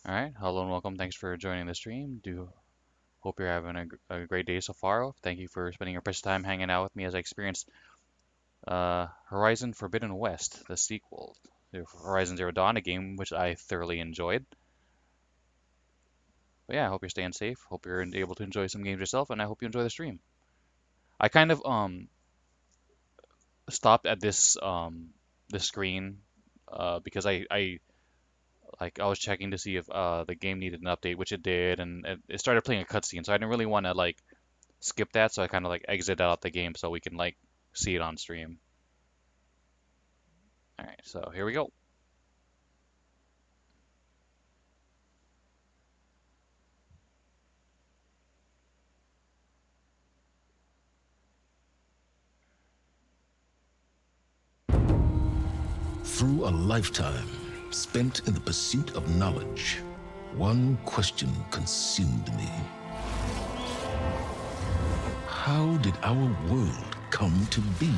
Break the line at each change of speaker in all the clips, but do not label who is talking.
All right, hello and welcome. Thanks for joining the stream. Do hope you're having a great day so far. Thank you for spending your precious time hanging out with me as I experienced Horizon Forbidden West, the sequel to Horizon Zero Dawn, a game which I thoroughly enjoyed. But yeah, I hope you're staying safe. Hope you're able to enjoy some games yourself, and I hope you enjoy the stream. I kind of stopped at this screen because I was checking to see if the game needed an update, which it did, and it started playing a cutscene, so I didn't really want to like skip that, so I kind of like exit out the game so we can like see it on stream. All right, so here we go.
Through a lifetime spent in the pursuit of knowledge, one question consumed me. How did our world come to be?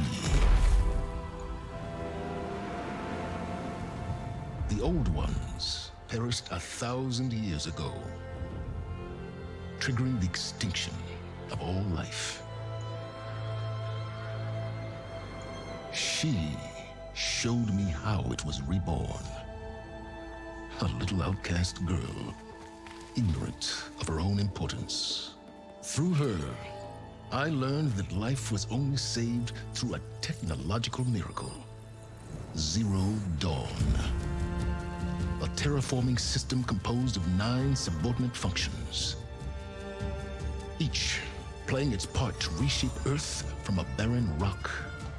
The old ones perished 1,000 years ago, triggering the extinction of all life. She showed me how it was reborn. A little outcast girl, ignorant of her own importance. Through her, I learned that life was only saved through a technological miracle. Zero Dawn. A terraforming system composed of 9 subordinate functions, each playing its part to reshape Earth from a barren rock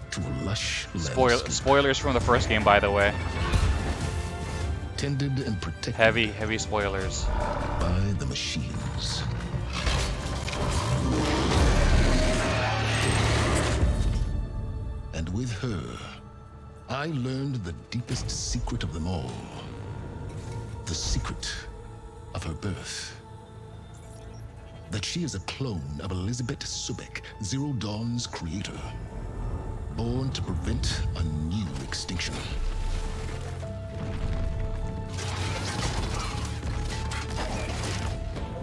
to a lush landscape.
Spoilers from the first game, by the way.
Tended and protected.
Heavy spoilers.
By the machines. And with her, I learned the deepest secret of them all. The secret of her birth. That she is a clone of Elizabeth Sobek, Zero Dawn's creator. Born to prevent a new extinction.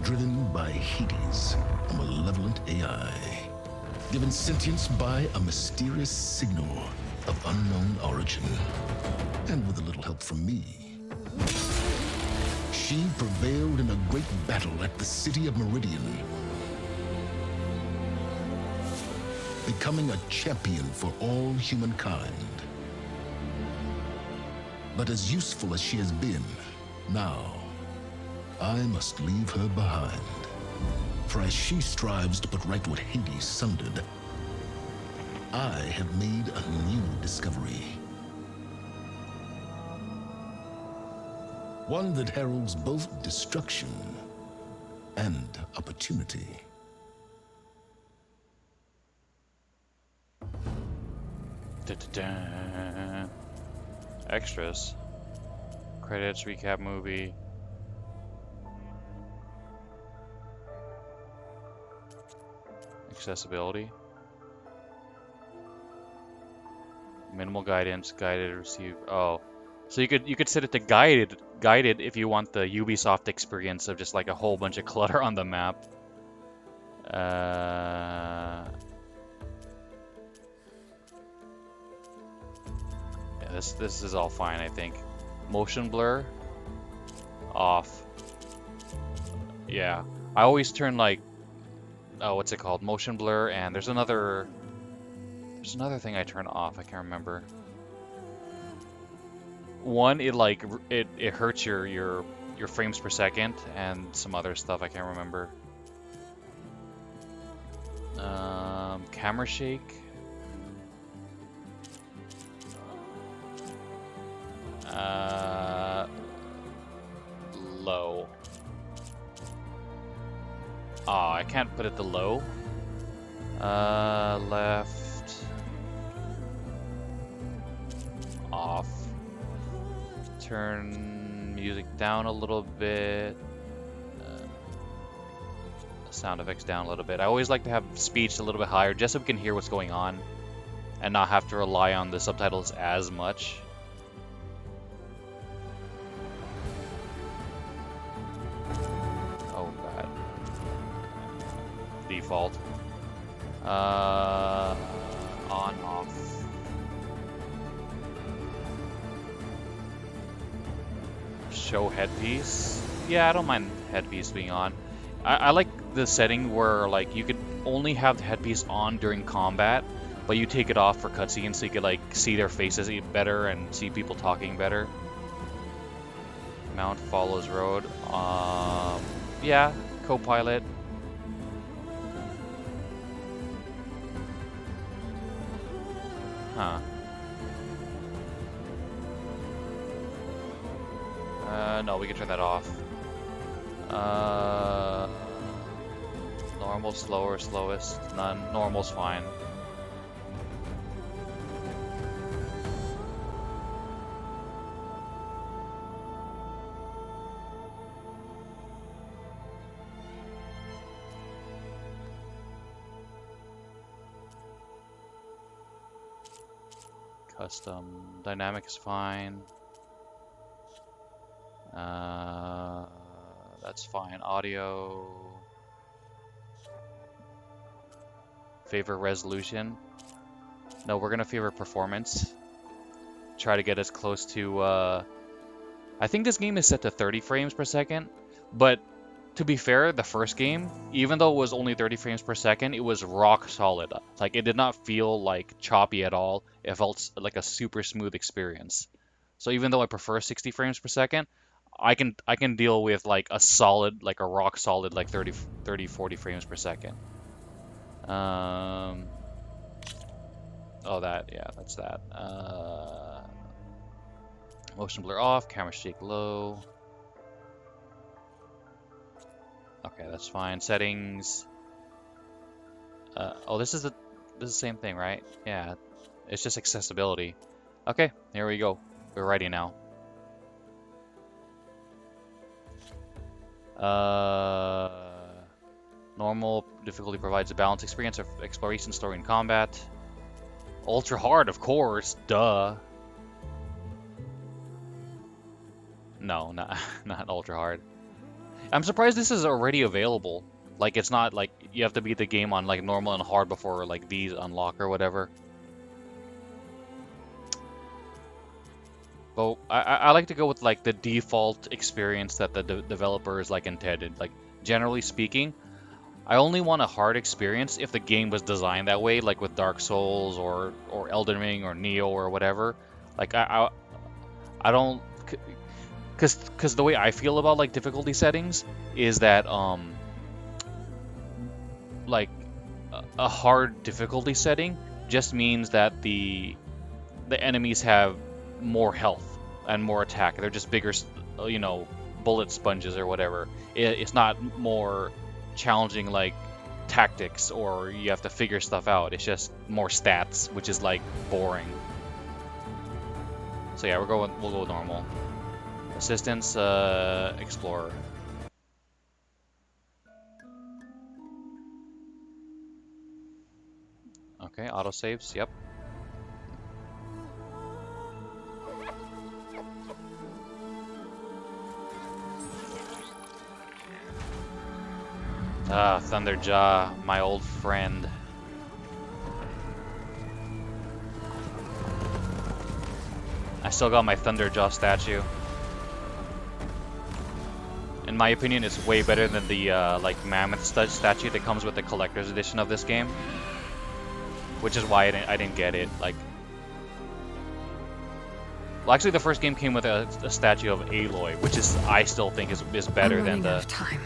Driven by Hades, a malevolent AI. Given sentience by a mysterious signal of unknown origin. And with a little help from me, she prevailed in a great battle at the city of Meridian, becoming a champion for all humankind. But as useful as she has been, now I must leave her behind. For as she strives to put right what Hades sundered, I have made a new discovery. One that heralds both destruction and opportunity.
Da-da-da. Extras. Credits, recap movie. Accessibility. Minimal guidance, guided, receive. Oh, so you could set it to guided if you want the Ubisoft experience of just like a whole bunch of clutter on the map. Yeah, this is all fine, I think. Motion blur off. Yeah, I always turn like, oh, what's it called? Motion blur, and there's another thing I turn off. I can't remember. One, it hurts your frames per second, and some other stuff I can't remember. Camera shake. Low. Oh, I can't put it to low. Left. Off. Turn music down a little bit. Sound effects down a little bit. I always like to have speech a little bit higher just so we can hear what's going on and not have to rely on the subtitles as much. default. On, off. Show headpiece. Yeah, I don't mind headpiece being on. I like the setting where like you could only have the headpiece on during combat, but you take it off for cutscenes so you could like see their faces better and see people talking better. Mount follows road. Yeah, co-pilot. Huh. No, we can turn that off. Normal, slower, slowest, none. Normal's fine. Custom dynamic is fine. That's fine. Audio. Favor resolution. No, we're gonna favor performance. Try to get as close to. I think this game is set to 30 frames per second, but to be fair, the first game, even though it was only 30 frames per second, it was rock solid. Like it did not feel like choppy at all. It felt like a super smooth experience. So even though I prefer 60 frames per second, I can deal with like a solid, like a rock solid, like 30, 40 frames per second. Oh, that, yeah, that's that. Motion blur off, camera shake low. Okay, that's fine. Settings. Oh, this is the same thing, right? Yeah, it's just accessibility. Okay, here we go. We're ready now. Normal difficulty provides a balanced experience of exploration, story, and combat. Ultra hard, of course. Duh. No, not ultra hard. I'm surprised this is already available. Like, it's not like you have to beat the game on like normal and hard before like these unlock or whatever. But I like to go with like the default experience that the developers like intended. Like, generally speaking, I only want a hard experience if the game was designed that way, like with Dark Souls or Elden Ring or Neo or whatever. Like I don't, because the way I feel about like difficulty settings is that like a hard difficulty setting just means that the enemies have more health and more attack. They're just bigger, you know, bullet sponges or whatever. It's not more challenging like tactics or you have to figure stuff out. It's just more stats, which is like boring. So yeah, we'll go normal. Assistance, explorer. Okay, autosaves, yep. Ah, Thunderjaw, my old friend. I still got my Thunderjaw statue. In my opinion, it's way better than the like Mammoth statue that comes with the collector's edition of this game, which is why I didn't get it. Like, well, actually, the first game came with a statue of Aloy, which is I still think is better than the
time,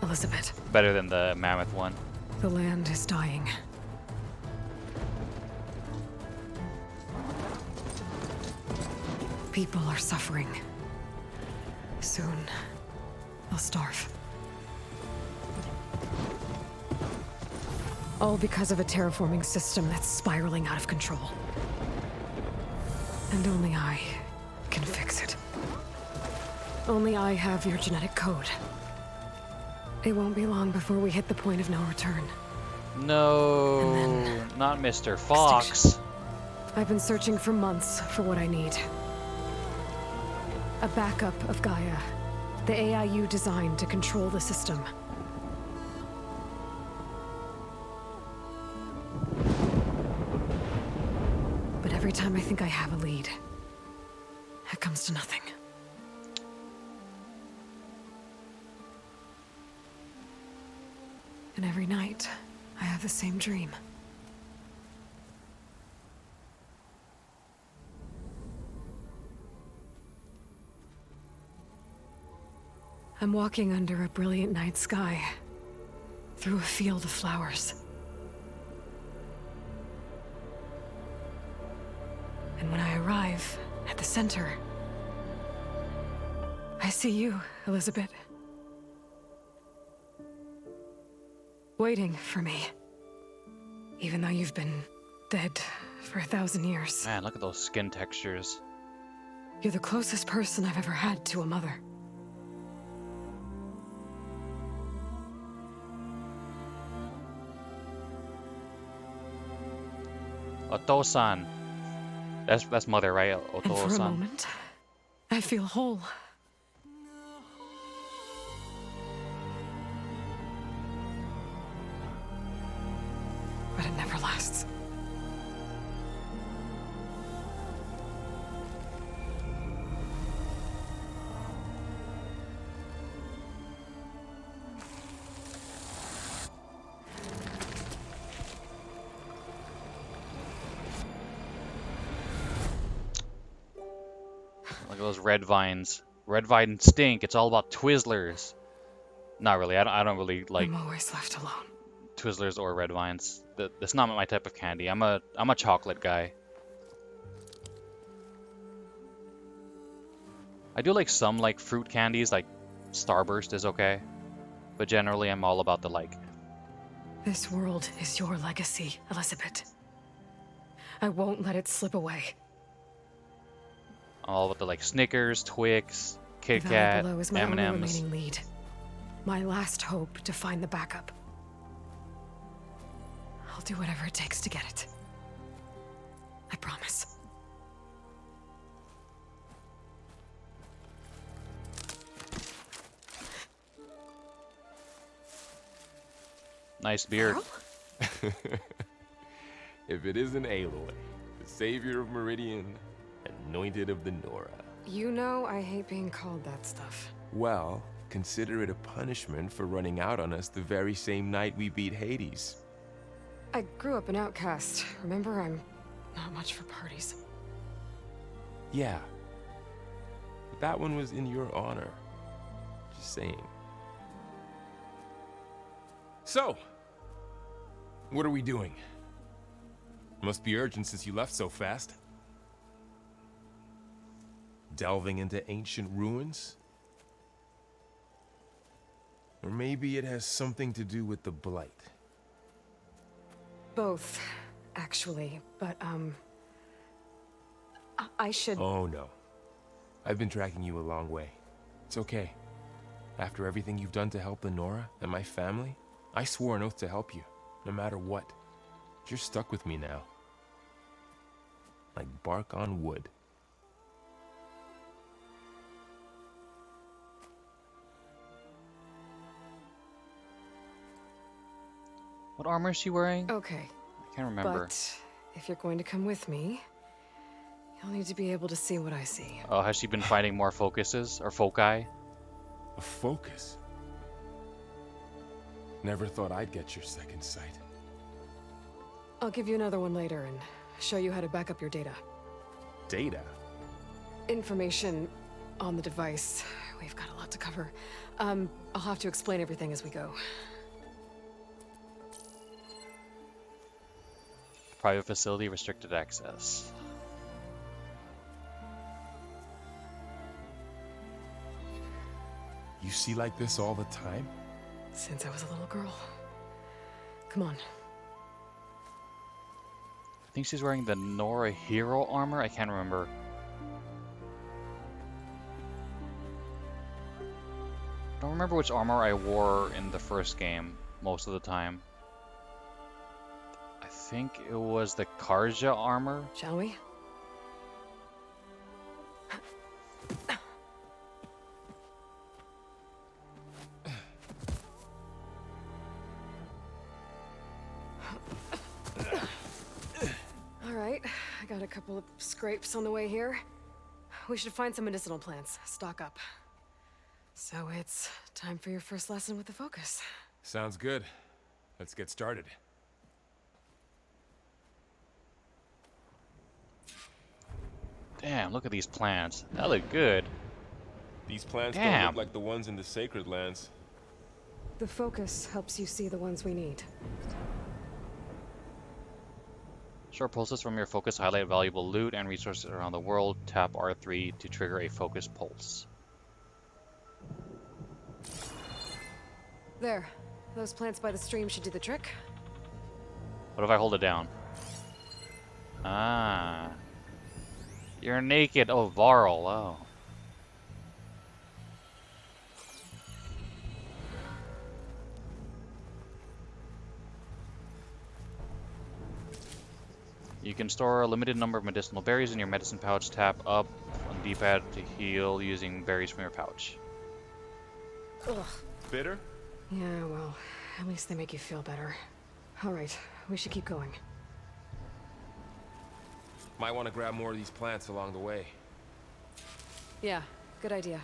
Elizabeth.
Better than the Mammoth one.
The land is dying. People are suffering. Soon, they'll starve. All because of a terraforming system that's spiraling out of control. And only I can fix it. Only I have your genetic code. It won't be long before we hit the point of no return.
No, not Mr. Fox.
Extinction. I've been searching for months for what I need. A backup of Gaia. The AI you designed to control the system. time I think I have a lead, it comes to nothing. And every night, I have the same dream. I'm walking under a brilliant night sky, through a field of flowers. And when I arrive at the center, I see you, Elizabeth. Waiting for me. Even though you've been dead for 1,000 years.
Man, look at those skin textures.
You're the closest person I've ever had to a mother.
Oto-san. That's mother, right?
And for a
Oto-san.
moment, I feel whole. But it never lasts.
Look at those red vines. Red vines stink. It's all about Twizzlers. Not really. I don't really like
I'm always left alone.
Twizzlers or red vines. That's not my type of candy. I'm a chocolate guy. I do like some like fruit candies, like Starburst is okay. But generally I'm all about the like.
This world is your legacy, Elizabeth. I won't let it slip away.
I'm all about the like Snickers, Twix, Kit
The
Kat,
Valley Below is my only
M&Ms.
remaining lead. My last hope to find the backup. I'll do whatever it takes to get it. I promise.
Nice beard.
Carl?
If it isn't Aloy, the savior of Meridian, anointed of the Nora.
You know I hate being called that stuff.
Well, consider it a punishment for running out on us the very same night we beat Hades.
I grew up an outcast. Remember, I'm not much for parties.
Yeah. But that one was in your honor. Just saying. So, what are we doing? Must be urgent since you left so fast. Delving into ancient ruins? Or maybe it has something to do with the Blight.
Both, actually. But, I should...
Oh no. I've been tracking you a long way. It's okay. After everything you've done to help the Nora and my family, I swore an oath to help you, no matter what. You're stuck with me now. Like bark on wood.
What armor is she wearing?
Okay,
I can't remember.
but if you're going to come with me, you'll need to be able to see what I see.
Oh, has she been finding more focuses or foci?
A focus. Never thought I'd get your second sight.
I'll give you another one later and show you how to back up your data.
Data?
Information on the device. We've got a lot to cover. I'll have to explain everything as we go.
Private facility, restricted access.
You see like this all the time?
Since I was a little girl. Come on.
I think she's wearing the Nora hero armor. I can't remember. Don't remember which armor I wore in the first game most of the time. I think it was the Karja armor.
Shall we? All right, got a couple of scrapes on the way here. We should find some medicinal plants, stock up. So it's time for your first lesson with the Focus.
Sounds good. Let's get started.
Damn, look at these plants. That look good.
These plants don't
Damn.
look like the ones in the Sacred Lands.
The Focus helps you see the ones we need.
Short pulses from your focus highlight valuable loot and resources around the world. Tap R3 to trigger a focus pulse.
There. Those plants by the stream should do the trick.
What if I hold it down? Ah. You're naked. Oh, Varl. Oh. You can store a limited number of medicinal berries in your medicine pouch. Tap up on D-pad to heal using berries from your pouch.
Ugh.
Bitter?
Yeah, well, at least they make you feel better. Alright, we should keep going.
Might want to grab more of these plants along the way.
Yeah, good idea.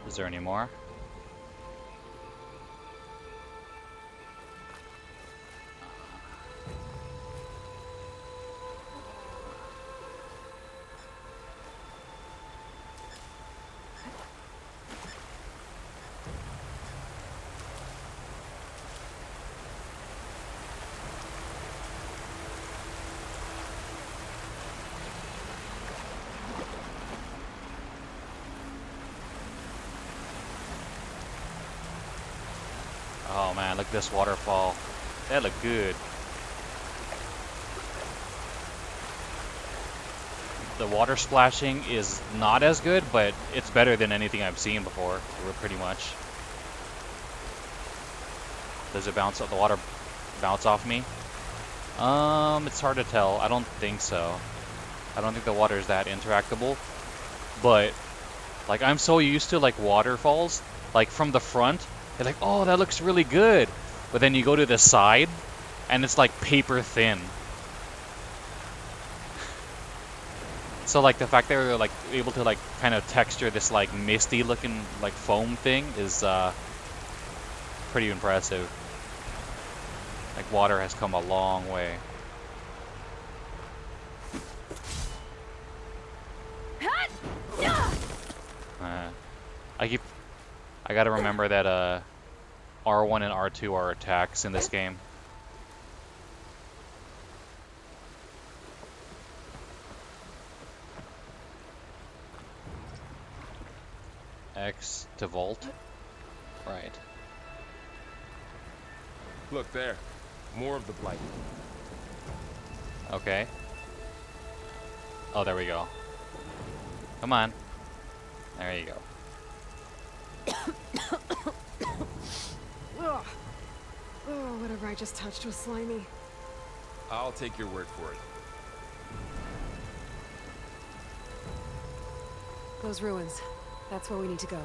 Is there any more? Oh man, look at this waterfall. That looked good. The water splashing is not as good, but it's better than anything I've seen before, pretty much. Does it bounce off the water? Bounce off me? It's hard to tell. I don't think so. I don't think the water is that interactable. But like I'm so used to like waterfalls, like from the front, you're like, oh, that looks really good. But then you go to the side, and it's like paper thin. So like the fact that they're like able to like kind of texture this like misty looking like foam thing is pretty impressive. Like water has come a long way. I gotta remember that R1 and R2 are attacks in this game. X to vault. Right.
Look there. More of the blight.
Okay. Oh, there we go. Come on. There you go.
Ugh. Oh, whatever I just touched was slimy.
I'll take your word for it.
Those ruins. That's where we need to go.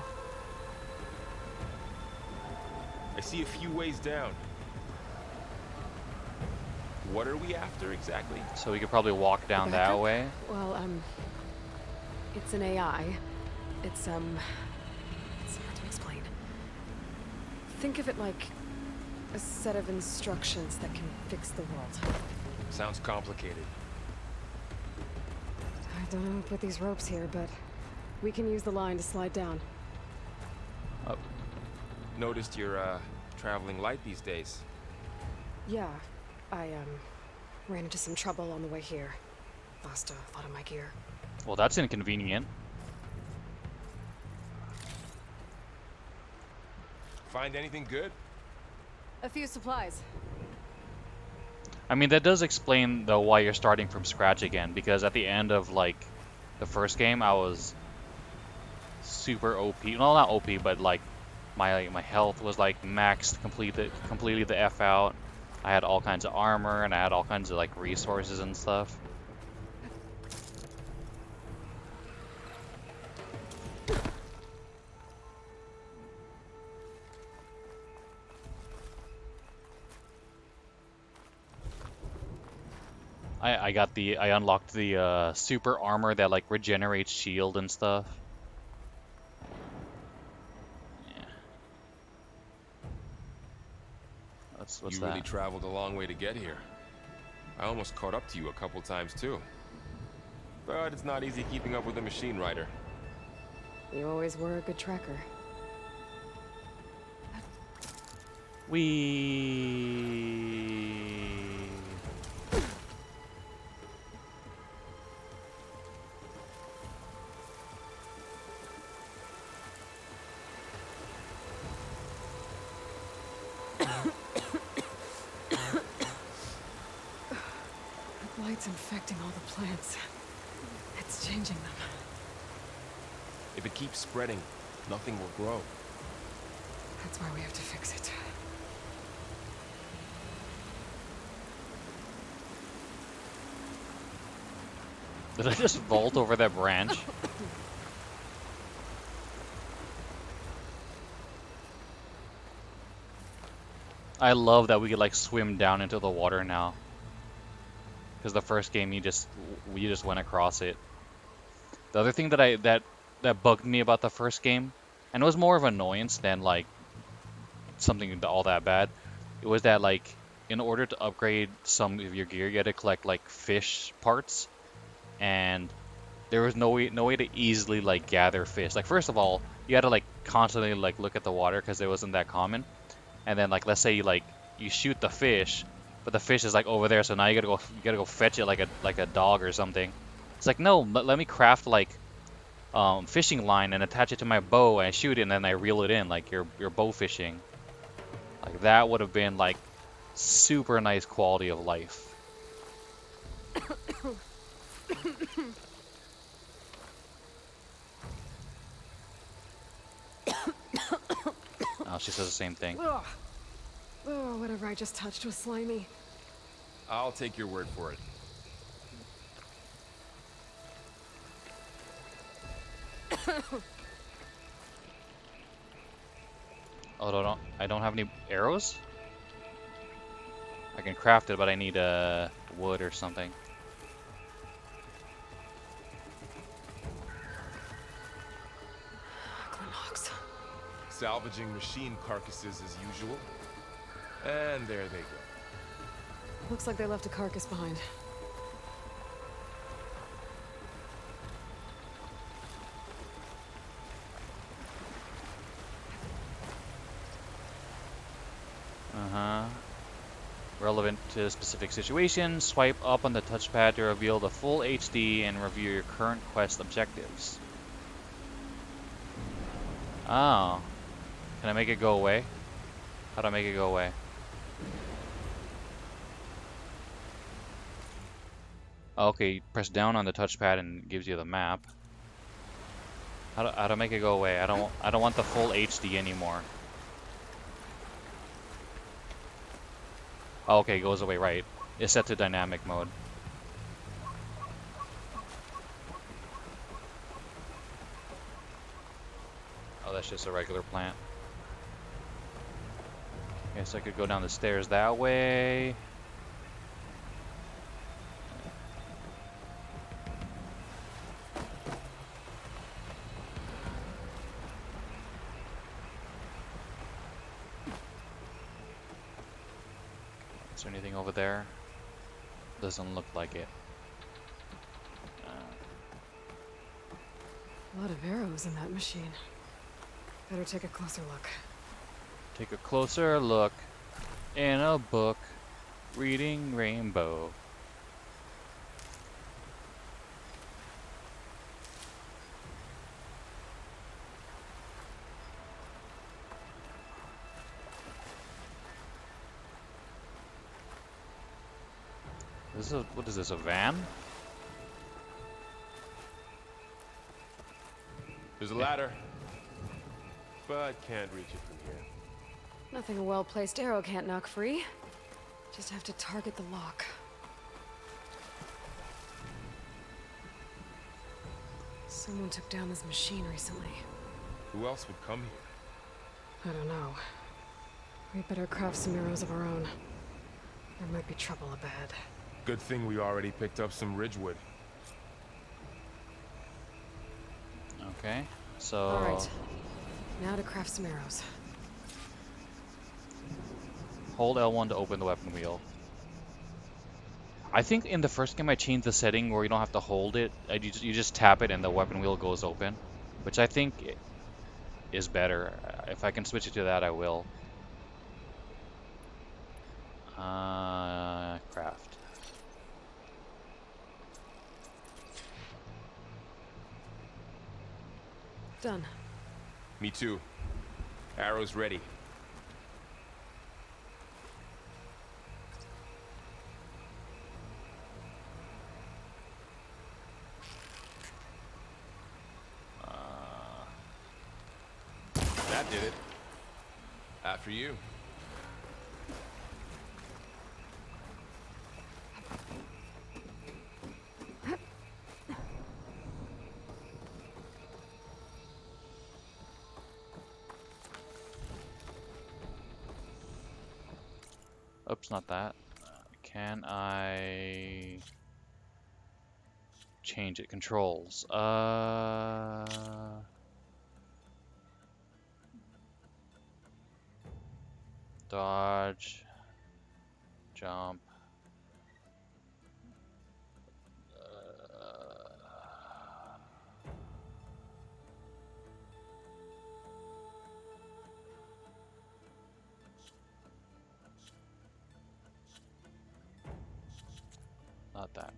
I see a few ways down. What are we after exactly?
So we could probably walk down that
Backup?
way.
Well, it's an AI. It's hard to explain. Think of it like a set of instructions that can fix the world.
Sounds complicated.
I don't know who put these ropes here, but we can use the line to slide down.
Oh,
Noticed you're traveling light these days.
Yeah, I ran into some trouble on the way here. Lost a lot of my gear.
well, that's inconvenient.
Find anything good?
A few supplies.
I mean, that does explain though why you're starting from scratch again, because at the end of like the first game, I was super OP. Well, not OP, but like My health was like maxed completely the F out. I had all kinds of armor and I had all kinds of like resources and stuff. I unlocked the super armor that like regenerates shield and stuff. Yeah. What's
You really
that?
traveled a long way to get here. I almost caught up to you a couple times too. But it's not easy keeping up with a machine rider.
You always were a good tracker.
We
The light's infecting all the plants. It's changing them.
If it keeps spreading, nothing will grow.
That's why we have to fix it.
Did I just vault over that branch? I love that we could like swim down into the water now. Because the first game you just went across it. The other thing that bugged me about the first game, and it was more of annoyance than like something all that bad, it was that like in order to upgrade some of your gear, you had to collect like fish parts, and there was no way to easily like gather fish. Like first of all, you had to like constantly like look at the water because it wasn't that common. And then like let's say you shoot the fish, but the fish is like over there, so now you gotta go fetch it like a dog or something. It's like no, let me craft like fishing line and attach it to my bow and I shoot it and then I reel it in like you're bow fishing. Like that would have been like super nice quality of life. Oh, she says the same thing.
Ugh. Oh, whatever I just touched was slimy.
I'll take your word for it.
Oh, I don't have any arrows? I can craft it, but I need wood or something.
Glenox.
Salvaging machine carcasses as usual. And there they go.
Looks like they left a carcass behind.
Uh-huh. Relevant to specific situations, swipe up on the touchpad to reveal the full HD and review your current quest objectives. Oh. Can I make it go away? How do I make it go away? Okay, press down on the touchpad and it gives you the map. How do I make it go away? I don't want the full HD anymore. Oh, okay, it goes away, right. It's set to dynamic mode. Oh, that's just a regular plant. Guess I could go down the stairs that way. Is there anything over there? Doesn't look like it.
A lot of arrows in that machine. Better take a closer look.
Take a closer look in a book, reading Rainbow. What is this, a van?
There's a ladder. but can't reach it from here.
Nothing a well-placed arrow can't knock free. Just have to target the lock. Someone took down this machine recently.
Who else would come here?
I don't know. We better craft some arrows of our own. There might be trouble ahead.
Good thing we already picked up some ridgewood.
Okay, so...
Alright. Now to craft some arrows.
Hold L1 to open the weapon wheel. I think in the first game I changed the setting where you don't have to hold it. You just tap it and the weapon wheel goes open. Which I think is better. If I can switch it to that, I will. Craft.
Done.
Me too. Arrows ready. That did it. After you.
Oops, not that. Can I change it? Controls. Dodge. Jump. Not that.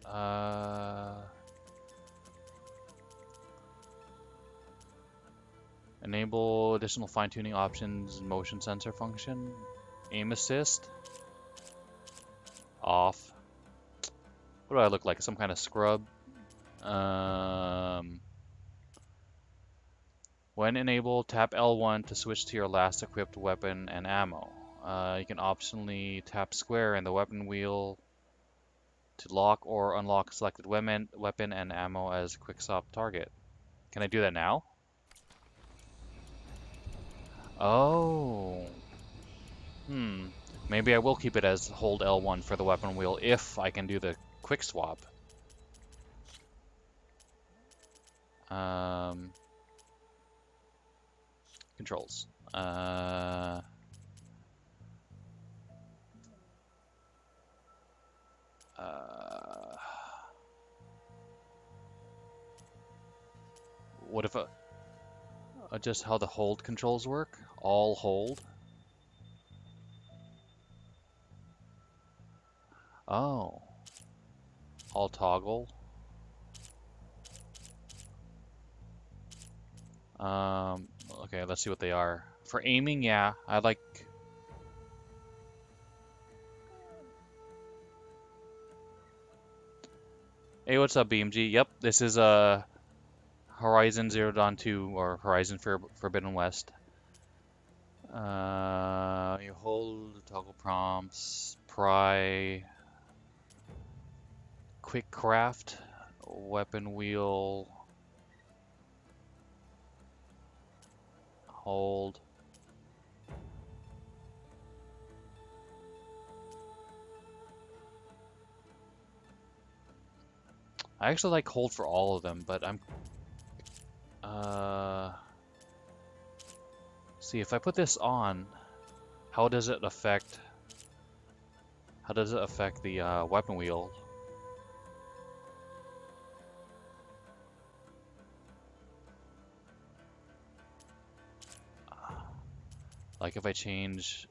Enable additional fine-tuning options, motion sensor function, aim assist, off. What do I look like? Some kind of scrub? When enabled, tap L1 to switch to your last equipped weapon and ammo. You can optionally tap square in the weapon wheel to lock or unlock selected weapon and ammo as quick swap target. Can I do that now? Oh. Maybe I will keep it as hold L1 for the weapon wheel if I can do the quick swap. Controls. What if just how the hold controls work? All hold. Oh. All toggle. Okay, let's see what they are. For aiming, yeah, I like... Hey, what's up, BMG? Yep, this is Horizon Zero Dawn 2, or Horizon Forbidden West. You hold toggle prompts, pry, quick craft, weapon wheel, hold. I actually like hold for all of them, but I'm see if I put this on, how does it affect the weapon wheel? Like if I change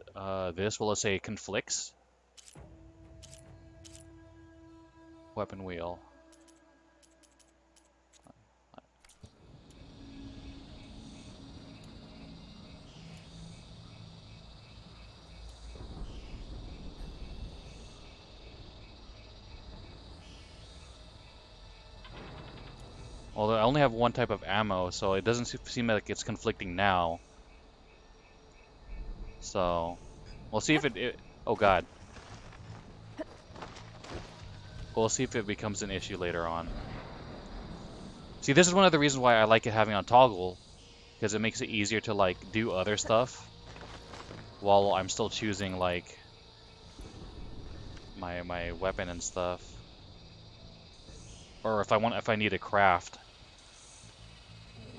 this, will it say conflicts? Weapon wheel. Although I only have one type of ammo, so it doesn't seem like it's conflicting now. So we'll see if it oh god. We'll see if it becomes an issue later on. See, this is one of the reasons why I like it having on toggle, because it makes it easier to like do other stuff while I'm still choosing like my weapon and stuff. Or if I need a craft.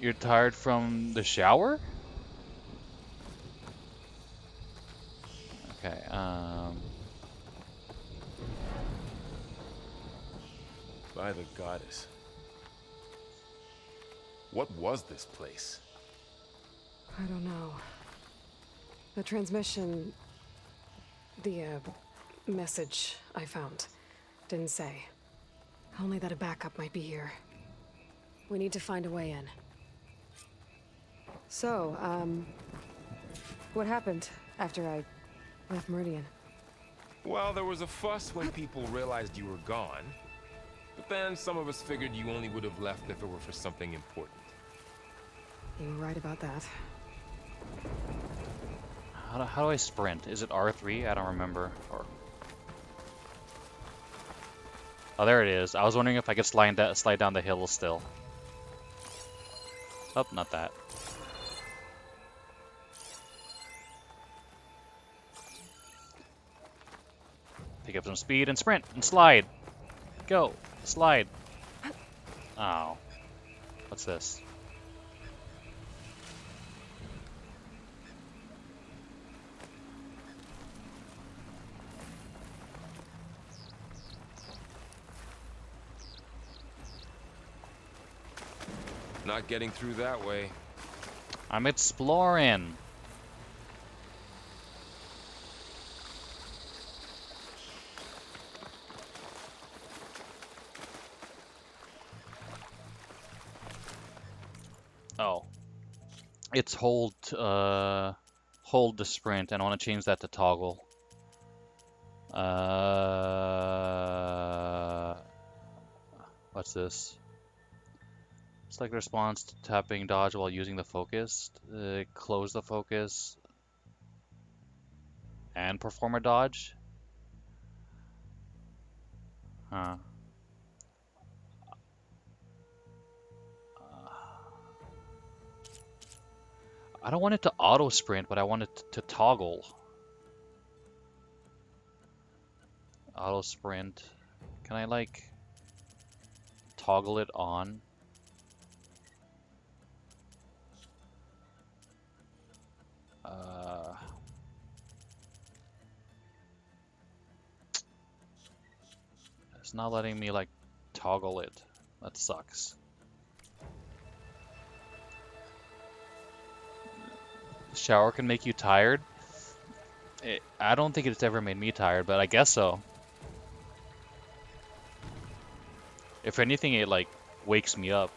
You're tired from the shower? Okay,
By the goddess. What was this place?
I don't know. The transmission... The, message I found didn't say. Only that a backup might be here. We need to find a way in. So, what happened after I left Meridian?
Well, there was a fuss when people realized you were gone. But then some of us figured you only would have left if it were for something important.
You were right about that.
how do I sprint? Is it R3? I don't remember. Or oh, there it is. I was wondering if I could slide down the hill still. Oh, not that. Pick up some speed and sprint and slide. Go. Slide. Oh. What's this?
Not getting through that way.
I'm exploring. Oh. It's hold to sprint, and I want to change that to toggle. What's this? Select the response to tapping dodge while using the focus. Close the focus. And perform a dodge. Huh. I don't want it to auto sprint, but I want it to toggle. Auto sprint. Can I like toggle it on? It's not letting me like toggle it. That sucks. Shower can make you tired? I don't think it's ever made me tired, but I guess so. If anything, it like wakes me up.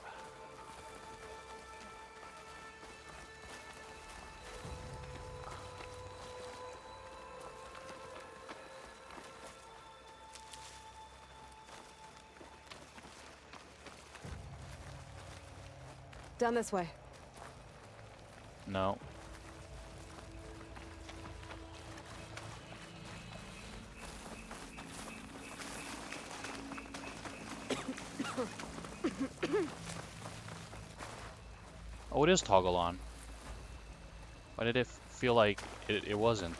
Down this way.
No. Oh, it is toggle on. Why did it feel like it wasn't?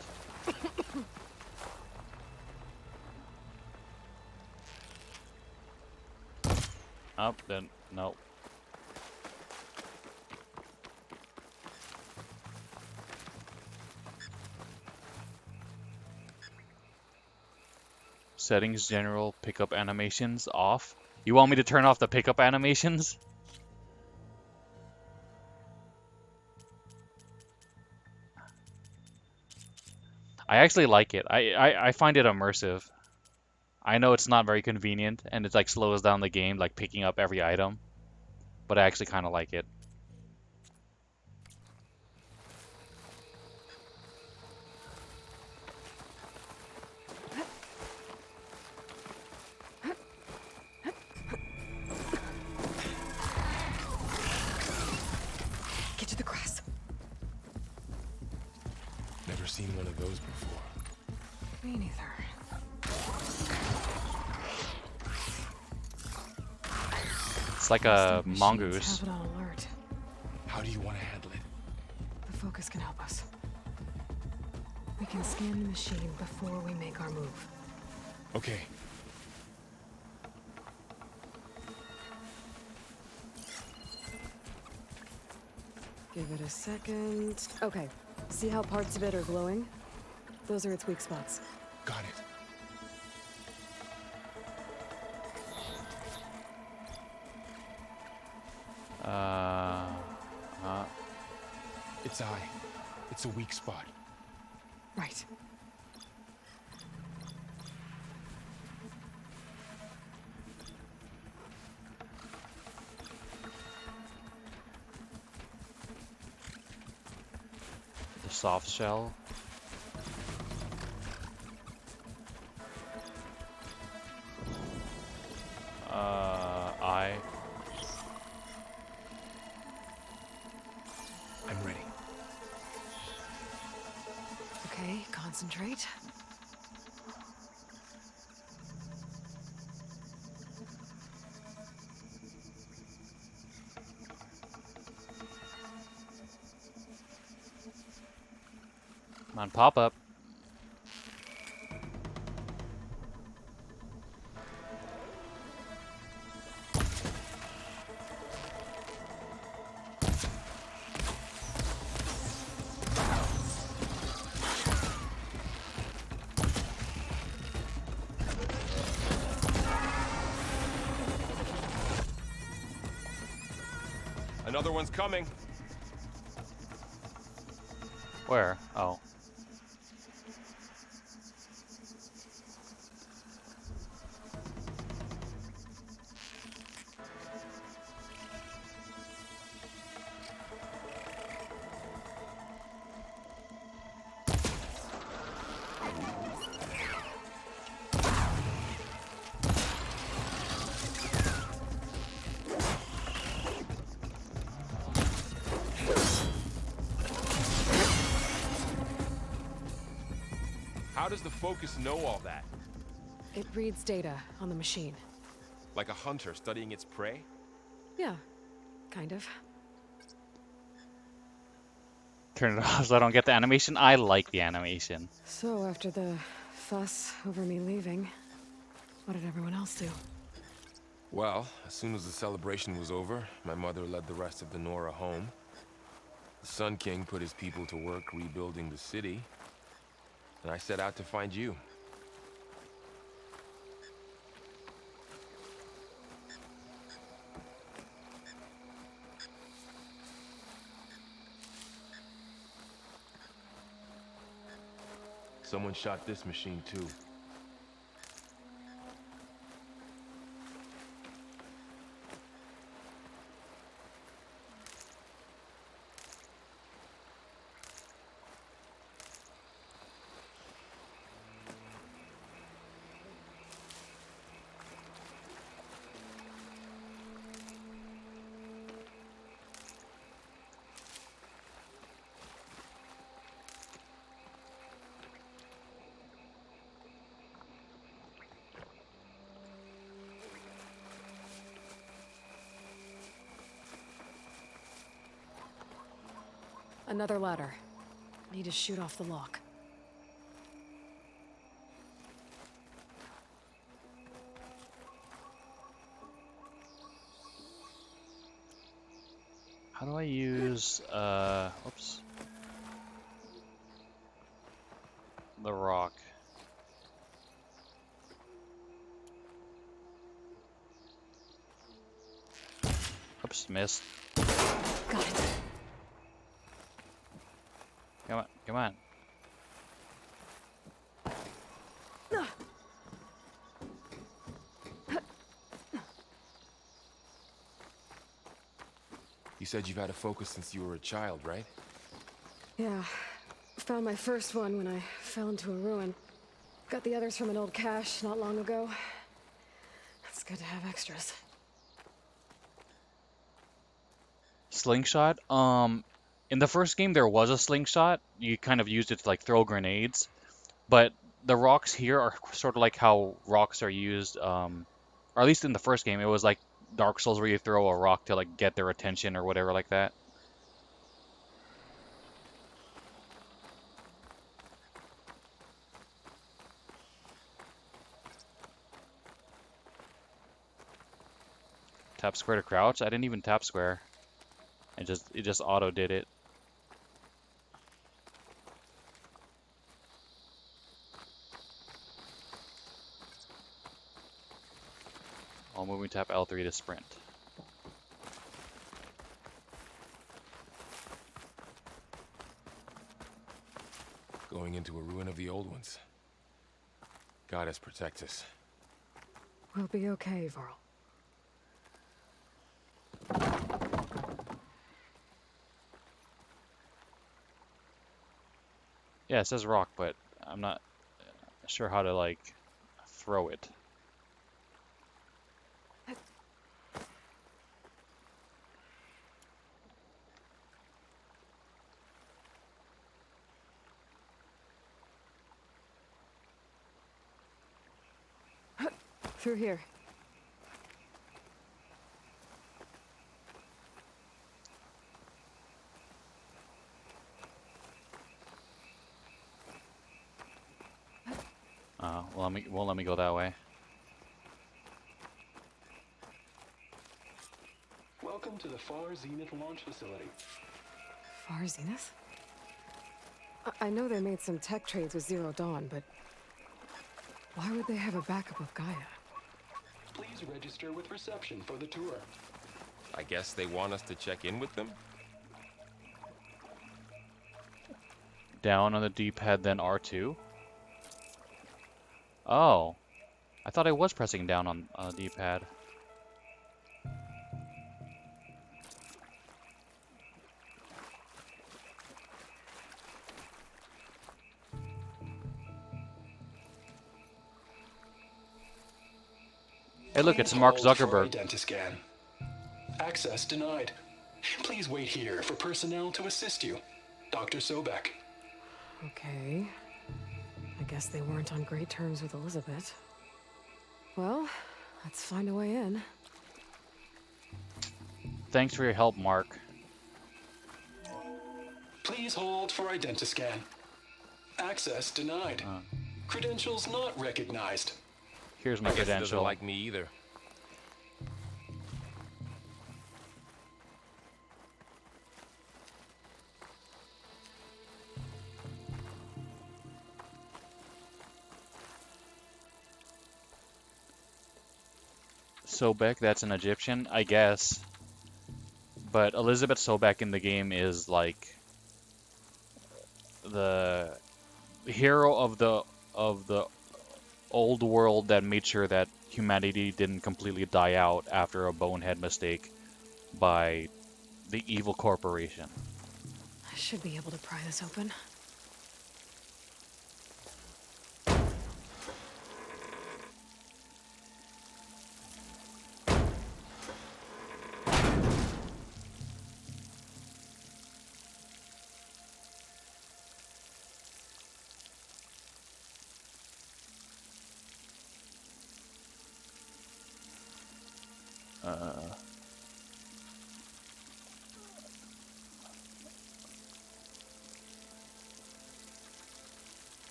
Oh, then, no. Settings, general, pickup animations, off. You want me to turn off the pickup animations? I actually like it. I find it immersive. I know it's not very convenient, and it like slows down the game, like picking up every item. But I actually kind of like it.
Get to the grass.
Never seen one of those before.
Me neither.
It's like a
Machines
mongoose.
have it on alert.
How do you want to handle it?
The focus can help us. We can scan the machine before we make our move.
Okay.
Give it a second. Okay. See how parts of it are glowing? Those are its weak spots.
Got it. Its eye. It's a weak spot.
Right.
The soft shell. Eye.
I'm ready.
Okay, concentrate.
Come on, pop up.
Another one's coming.
Where? Oh.
How does the focus know all that?
It reads data on the machine.
Like a hunter studying its prey?
Yeah, kind of.
Turn it off so I don't get the animation. I like the animation.
So after the fuss over me leaving, what did everyone else do?
Well, as soon as the celebration was over, my mother led the rest of the Nora home. The Sun King put his people to work rebuilding the city, and I set out to find you. Someone shot this machine too.
Another ladder. Need to shoot off the lock.
How do I use, oops. The rock. Oops, missed.
Got it.
Come on, come on.
You said you've had a focus since you were a child, right?
Yeah. Found my first one when I fell into a ruin. Got the others from an old cache not long ago. It's good to have extras.
Slingshot? In the first game, there was a slingshot. You kind of used it to like throw grenades, but the rocks here are sort of like how rocks are used, or at least in the first game, it was like Dark Souls where you throw a rock to like get their attention or whatever like that. Tap square to crouch. I didn't even tap square. It just auto did it. While moving, tap L3 to sprint.
Going into a ruin of the old ones. Goddess protect us.
We'll be okay, Varl.
Yeah, it says rock, but I'm not sure how to like throw it.
Through here.
Well, won't let me go that way.
Welcome to the Far Zenith launch facility.
Far Zenith? I know they made some tech trades with Zero Dawn, but why would they have a backup of Gaia?
Please register with reception for the tour.
I guess they want us to check in with them?
Down on the D-pad, then R2. Oh, I thought I was pressing down on the D-pad. Hey, look, it's
Please
Mark
hold for
Zuckerberg.
Identiscan. Access denied. Please wait here for personnel to assist you. Dr. Sobek.
Okay. I guess they weren't on great terms with Elizabeth. Well, let's find a way in.
Thanks for your help, Mark.
Please hold for Identiscan. Access denied. Credentials not recognized.
Here's my
I guess he doesn't
credential.
like me either.
Sobek, that's an Egyptian, I guess. But Elizabeth Sobek in the game is like the hero of the old world that made sure that humanity didn't completely die out after a bonehead mistake by the evil corporation.
I should be able to pry this open.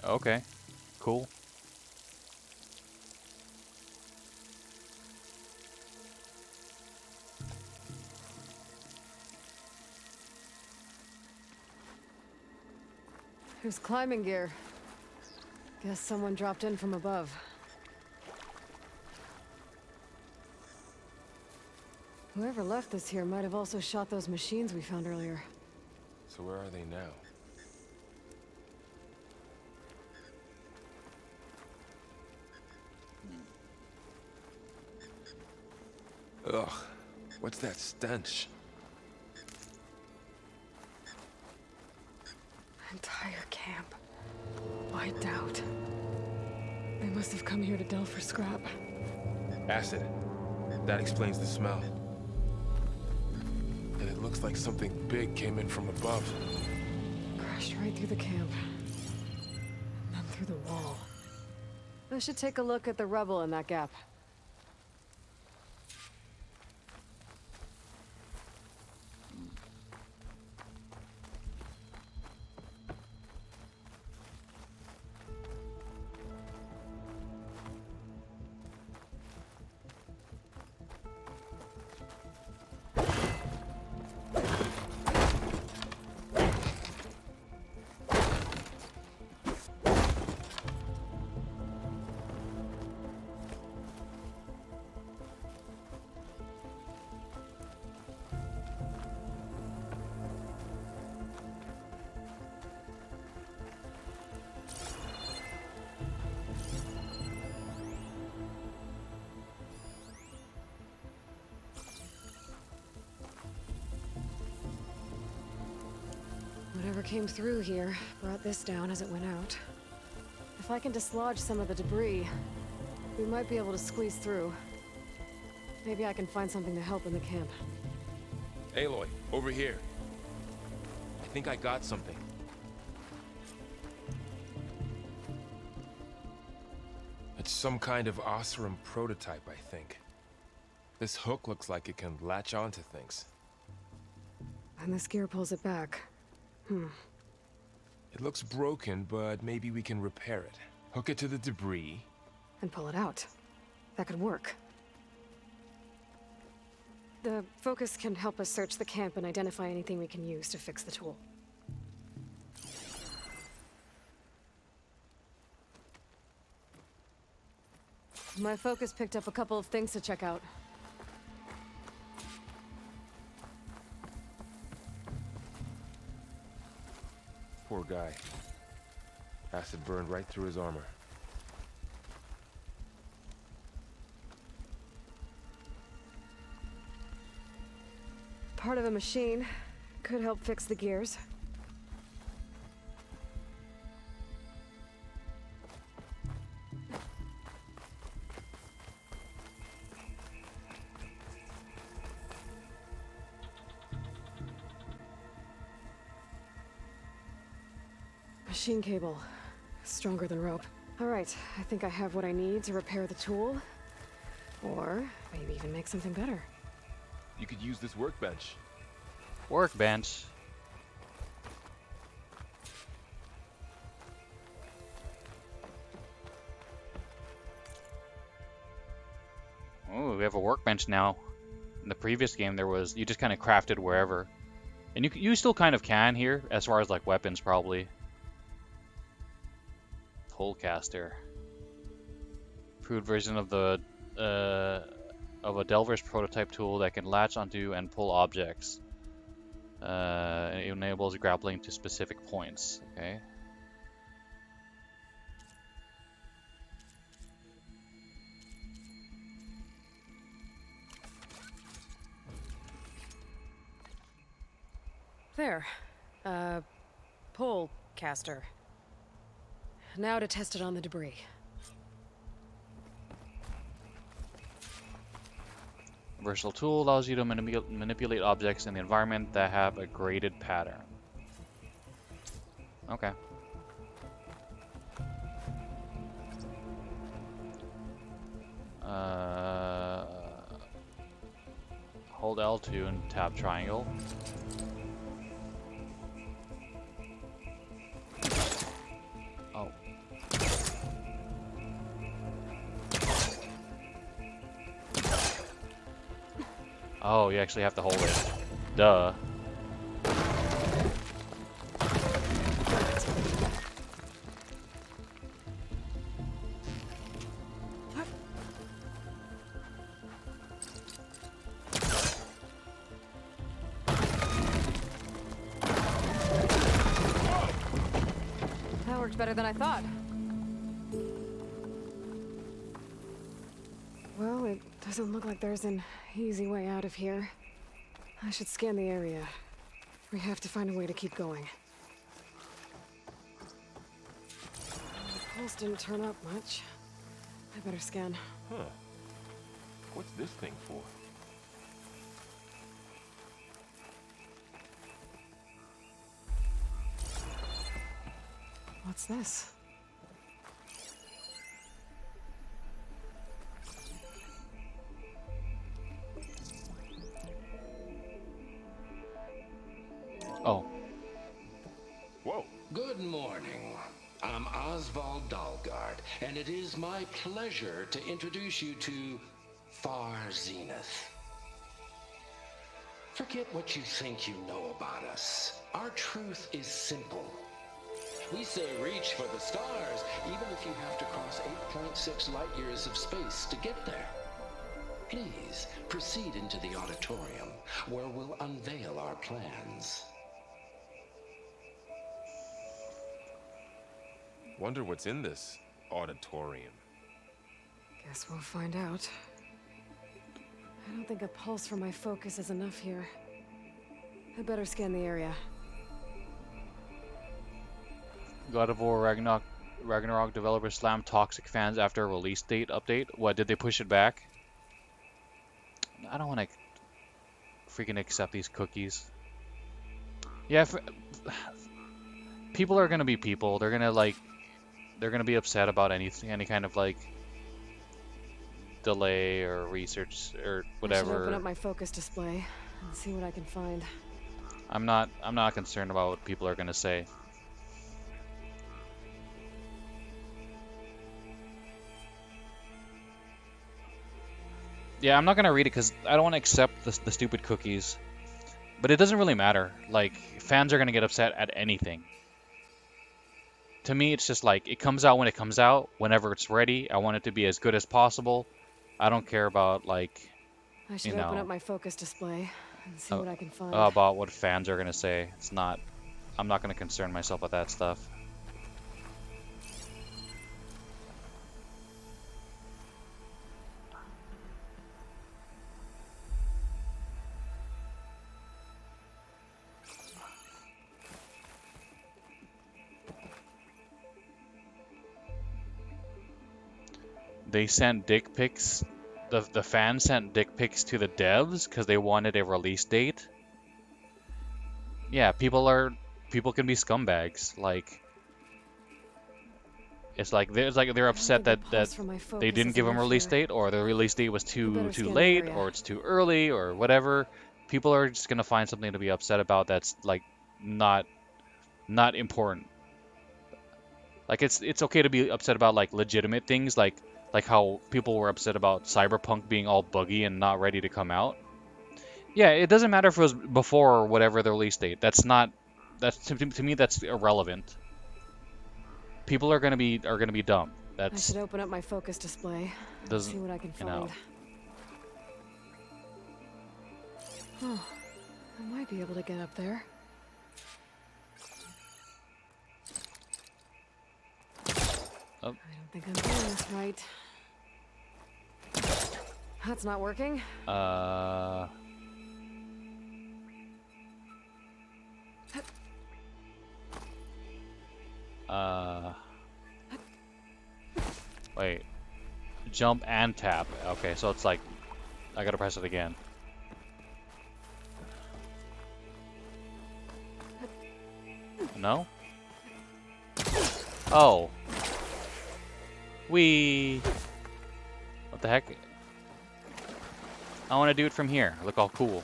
Okay, cool.
Here's climbing gear. Guess someone dropped in from above. Whoever left this here might have also shot those machines we found earlier.
So where are they now? Ugh, what's that stench?
Entire camp. Wiped out. They must have come here to delve for scrap.
Acid. That explains the smell. but it looks like something big came in from above.
Crashed right through the camp. And then through the wall. I should take a look at the rubble in that gap. Whatever came through here brought this down as it went out. If I can dislodge some of the debris, we might be able to squeeze through. Maybe I can find something to help in the camp.
Aloy, over here. I think I got something. It's some kind of Oseram prototype, I think. This hook looks like it can latch onto things.
And this gear pulls it back.
It looks broken, but maybe we can repair it. Hook it to the debris.
And pull it out. That could work. The focus can help us search the camp and identify anything we can use to fix the tool. My focus picked up a couple of things to check out.
Poor guy. Acid burned right through his armor.
Part of a machine. Could help fix the gears. Machine cable. Stronger than rope. All right, I think I have what I need to repair the tool. Or maybe even make something better.
You could use this workbench.
Workbench. Oh, we have a workbench now. In the previous game, there was you just kind of crafted wherever, and you still kind of can here as far as like weapons probably. Polecaster. Improved version of the of a Delver's prototype tool that can latch onto and pull objects. It enables grappling to specific points. Okay.
There. Pole caster. Now to test it on the debris.
Versatile tool allows you to manipulate objects in the environment that have a graded pattern. Okay. Hold L2 and tap triangle. Oh. Oh, you actually have to hold it. Duh.
That worked better than I thought. Well, it doesn't look like there's an easy way out of here. I should scan the area. We have to find a way to keep going. The pulse didn't turn up much. I better scan.
Huh. What's this thing for?
What's this?
Oh,
Whoa.
Good morning. I'm Oswald Dalgard, and it is my pleasure to introduce you to Far Zenith. Forget what you think you know about us. Our truth is simple. We say reach for the stars, even if you have to cross 8.6 light years of space to get there. Please proceed into the auditorium, where we'll unveil our plans.
Wonder what's in this auditorium.
Guess we'll find out. I don't think a pulse from my focus is enough here. I better scan the area.
God of War Ragnarok developers slam toxic fans after a release date update. What, did they push it back? I don't want to freaking accept these cookies. Yeah, people are gonna be people. They're gonna be upset about any kind of like delay or research or
I should open
whatever.
up my focus display and see what I can find.
I'm not concerned about what people are gonna say. Yeah, I'm not gonna read it because I don't want to accept the stupid cookies. But it doesn't really matter. Like, fans are gonna get upset at anything. To me, it's just like, it comes out when it comes out, whenever it's ready. I want it to be as good as possible. I don't care about, like,
I should
you
open
know,
up my focus display and see what I can find.
about what fans are gonna say. It's not, I'm not gonna concern myself with that stuff. They sent dick pics. The fans sent dick pics to the devs because they wanted a release date. Yeah, people can be scumbags. Like, it's like they're
I don't
upset
think a
that
pulse from my
they
focus
didn't
is
give them a
enough
release
here.
date, or the release date was
better
too
scan the
late,
area.
or it's too early, or whatever. People are just gonna find something to be upset about that's like not important. Like, it's okay to be upset about like legitimate things, like how people were upset about Cyberpunk being all buggy and not ready to come out. Yeah, it doesn't matter if it was before or whatever the release date. That's to me that's irrelevant. People are gonna be dumb.
I
That's
should open up my focus display and
doesn't,
see what I can
you know.
find. Oh, I might be able to get up there.
Oh.
I don't think I'm doing this right. That's not working.
Wait. Jump and tap. Okay, so it's like I gotta press it again. No? Oh. What the heck? I want to do it from here. Look all cool.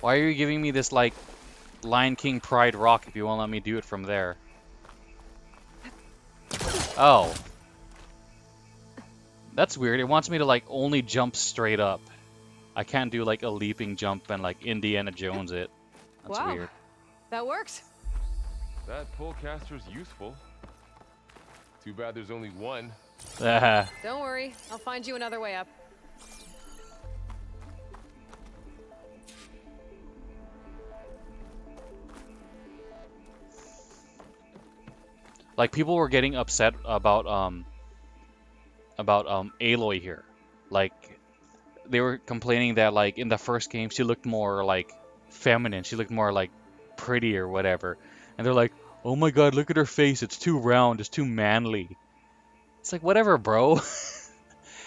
Why are you giving me this, like, Lion King Pride rock if you won't let me do it from there? Oh. That's weird. It wants me to, like, only jump straight up. I can't do, like, a leaping jump and, like, Indiana Jones it. That's
Wow.
weird.
That worked.
That pullcaster's useful. Too bad there's only one.
Don't worry, I'll find you another way up.
Like, people were getting upset about Aloy here. Like, they were complaining that, like, in the first game she looked more like feminine, she looked more like pretty or whatever. And they're like, "Oh my god, look at her face, it's too round, it's too manly." It's like, whatever, bro.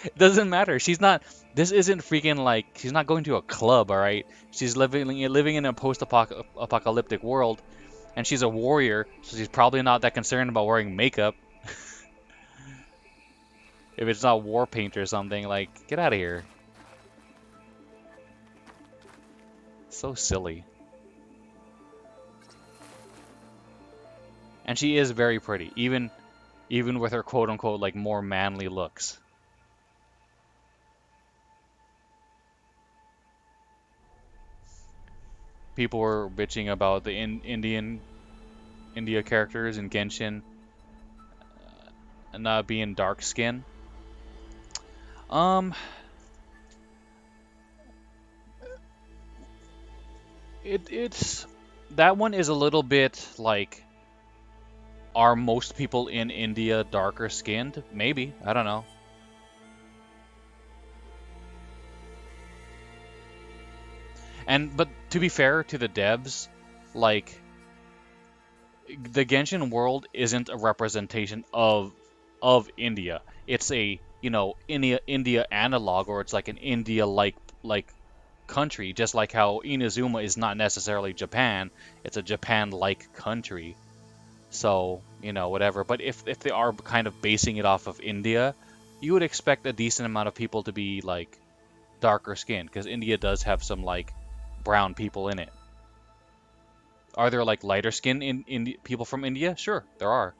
It doesn't matter. She's not, This isn't freaking like she's not going to a club, all right? She's living in a post-apocalyptic world, and she's a warrior, so she's probably not that concerned about wearing makeup. If it's not war paint or something, like, get out of here. So silly. And she is very pretty, even with her quote-unquote like more manly looks. People were bitching about the India characters in Genshin not being dark skin. It's that one is a little bit like, are most people in India darker skinned? Maybe, I don't know. But to be fair to the devs, like, the Genshin world isn't a representation of India. It's a, India analog, or it's like an India like country, just like how Inazuma is not necessarily Japan. It's a Japan-like country. So, whatever. But if they are kind of basing it off of India, you would expect a decent amount of people to be like darker skinned, because India does have some like brown people in it. Are there like lighter skinned people from India? Sure, there are.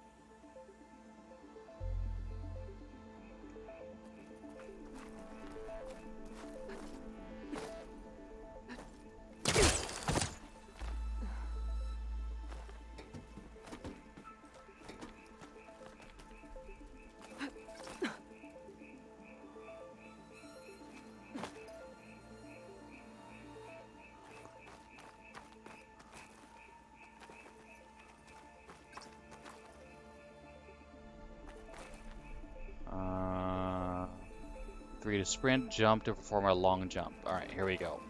Three to sprint, jump to perform a long jump. All right, here we go.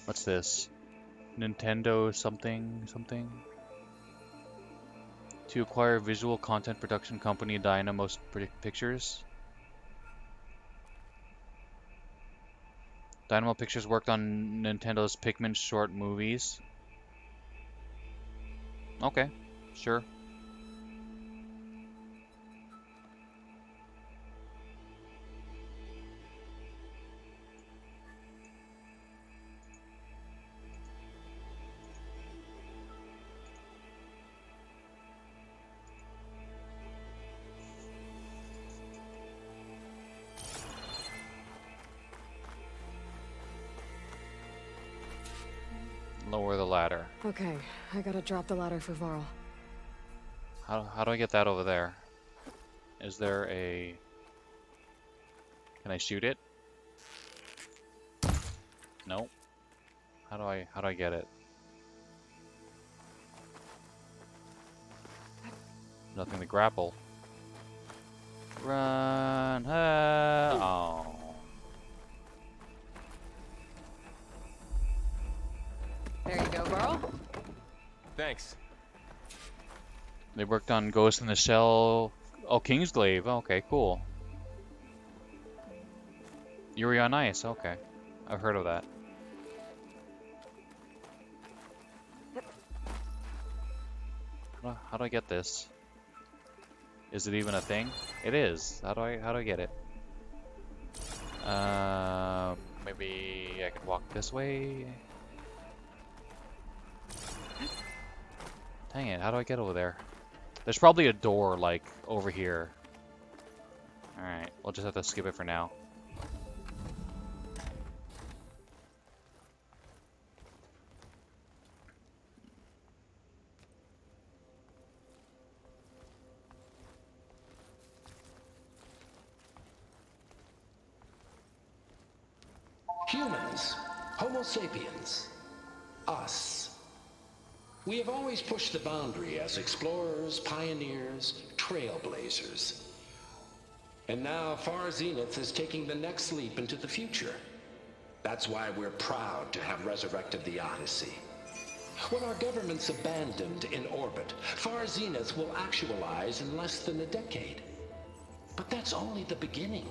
What's this? Nintendo something? To acquire visual content production company Dynamo Pictures. Dynamo Pictures worked on Nintendo's Pikmin short movies. Okay, sure. Lower the ladder.
Okay, I gotta drop the ladder for Varl.
How do I get that over there? Is there a... Can I shoot it? No. How do I get it? Nothing to grapple. Run! Oh.
There you go, Varl.
Thanks.
They worked on Ghost in the Shell. Oh, Kingsglaive. Okay, cool. Yuri on Ice. Okay, I've heard of that. How do I get this? Is it even a thing? It is. How do I get it? Maybe I could walk this way. Dang it! How do I get over there? There's probably a door like over here. All right, we'll just have to skip it for now.
Humans, Homo sapiens, us. We have always pushed the boundary as explorers, pioneers, trailblazers. And now Far Zenith is taking the next leap into the future. That's why we're proud to have resurrected the Odyssey. What our government's abandoned in orbit, Far Zenith will actualize in less than a decade. But that's only the beginning.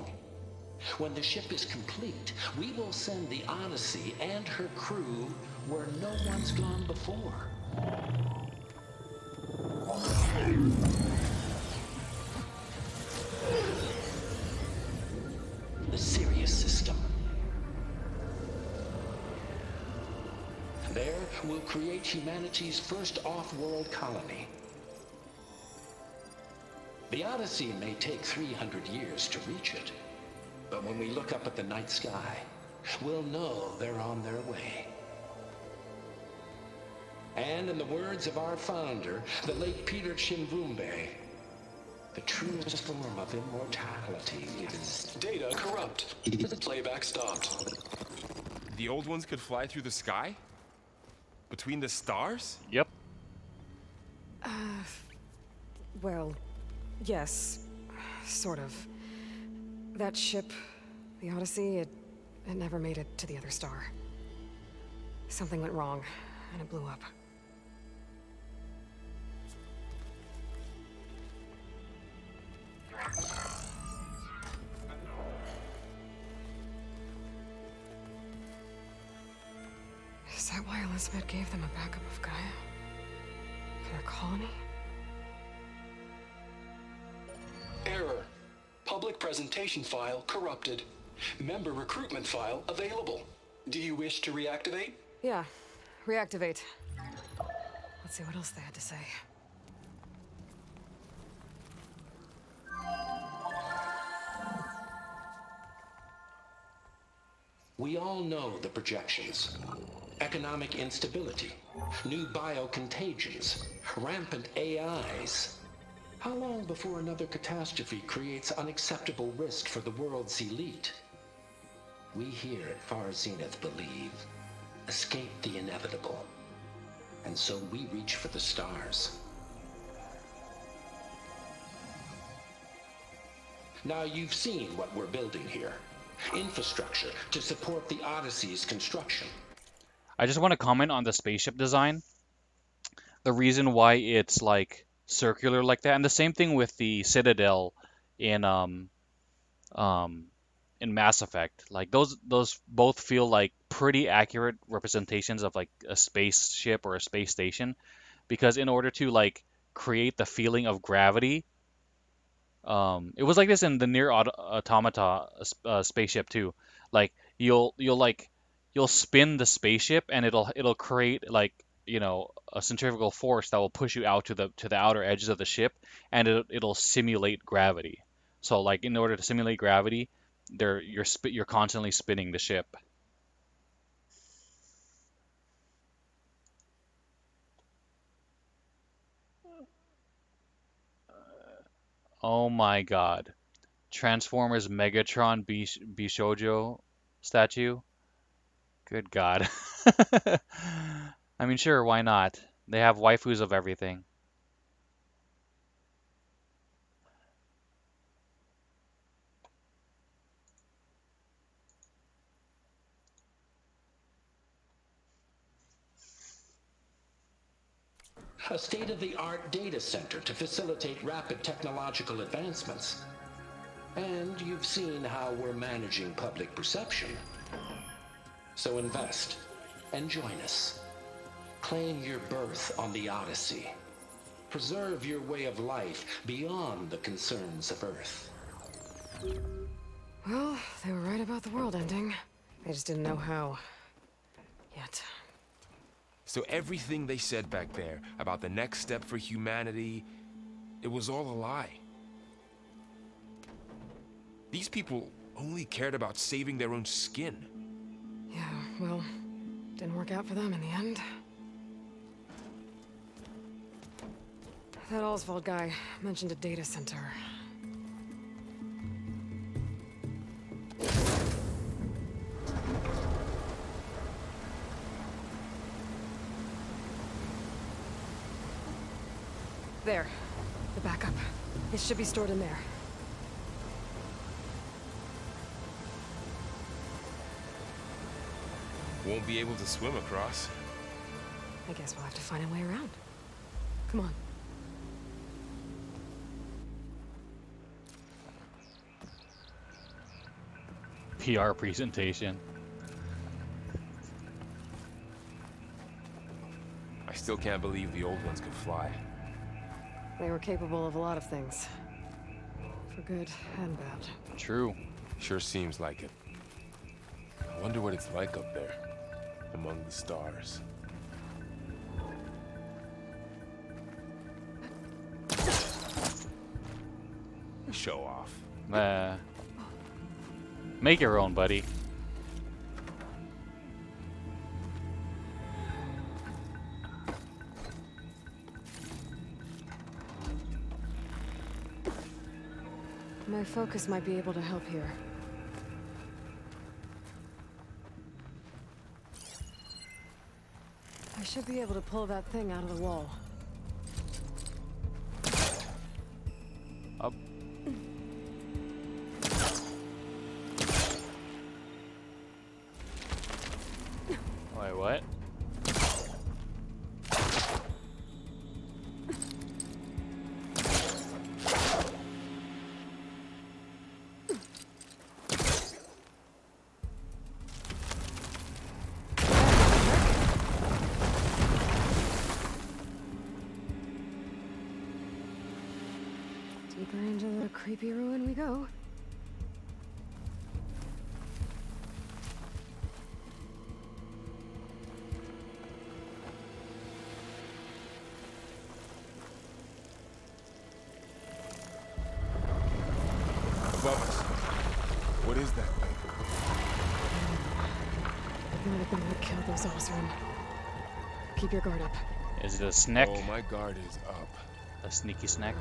When the ship is complete, we will send the Odyssey and her crew where no one's gone before. The Sirius system. There, we'll create humanity's first off-world colony. The Odyssey may take 300 years to reach it, but when we look up at the night sky, we'll know they're on their way. And in the words of our founder, the late Peter Chimvumbe, the truest form of immortality is...
Data corrupt. Playback stopped.
The old ones could fly through the sky? Between the stars?
Yep.
Well, yes. Sort of. That ship, the Odyssey, it never made it to the other star. Something went wrong, and it blew up. Is that why Elizabeth gave them a backup of Gaia? For their colony?
Error. Public presentation file corrupted. Member recruitment file available. Do you wish to reactivate?
Yeah. Reactivate. Let's see what else they had to say.
We all know the projections. Economic instability, new biocontagions, rampant AIs. How long before another catastrophe creates unacceptable risk for the world's elite? We here at Far Zenith believe, escape the inevitable. And so we reach for the stars. Now you've seen what we're building here. Infrastructure to support the Odyssey's construction.
I just want to comment on the spaceship design. The reason why it's like circular like that, and the same thing with the Citadel in Mass Effect. Like those both feel like pretty accurate representations of like a spaceship or a space station, because in order to like create the feeling of gravity, it was like this in the Near Automata spaceship too. Like you'll spin the spaceship and it'll create like, you know, a centrifugal force that will push you out to the outer edges of the ship, and it'll simulate gravity. So like in order to simulate gravity, you're constantly spinning the ship. Oh my God. Transformers Megatron Bishojo statue. Good God. I mean, sure, why not? They have waifus of everything.
A state-of-the-art data center to facilitate rapid technological advancements. And you've seen how we're managing public perception. So invest and join us. Claim your berth on the Odyssey. Preserve your way of life beyond the concerns of Earth.
Well, they were right about the world ending. They just didn't know how. Yet.
So everything they said back there about the next step for humanity, it was all a lie. These people only cared about saving their own skin.
Yeah, well, didn't work out for them in the end. That Oswald guy mentioned a data center. There. The backup. It should be stored in there.
Won't be able to swim across.
I guess we'll have to find a way around. Come on.
PR presentation.
I still can't believe the old ones could fly.
They were capable of a lot of things. For good and bad.
True.
Sure seems like it. I wonder what it's like up there, among the stars. Show off.
Make your own, buddy.
My focus might be able to help here. I should be able to pull that thing out of the wall.
Up. Wait, what?
Deeper into the creepy ruin we go.
Above us. What is that thing?
It might have been what killed those Osran. Keep your guard up.
Is it a snack?
Oh, my guard is up.
A sneaky snack?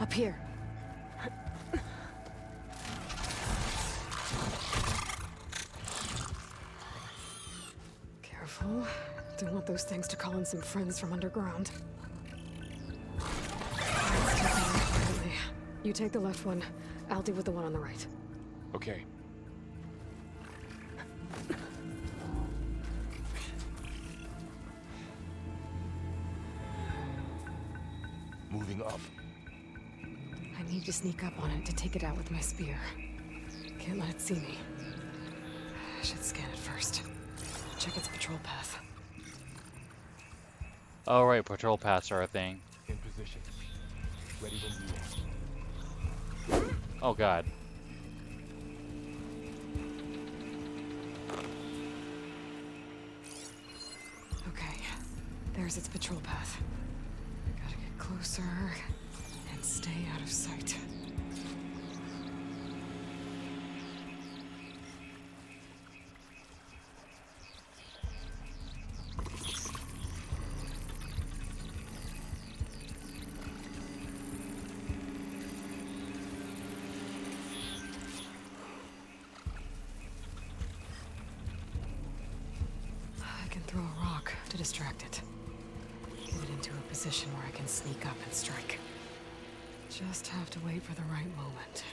Up here. Careful. Don't want those things to call in some friends from underground. You take the left one. I'll deal with the one on the right.
Okay. Moving up.
I need to sneak up on it to take it out with my spear. Can't let it see me. I should scan it first. Check its patrol path.
Oh right, patrol paths are a thing.
In position. Ready when you are.
Oh god.
Okay, there's its patrol path. Gotta get closer and stay out of sight. I can throw a rock to distract it. Get it into a position where I can sneak up and strike. Just have to wait for the right moment.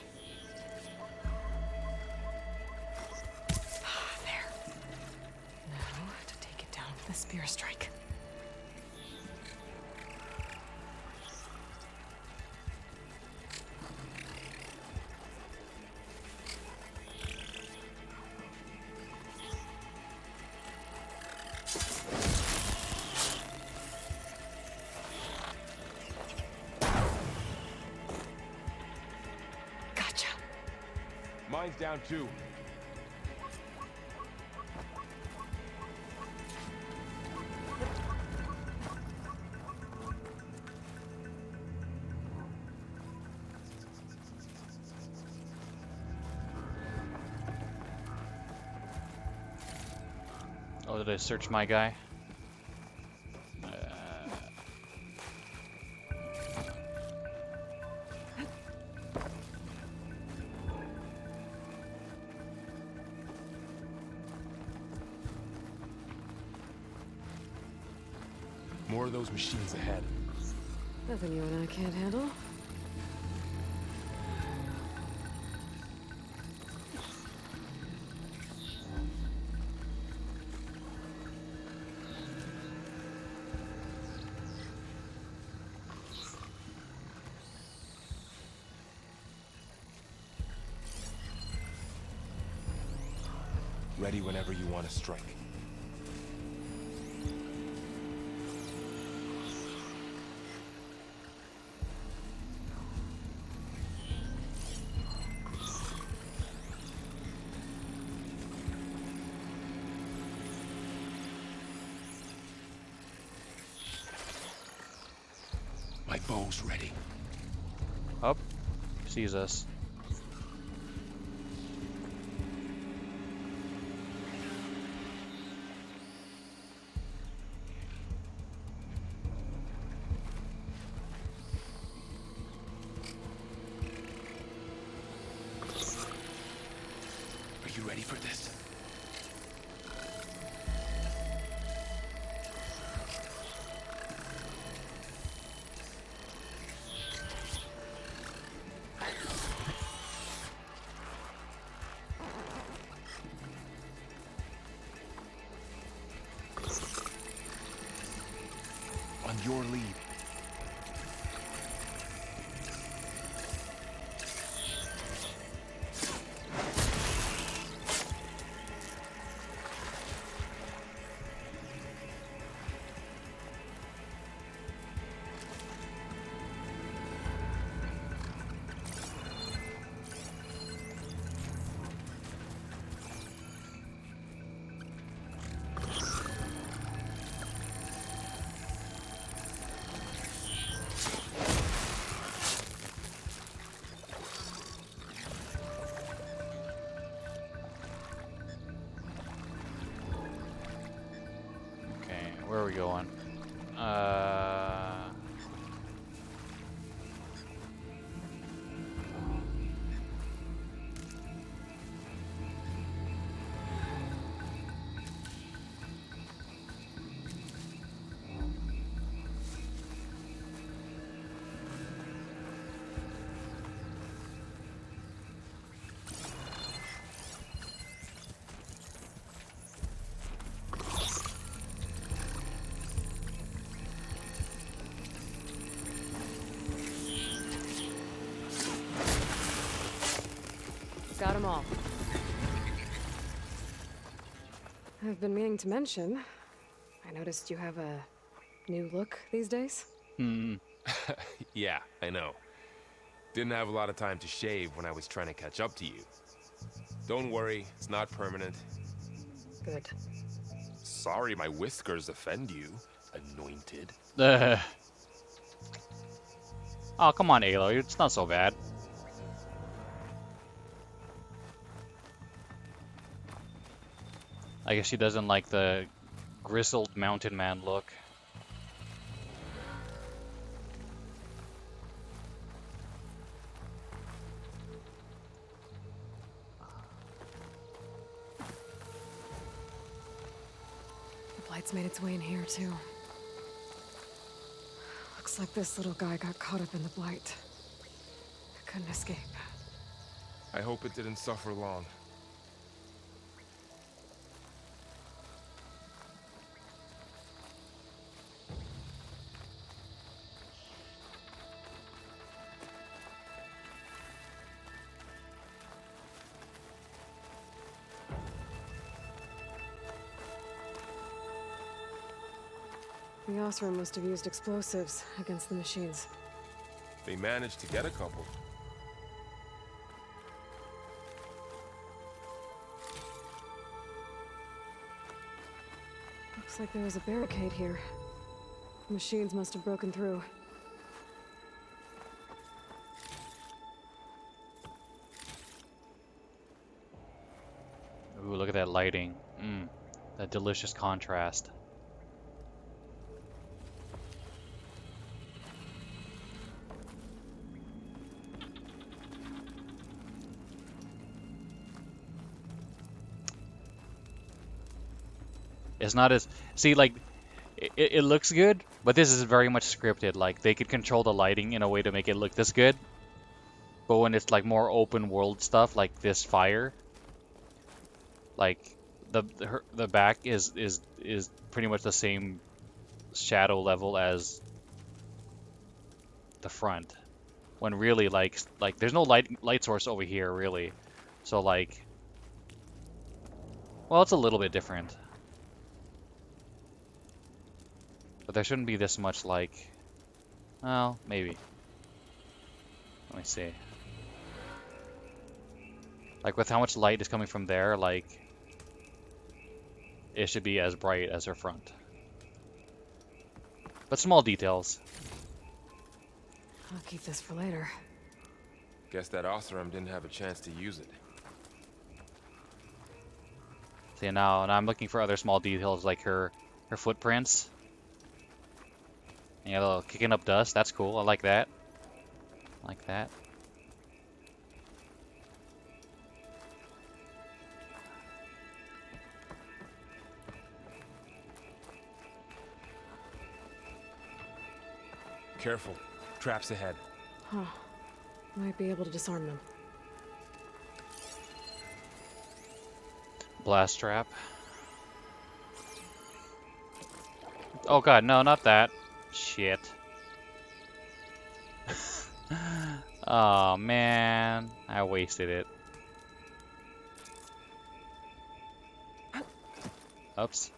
There. Now to take it down with a spear strike. Gotcha.
Mine's down too.
Oh, did I search my guy?
More of those machines ahead.
Nothing you and I can't handle.
ready whenever you want to strike.
My bow's ready.
Up. Sees us.
Are you ready for this?
On your lead.
Okay, where are we going?
Got them all. I've been meaning to mention, I noticed you have a new look these days.
Hmm.
Yeah, I know. Didn't have a lot of time to shave when I was trying to catch up to you. Don't worry, it's not permanent.
Good.
Sorry my whiskers offend you, anointed.
Oh, come on, Aloy. It's not so bad. I guess she doesn't like the grizzled mountain man look.
The blight's made its way in here, too. Looks like this little guy got caught up in the blight. Couldn't escape.
I hope it didn't suffer long.
The Osram must have used explosives against the machines.
They managed to get a couple.
Looks like there was a barricade here. The machines must have broken through.
Ooh, look at that lighting. That delicious contrast. It's not as... See, like, it looks good, but this is very much scripted. Like, they could control the lighting in a way to make it look this good. But when it's, like, more open world stuff, like this fire, like, the back is pretty much the same shadow level as the front. When really, like there's no light source over here, really. So, like... Well, it's a little bit different. But there shouldn't be this much, like... Well, maybe. Let me see. Like, with how much light is coming from there, like... It should be as bright as her front. But small details.
I'll keep this for later.
Guess that Oseram didn't have a chance to use it.
See, now I'm looking for other small details, like her footprints. Yeah, a little kicking up dust. That's cool. I like that. I like that.
Careful. Traps ahead.
Huh. Might be able to disarm them.
Blast trap. Oh god, no, not that. Shit. Oh man, I wasted it. Oops.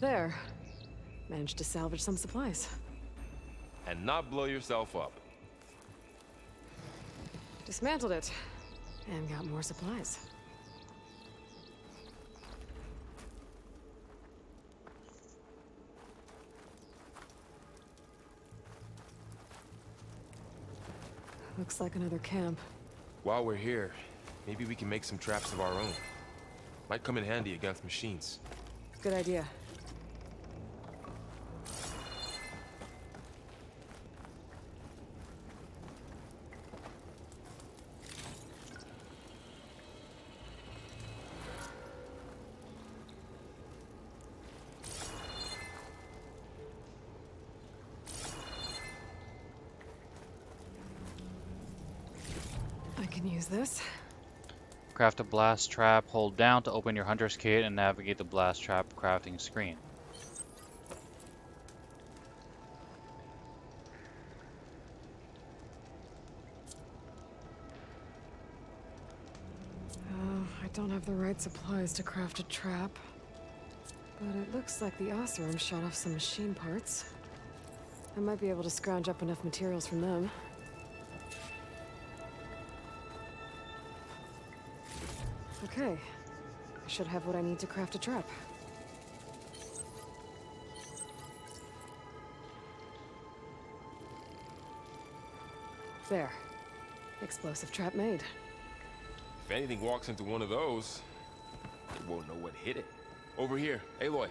There. Managed to salvage some supplies.
And not blow yourself up.
Dismantled it. And got more supplies. Looks like another camp.
While we're here, maybe we can make some traps of our own. Might come in handy against machines.
Good idea. I can use this.
Craft a blast trap. Hold down to open your hunter's kit and navigate the blast trap crafting screen.
I don't have the right supplies to craft a trap. But it looks like the Oseram shot off some machine parts. I might be able to scrounge up enough materials from them. Okay. I should have what I need to craft a trap. There. Explosive trap made.
If anything walks into one of those, it won't know what hit it. Over here, Aloy.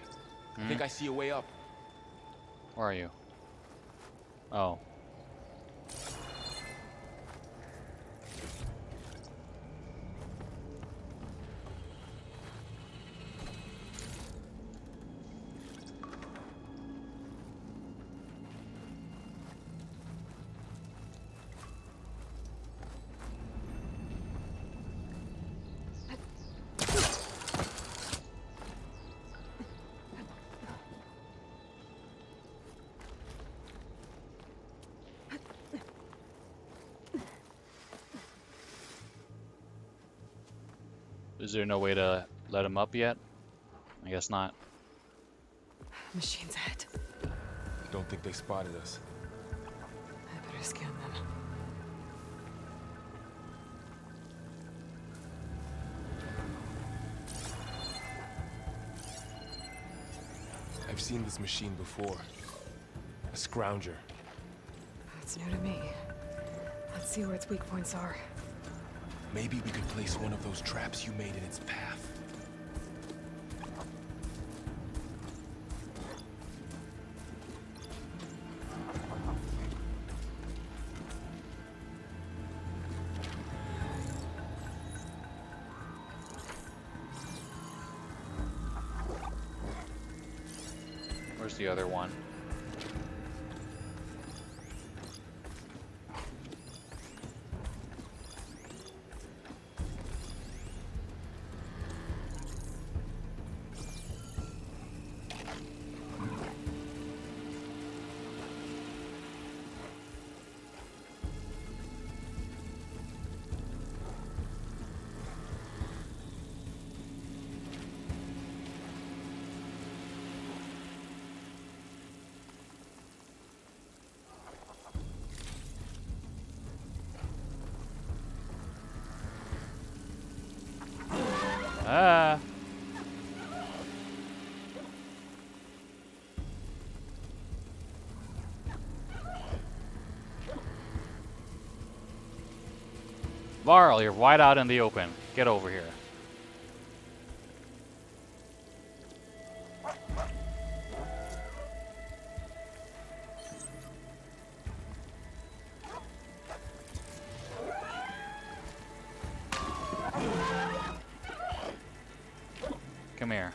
I think I see a way up.
Where are you? Oh. Is there no way to let him up yet? I guess not.
Machines ahead.
Don't think they spotted us.
I better scan them.
I've seen this machine before. A scrounger.
That's new to me. Let's see where its weak points are.
Maybe we could place one of those traps you made in its path.
Where's the other one? Varl, you're wide out in the open. Get over here. Come here.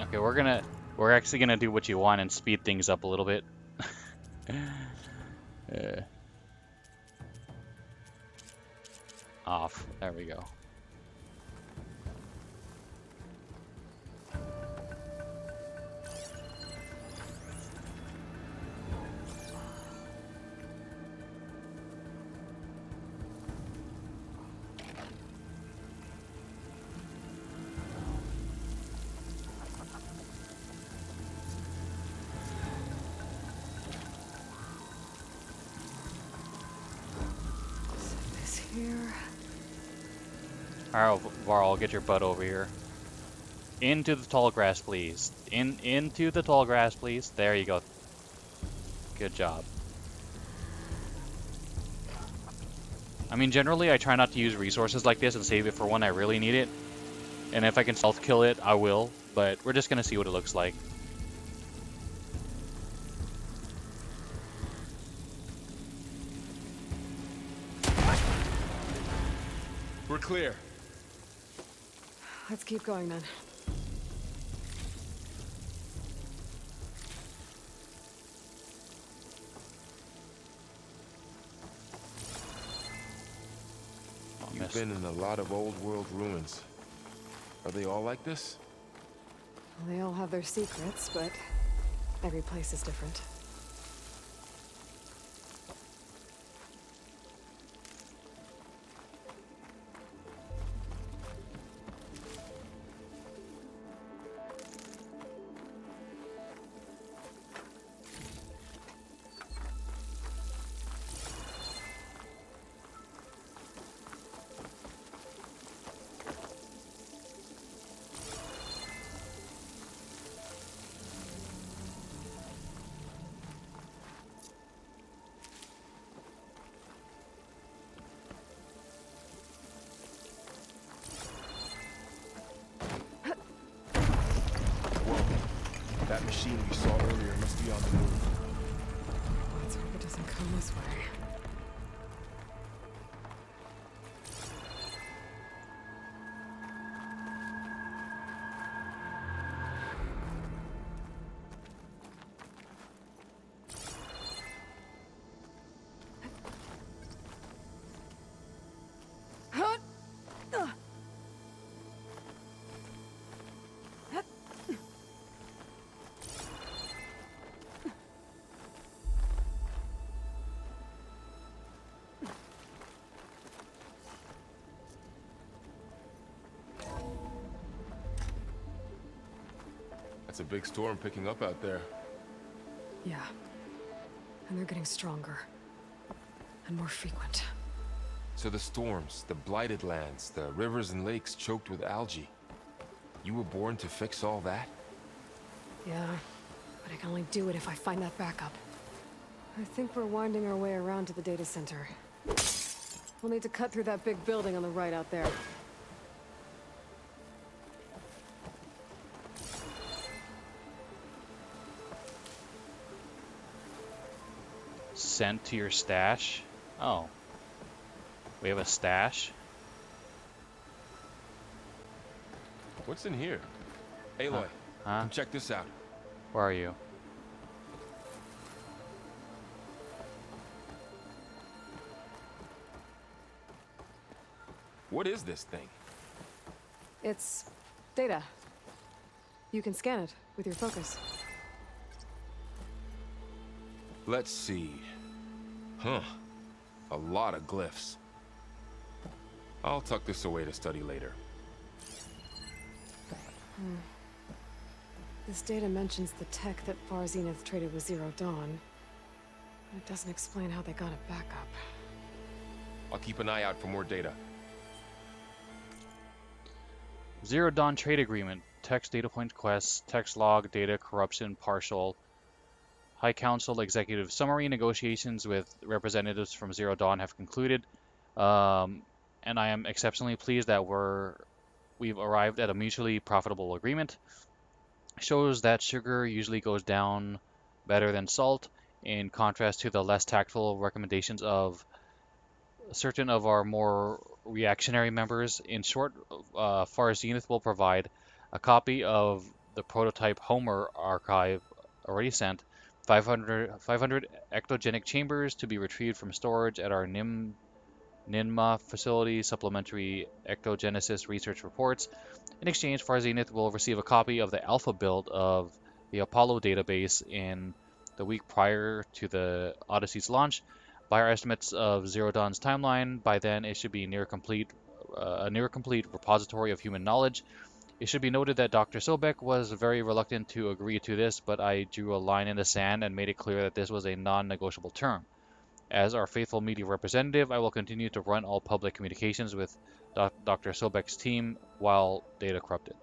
Okay, we're actually gonna do what you want and speed things up a little bit. Uh, Off. There we go.
Set this here.
Alright, Varl, get your butt over here. Into the tall grass, please. Into the tall grass, please. There you go. Good job. I mean, generally, I try not to use resources like this and save it for when I really need it. And if I can stealth kill it, I will. But we're just gonna see what it looks like.
We're clear.
Let's keep going then.
Oh,
You've
missed.
been in a lot of old world ruins. Are they all like this?
Well, they all have their secrets, but every place is different.
Whoa. That machine we saw earlier must be on the move.
Let's hope it doesn't come this way.
That's a big storm picking up out there.
Yeah. And they're getting stronger. And more frequent.
So the storms, the blighted lands, the rivers and lakes choked with algae. You were born to fix all that?
Yeah. But I can only do it if I find that backup. I think we're winding our way around to the data center. We'll need to cut through that big building on the right out there.
Sent to your stash. Oh. We have a stash?
What's in here? Aloy,
Huh?
come check this out.
Where are you?
What is this thing?
It's data. You can scan it with your focus.
Let's see. Huh. A lot of glyphs. I'll tuck this away to study later.
This data mentions the tech that Far Zenith traded with Zero Dawn. It doesn't explain how they got it back up.
I'll keep an eye out for more data.
Zero Dawn trade agreement. Text data point quests. Text log data corruption partial. High Council executive summary. Negotiations with representatives from Zero Dawn have concluded. And I am exceptionally pleased that we've arrived at a mutually profitable agreement. Shows that sugar usually goes down better than salt, in contrast to the less tactful recommendations of certain of our more reactionary members. In short, Far Zenith will provide a copy of the prototype Homer archive already sent, 500 ectogenic chambers to be retrieved from storage at our Ninma facility, supplementary ectogenesis research reports. In exchange, Far Zenith will receive a copy of the alpha build of the Apollo database in the week prior to the Odyssey's launch. By our estimates of Zero Dawn's timeline, by then it should be a near complete repository of human knowledge. It should be noted that Dr. Sobek was very reluctant to agree to this, but I drew a line in the sand and made it clear that this was a non-negotiable term. As our faithful media representative, I will continue to run all public communications with Dr. Sobek's team while data corrupted.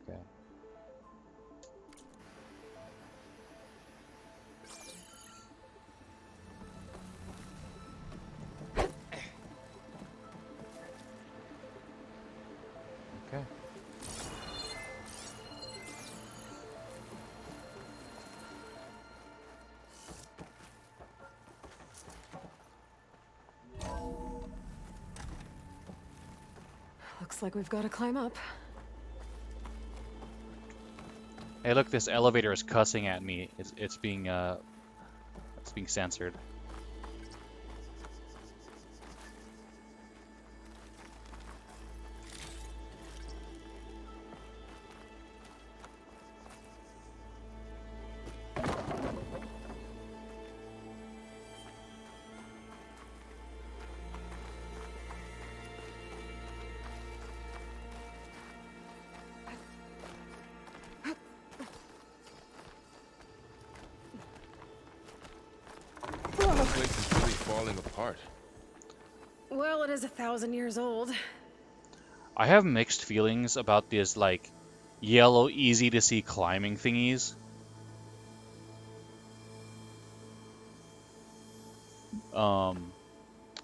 Okay. Okay.
Looks like we've got to climb up.
Hey, look, this elevator is cussing at me. It's being censored.
This place is really falling apart.
Well, it is 1,000 years old.
I have mixed feelings about this, like, yellow, easy-to-see climbing thingies.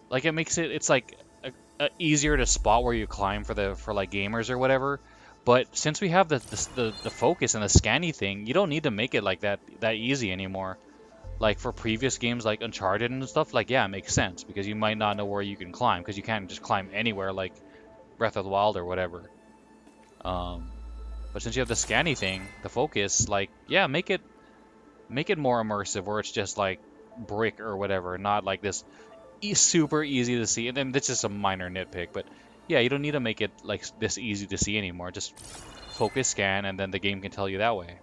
Like, it makes it's like easier to spot where you climb for like gamers or whatever. But since we have the focus and the scanny thing, you don't need to make it like that easy anymore. Like for previous games like Uncharted and stuff, like yeah, it makes sense because you might not know where you can climb because you can't just climb anywhere like Breath of the Wild or whatever. But since you have the scanny thing, the focus, like yeah, make it more immersive where it's just like brick or whatever, not like this super easy to see. And then this is a minor nitpick, but yeah, you don't need to make it like this easy to see anymore. Just focus, scan, and then the game can tell you that way.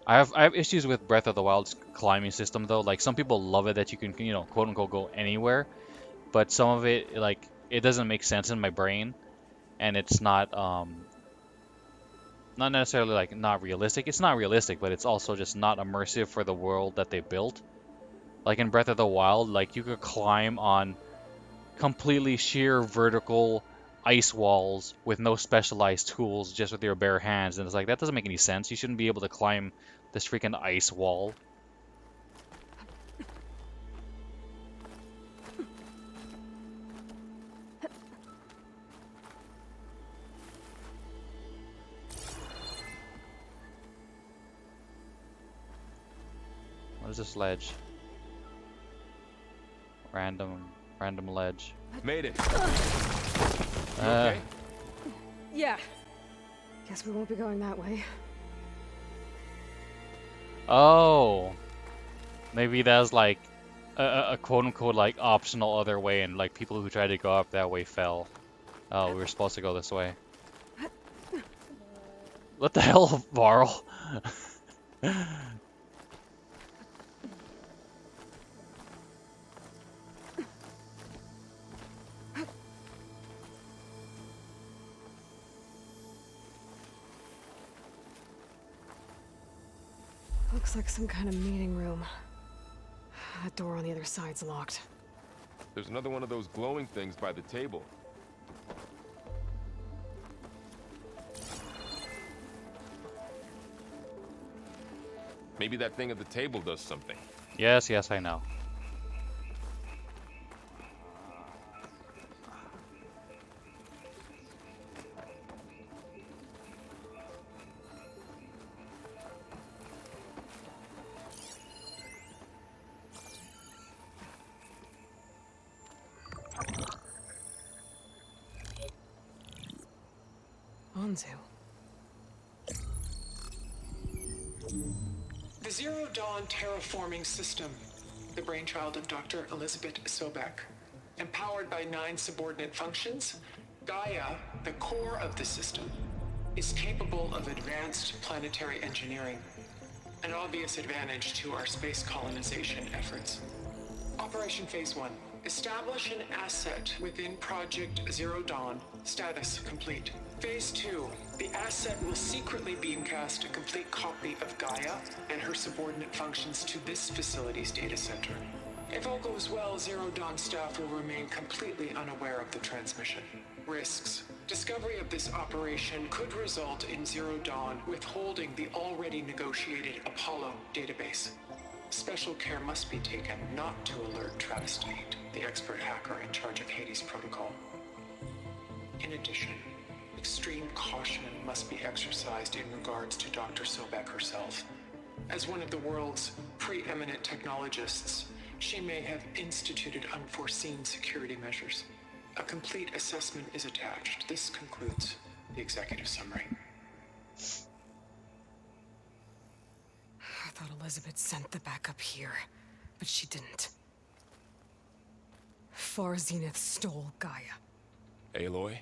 I have issues with Breath of the Wild's climbing system though. Like some people love it that you can, you know, quote unquote go anywhere, but some of it like it doesn't make sense in my brain, and it's not necessarily like not realistic. It's not realistic, but it's also just not immersive for the world that they built. Like in Breath of the Wild, like you could climb on completely sheer vertical ice walls with no specialized tools, just with your bare hands, and it's like that doesn't make any sense. You shouldn't be able to climb this freaking ice wall. What is this ledge? Random ledge.
Made it. You
Uh,
okay?
Yeah. Guess we won't be going that way.
Oh, maybe that's like a quote unquote like optional other way, and like people who tried to go up that way fell. Oh, we were supposed to go this way. What the hell, Varl?
Looks like some kind of meeting room. That door on the other side's locked.
There's another one of those glowing things by the table. Maybe that thing at the table does something.
Yes, yes, I know.
Anzu.
The Zero Dawn terraforming system, the brainchild of Dr. Elizabeth Sobek. Empowered by 9 subordinate functions, Gaia, the core of the system, is capable of advanced planetary engineering, an obvious advantage to our space colonization efforts. Operation Phase 1. Establish an asset within Project Zero Dawn. Status complete. Phase 2. The asset will secretly beamcast a complete copy of Gaia and her subordinate functions to this facility's data center. If all goes well, Zero Dawn staff will remain completely unaware of the transmission. Risks. Discovery of this operation could result in Zero Dawn withholding the already negotiated Apollo database. Special care must be taken not to alert Travis Tate, the expert hacker in charge of Hades Protocol. In addition, extreme caution must be exercised in regards to Dr. Sobek herself. As one of the world's preeminent technologists, she may have instituted unforeseen security measures. A complete assessment is attached. This concludes the executive summary.
I thought Elizabeth sent the backup here, but she didn't. Far Zenith stole Gaia.
Aloy,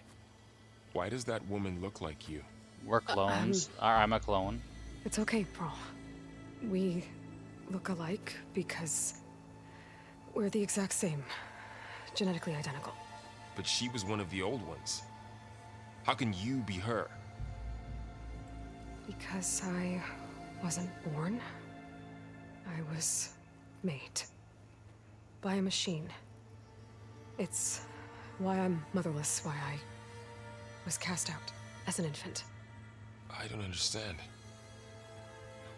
why does that woman look like you?
We're clones. I'm a clone.
It's okay, Pearl. We look alike because we're the exact same. Genetically identical.
But she was one of the old ones. How can you be her?
Because I wasn't born. I was made. By a machine. It's why I'm motherless, why I was cast out as an infant.
I don't understand.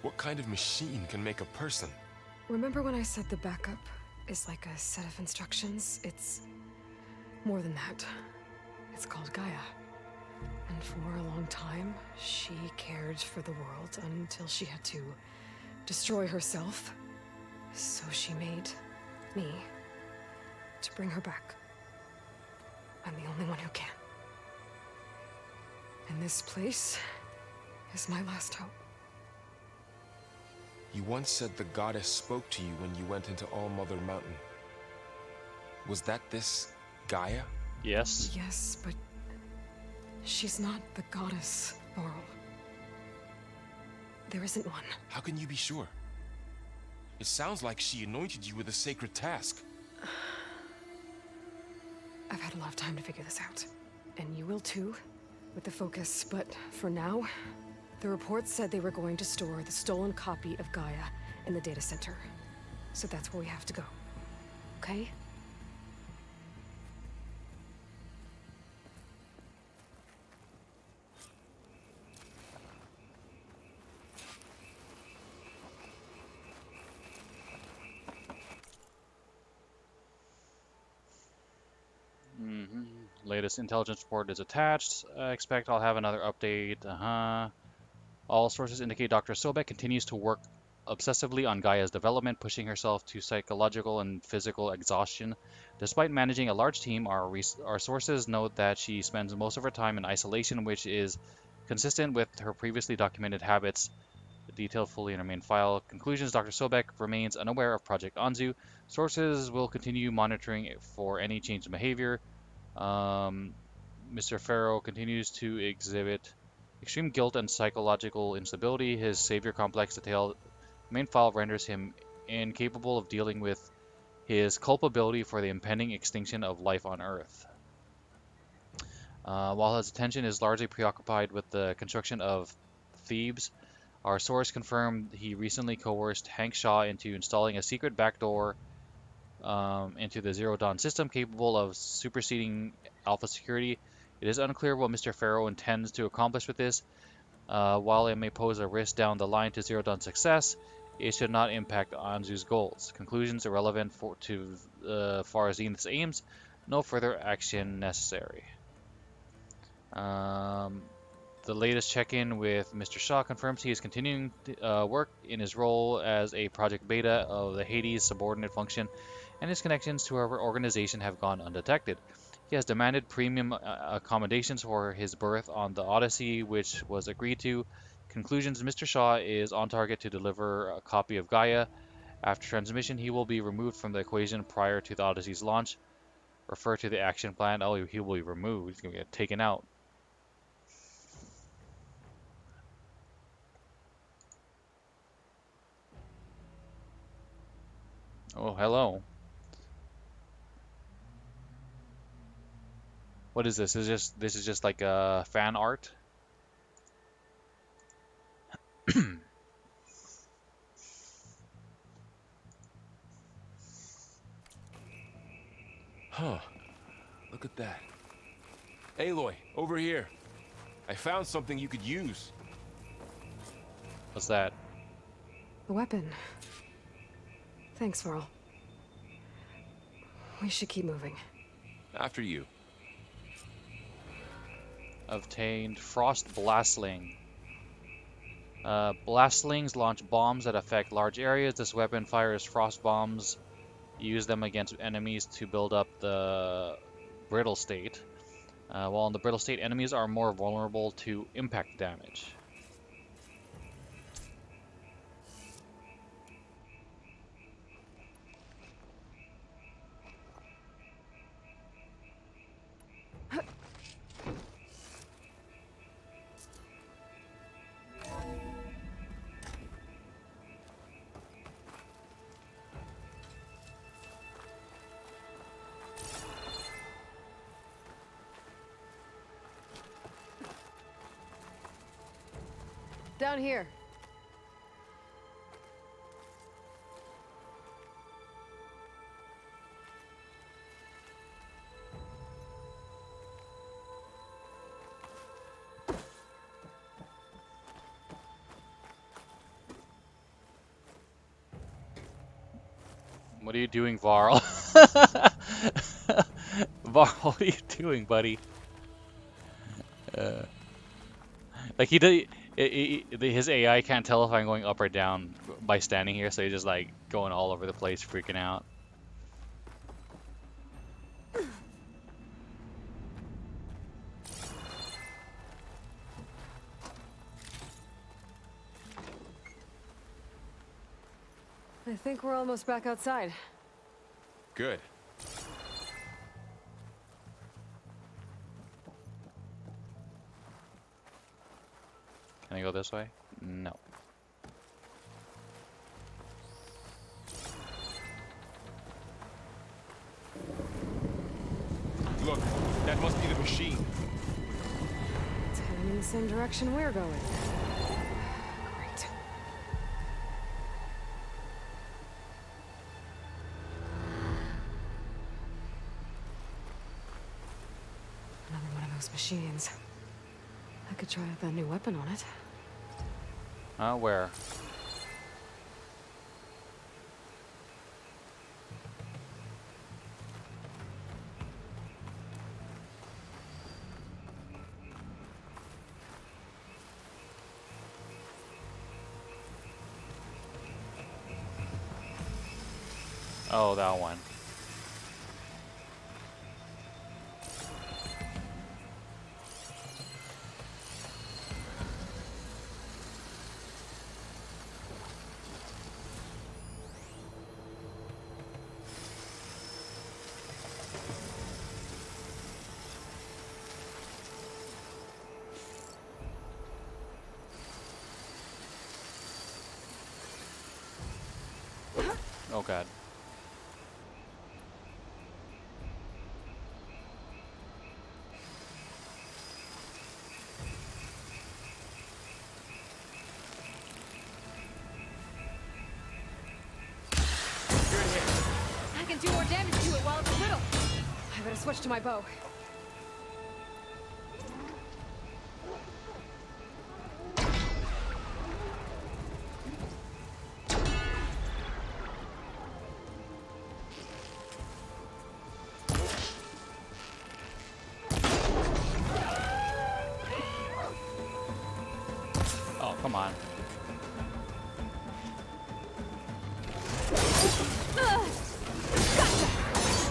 What kind of machine can make a person?
Remember when I said the backup is like a set of instructions? It's more than that. It's called Gaia. And for a long time, she cared for the world until she had to destroy herself. So she made me to bring her back. I'm the only one who can. And this place is my last hope.
You once said the goddess spoke to you when you went into All Mother Mountain. Was that this Gaia?
Yes.
Yes, but she's not the goddess, Laurel. There isn't one.
How can you be sure? It sounds like she anointed you with a sacred task.
I've had a lot of time to figure this out. And you will too, with the focus. But for now, the report said they were going to store the stolen copy of Gaia in the data center. So that's where we have to go. Okay?
Latest intelligence report is attached. I expect I'll have another update. All sources indicate Dr. Sobek continues to work obsessively on Gaia's development, pushing herself to psychological and physical exhaustion. Despite managing a large team, our sources note that she spends most of her time in isolation, which is consistent with her previously documented habits. Detailed fully in our main file. Conclusions: Dr. Sobek remains unaware of Project Anzu. Sources will continue monitoring for any change in behavior. Mr. Farrow continues to exhibit extreme guilt and psychological instability. His savior complex detailed main file renders him incapable of dealing with his culpability for the impending extinction of life on Earth. While his attention is largely preoccupied with the construction of Thebes, Our source confirmed he recently coerced Hank Shaw into installing a secret backdoor into the Zero Dawn system capable of superseding Alpha security. It is unclear what Mr. Farrow intends to accomplish with this. While it may pose a risk down the line to Zero Dawn's success, it should not impact Anzu's goals. Conclusions irrelevant to far as Zenith's aims. No further action necessary. The latest check-in with Mr. Shaw confirms he is continuing work in his role as a Project Beta of the Hades subordinate function, and his connections to our organization have gone undetected. He has demanded premium accommodations for his berth on the Odyssey, which was agreed to. Conclusions: Mr. Shaw is on target to deliver a copy of Gaia. After transmission, he will be removed from the equation prior to the Odyssey's launch. Refer to the action plan. Oh, he will be removed. He's going to get taken out. Oh, hello. What is this? This is just like a fan art?
Huh. Look at that. Aloy, over here. I found something you could use.
What's that?
A weapon. Thanks, Varl. We should keep moving.
After you.
Obtained Frost Blastling. Blastslings launch bombs that affect large areas. This weapon fires frost bombs. Use them against enemies to build up the brittle state. While in the brittle state, enemies are more vulnerable to impact damage.
Down here.
What are you doing, Varl? Varl, what are you doing, buddy? Like his AI can't tell if I'm going up or down by standing here, so he's just like going all over the place, freaking out.
I think we're almost back outside.
Good.
Can I go this way? No.
Look, that must be the machine.
It's heading in the same direction we're going. Great. Another one of those machines. I could try out that new weapon on it.
Where? Oh, that one. Oh god.
Better switch to my bow.
Oh, come on.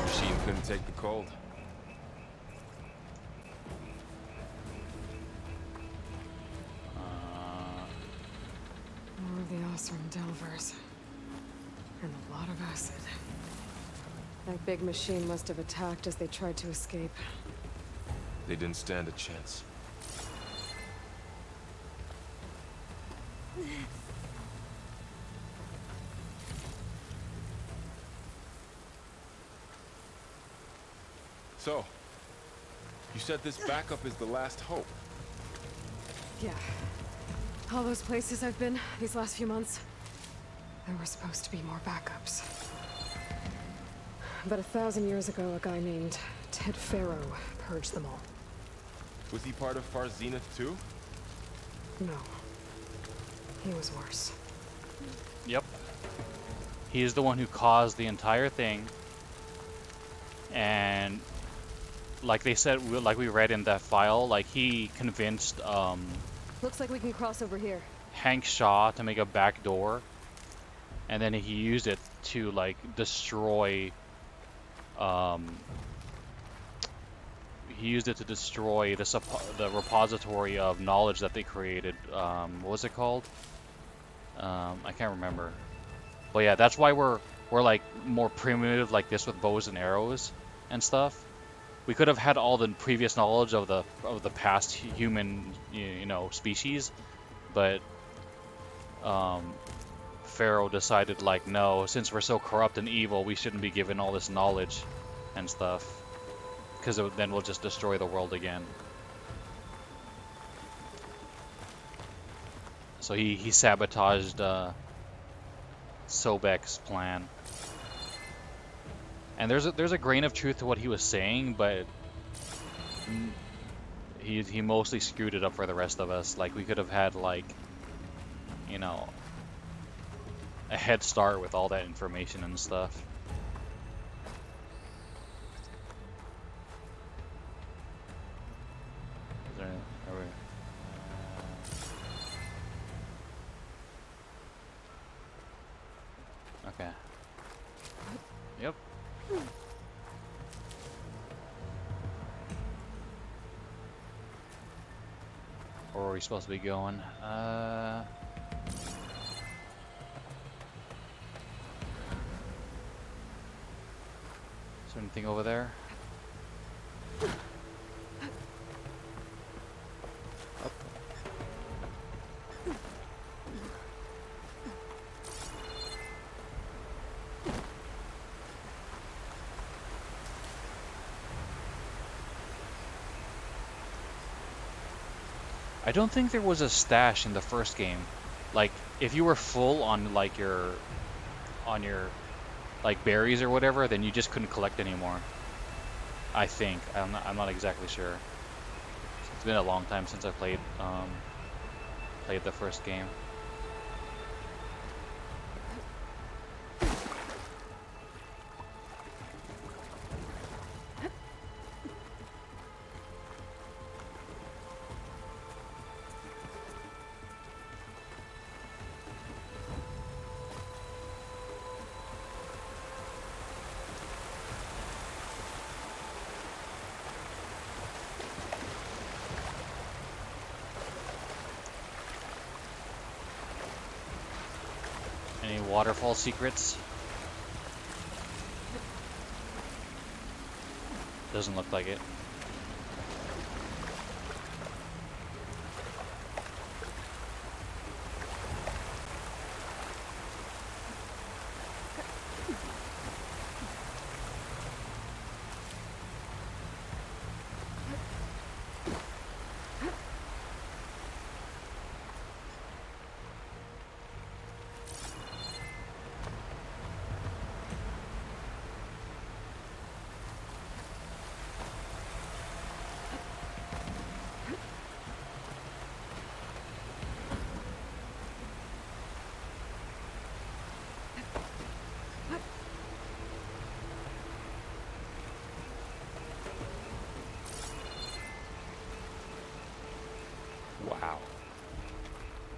Machine couldn't take the cold.
More of the Osram Delvers. And a lot of acid. That big machine must have attacked as they tried to escape.
They didn't stand a chance. So, you said this backup is the last hope.
Yeah. All those places I've been these last few months, there were supposed to be more backups. But 1,000 years ago, a guy named Ted Faro purged them all.
Was he part of Far Zenith too?
No. He was worse.
Yep. He is the one who caused the entire thing. And like they said, like we read in that file, like he convinced
Looks like we can cross over here.
Hank Shaw to make a back door, and then he used it to like destroy he used it to destroy the repository of knowledge that they created. What was it called? I can't remember. But yeah, that's why we're like more primitive like this with bows and arrows and stuff. We could have had all the previous knowledge of the past human, you know, species, but Pharaoh decided like, no, since we're so corrupt and evil, we shouldn't be given all this knowledge and stuff, because then we'll just destroy the world again. So he sabotaged Sobek's plan. And there's a grain of truth to what he was saying, but he mostly screwed it up for the rest of us. Like, we could have had, like, you know, a head start with all that information and stuff. Is there, are we, okay. Yep. Where are we supposed to be going? Is there anything over there? I don't think there was a stash in the first game. Like, if you were full on like your like berries or whatever, then you just couldn't collect anymore. I think. I'm not exactly sure. It's been a long time since I played the first game. Any waterfall secrets? Doesn't look like it.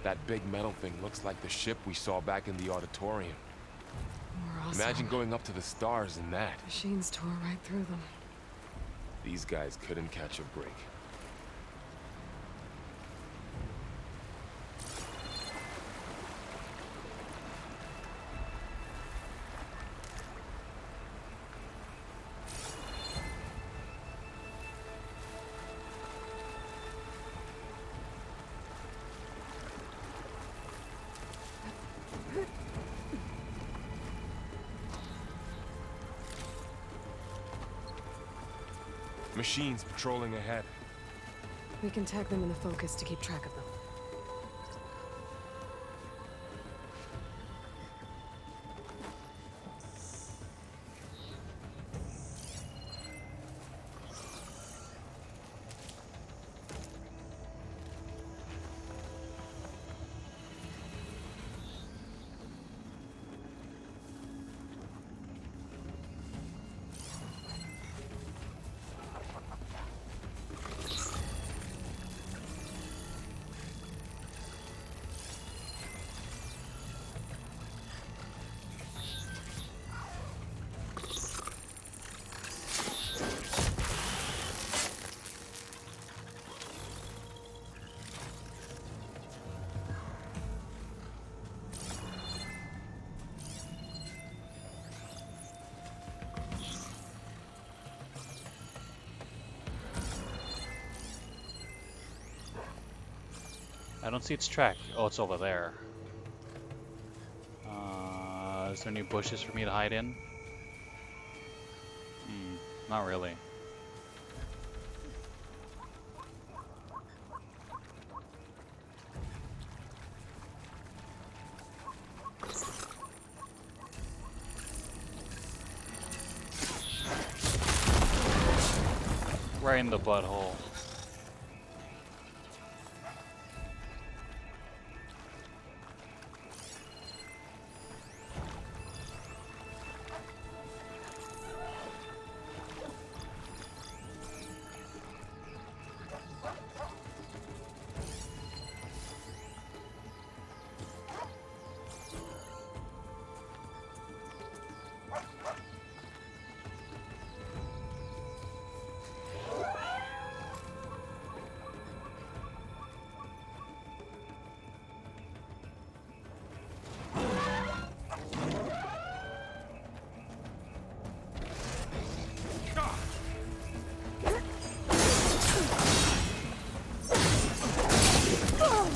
That big metal thing looks like the ship we saw back in the auditorium.
More awesome.
Imagine going up to the stars in that.
Machines tore right through them.
These guys couldn't catch a break. Machines patrolling ahead.
We can tag them in the focus to keep track of them.
I don't see its track. Oh, it's over there. Is there any bushes for me to hide in? Not really. Right in the butthole.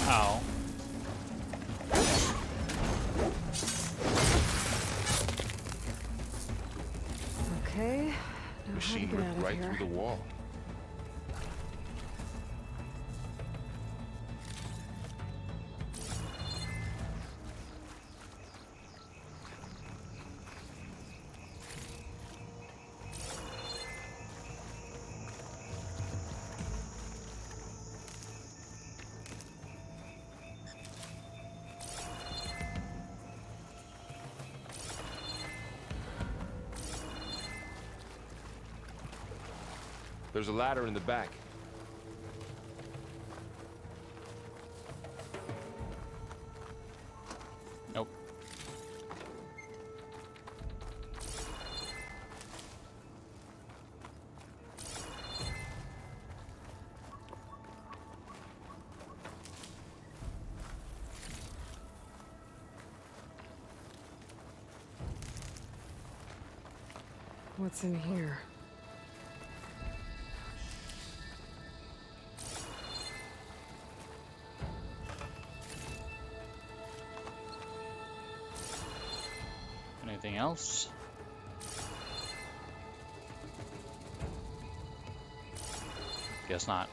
Ow.
Okay. Now
Machine
how to get out
ripped
of
right
here.
through the wall. There's a ladder in the back.
Nope.
What's in here?
Anything else? Guess not.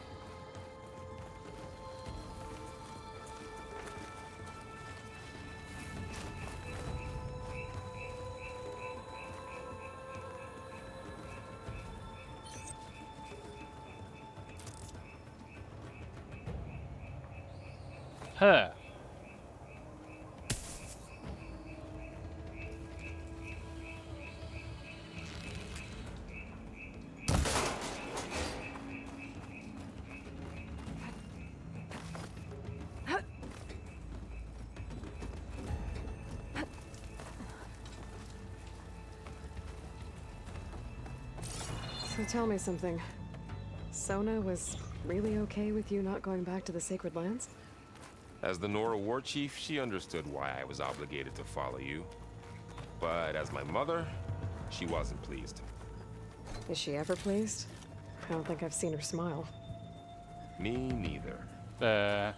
Huh.
So tell me something. Sona was really okay with you not going back to the Sacred Lands?
As the Nora war chief, she understood why I was obligated to follow you. But as my mother, she wasn't pleased.
Is she ever pleased? I don't think I've seen her smile.
Me neither.
Uh,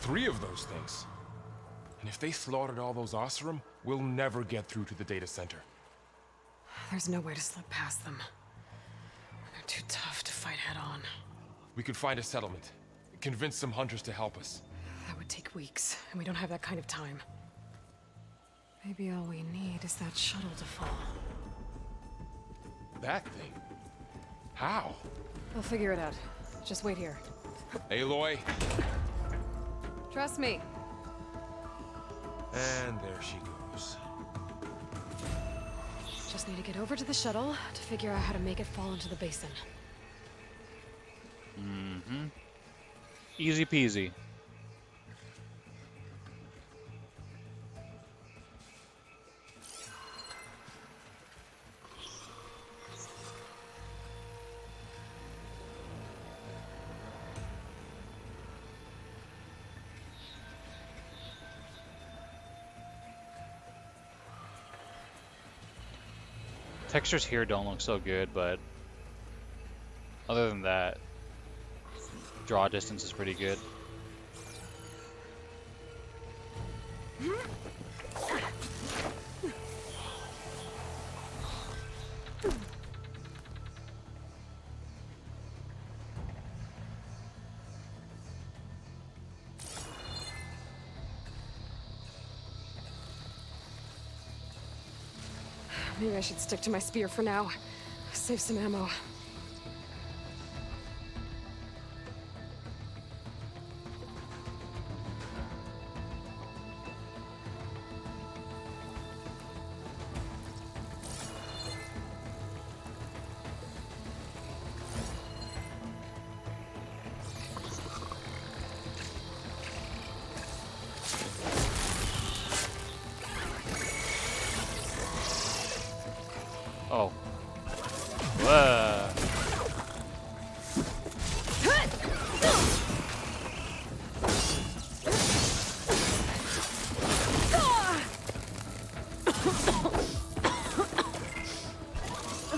Three of those things. And if they slaughtered all those Oseram, we'll never get through to the data center.
There's no way to slip past them. They're too tough to fight head on.
We could find a settlement. Convince some hunters to help us.
That would take weeks, and we don't have that kind of time. Maybe all we need is that shuttle to fall.
That thing? How?
I'll figure it out. Just wait here.
Aloy.
Trust me.
And there she goes.
Just need to get over to the shuttle to figure out how to make it fall into the basin.
easy peasy. Textures here don't look so good, but other than that, draw distance is pretty good.
Maybe I should stick to my spear for now. Save some ammo.
Oh. Whoa.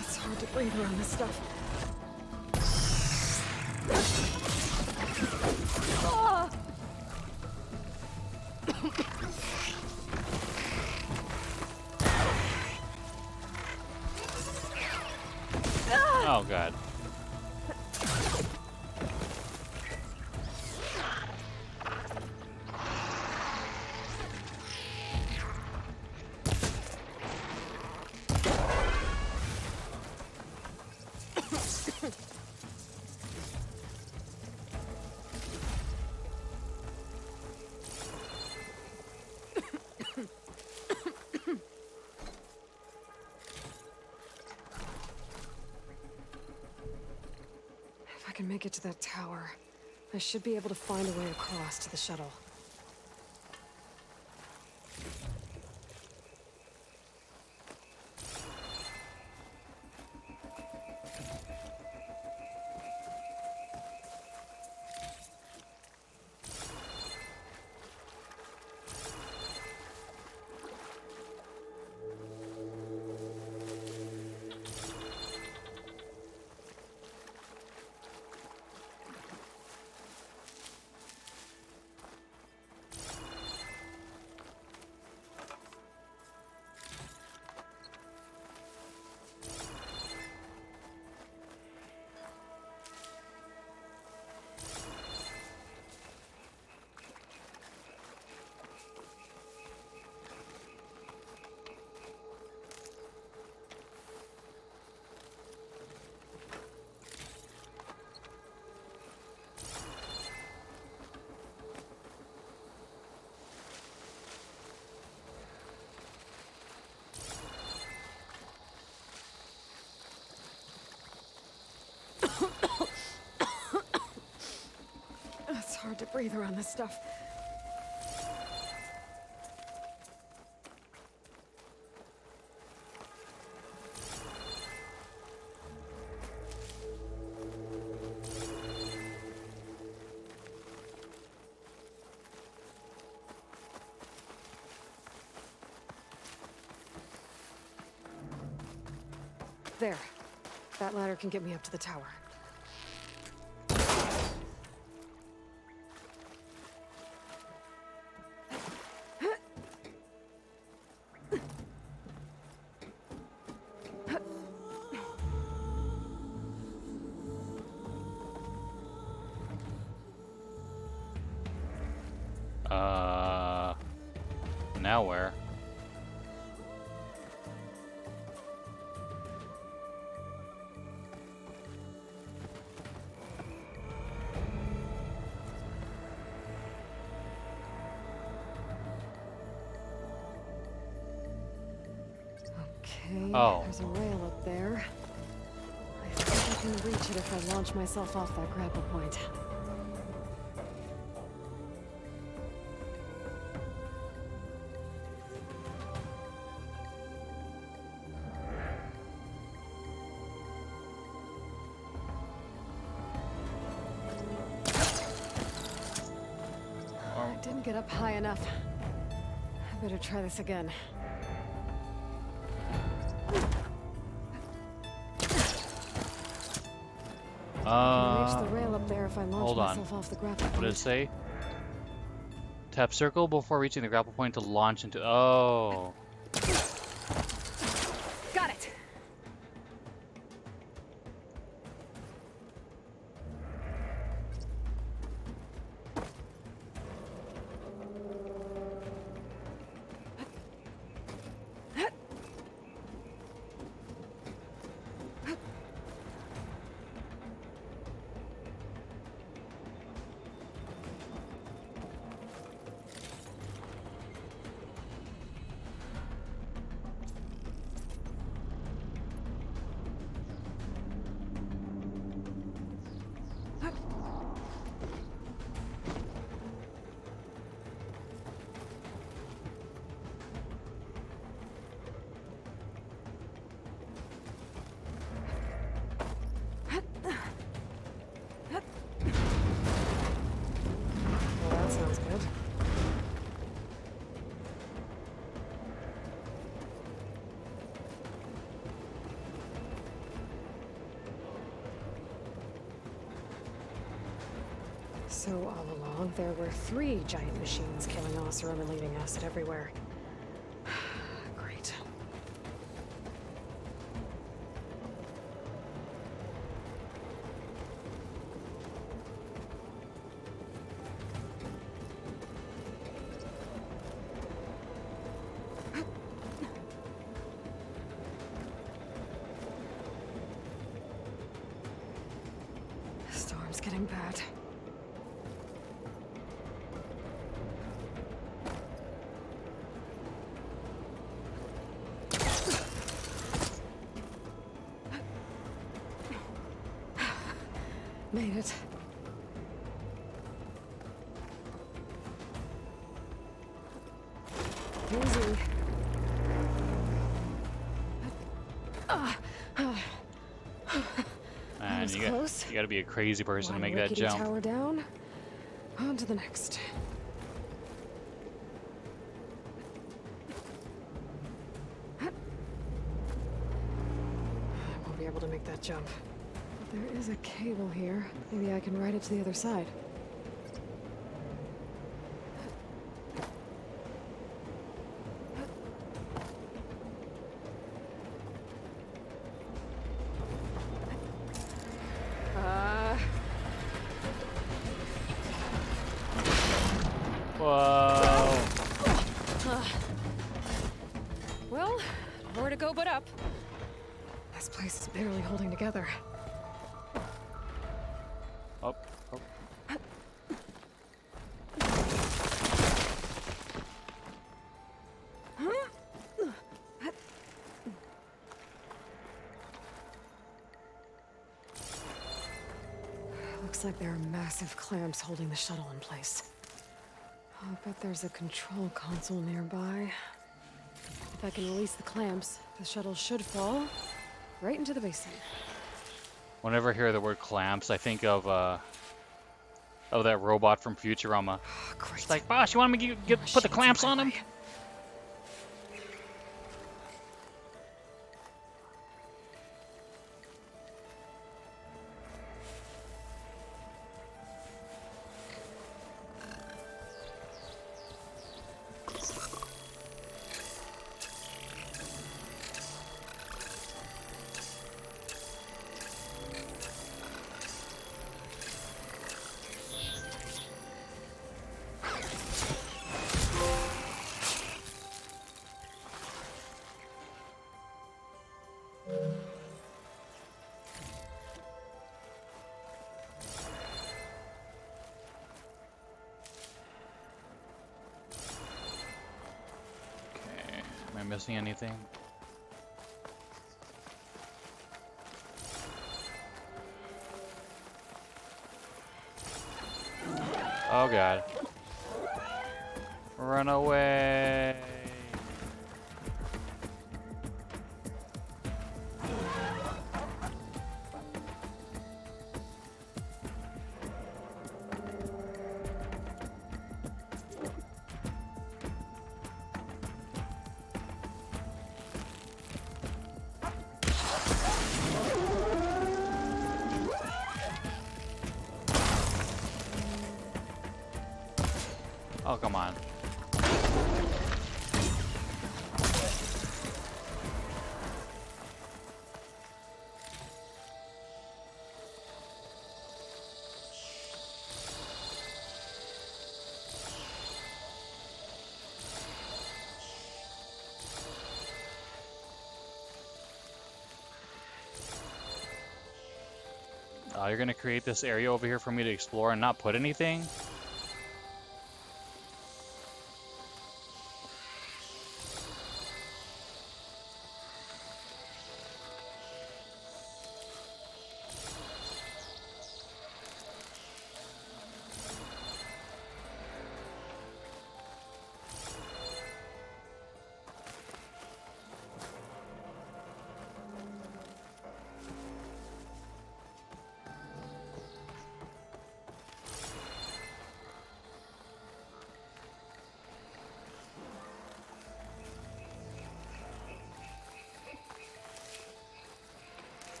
It's hard to breathe around this stuff.
Oh god.
If I can make it to that tower, I should be able to find a way across to the shuttle. breathe around this stuff. There. That ladder can get me up to the tower.
Now where?
Okay,
Oh.
there's a rail up there. I think I can reach it if I launch myself off that grapple point. I didn't get up high enough. I better try this again. I can reach the rail up there if I launch
hold on.
myself off the grapple point.
What did it say? Tap circle before reaching the grapple point to launch into. Oh.
Got it! Well, that sounds good. So all along, there were 3 giant machines killing Oseram and leaving acid everywhere. Great. Storm's getting bad. Made it. Easy.
Man,
was
you
close.
gotta be a crazy person to make that
rickety
jump.
tower down. On to the next. I won't be able to make that jump. But there is a cable here. Maybe I can ride it to the other side.
Whoa.
Well, nowhere to go but up. This place is barely holding together.
Oh, oh.
Looks Looks like there are massive clamps holding the shuttle in place. I'll bet there's a control console nearby. If I can release the clamps, the shuttle should fall right into the basin.
Whenever I hear the word clamps, I think of that robot from Futurama.
Oh, great.
It's like, boss, you want me to put the
Machines in
clamps
my
on him?
way.
Okay, am I missing anything? Oh god. Run away. Oh, come on. You're gonna create this area over here for me to explore and not put anything?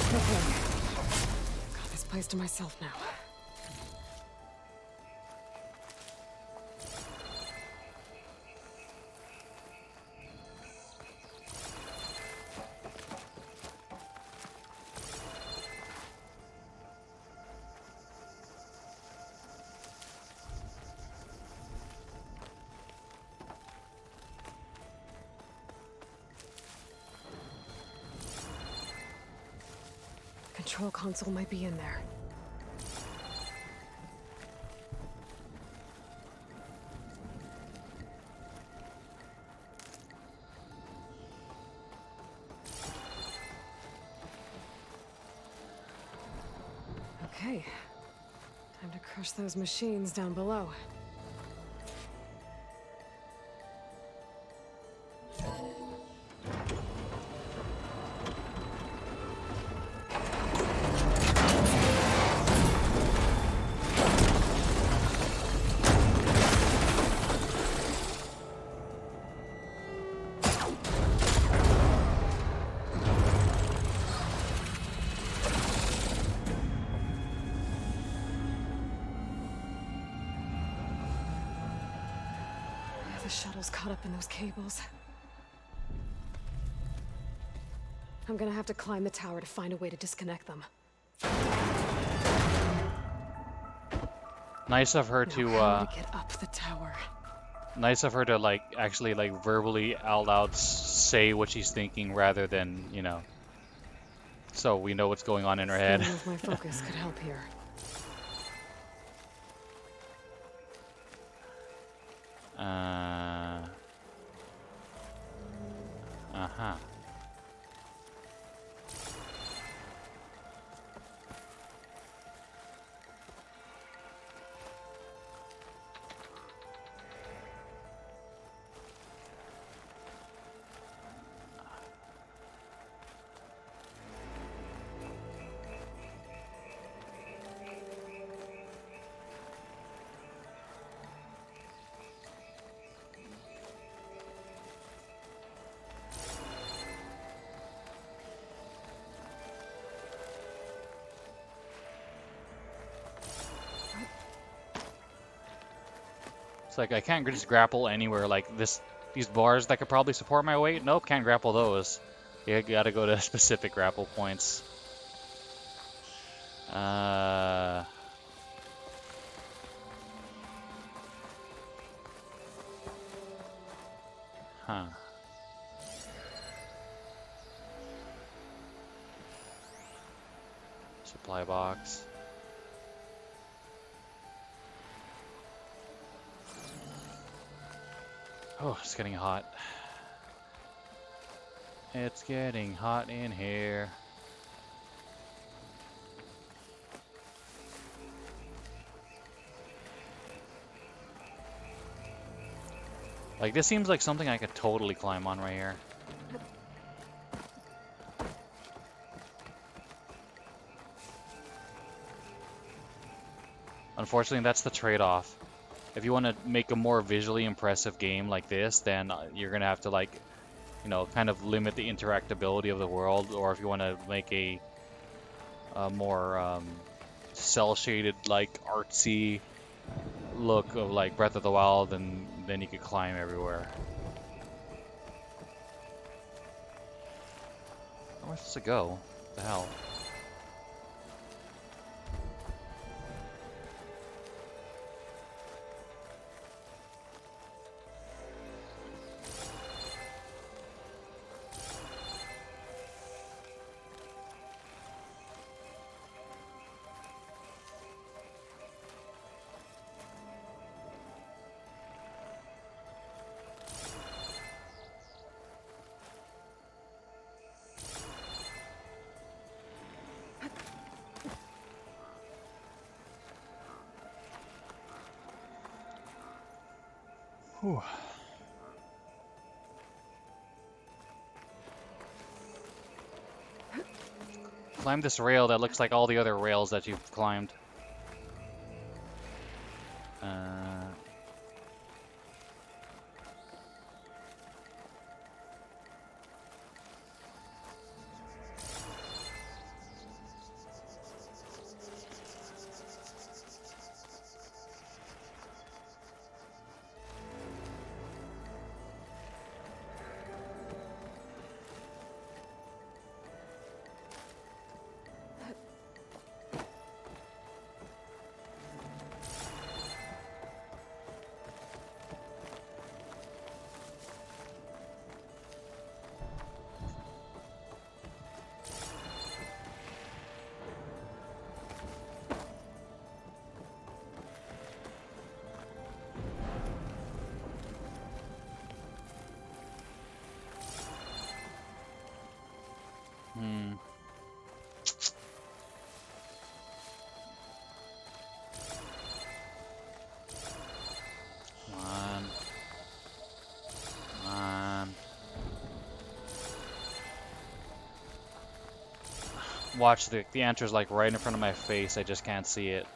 Okay. Got this place to myself now. Control console might be in there. Okay. Time to crush those machines down below. The shuttle's caught up in those cables. I'm gonna have to climb the tower to find a way to disconnect them.
Nice of her
Now,
to
how to get up the tower.
nice of her to like actually like verbally out loud say what she's thinking rather than, you know, so we know what's going on in her head.
Scanning with my focus could help here.
Uh-huh. It's like I can't just grapple anywhere like this. These bars that could probably support my weight. Nope, can't grapple those. You gotta go to specific grapple points. Huh. Supply box. Oh, it's getting hot. It's getting hot in here. Like, this seems like something I could totally climb on right here. Unfortunately, that's the trade-off. If you want to make a more visually impressive game like this, then you're going to have to, like, you know, kind of limit the interactability of the world. Or if you want to make a more cel-shaded, like, artsy look of, like, Breath of the Wild, then you could climb everywhere. Where's this to go? What the hell? Whew. Climb this rail that looks like all the other rails that you've climbed. Watch, the answer's like right in front of my face, I just can't see it.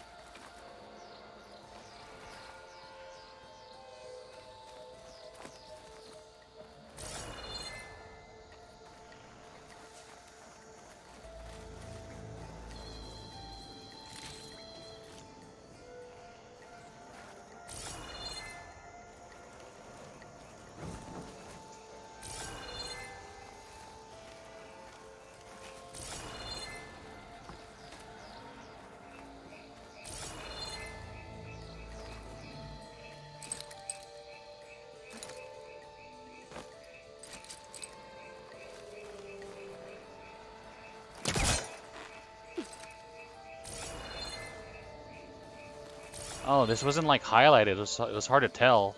Oh, this wasn't like highlighted. It was hard to tell.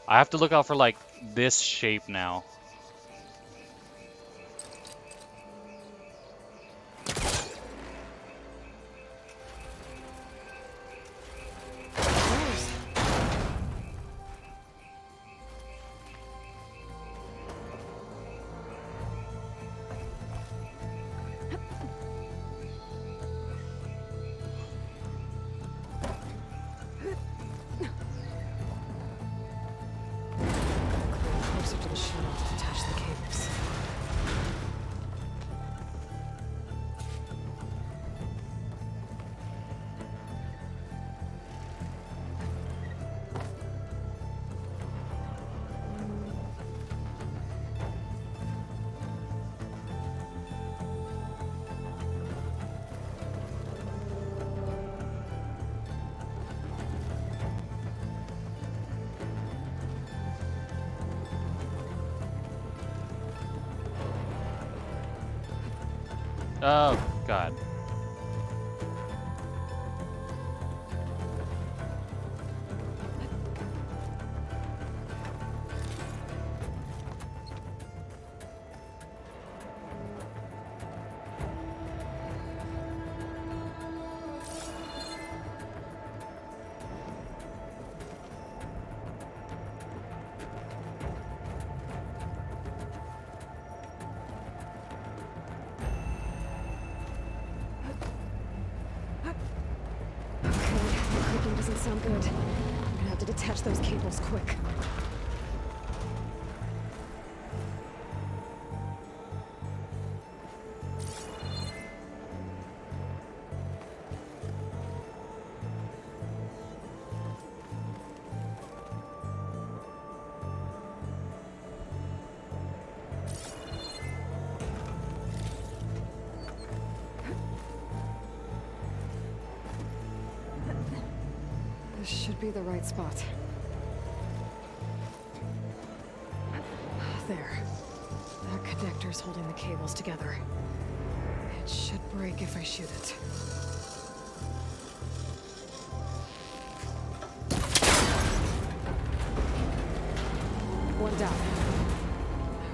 I have to look out for like this shape now.
Doors. Closer to the shuttle to detach the cables.
Oh, God.
Okay, the creaking doesn't sound good. I'm gonna have to detach those cables quick. This should be the right spot. There. That connector's holding the cables together. It should break if I shoot it. One down.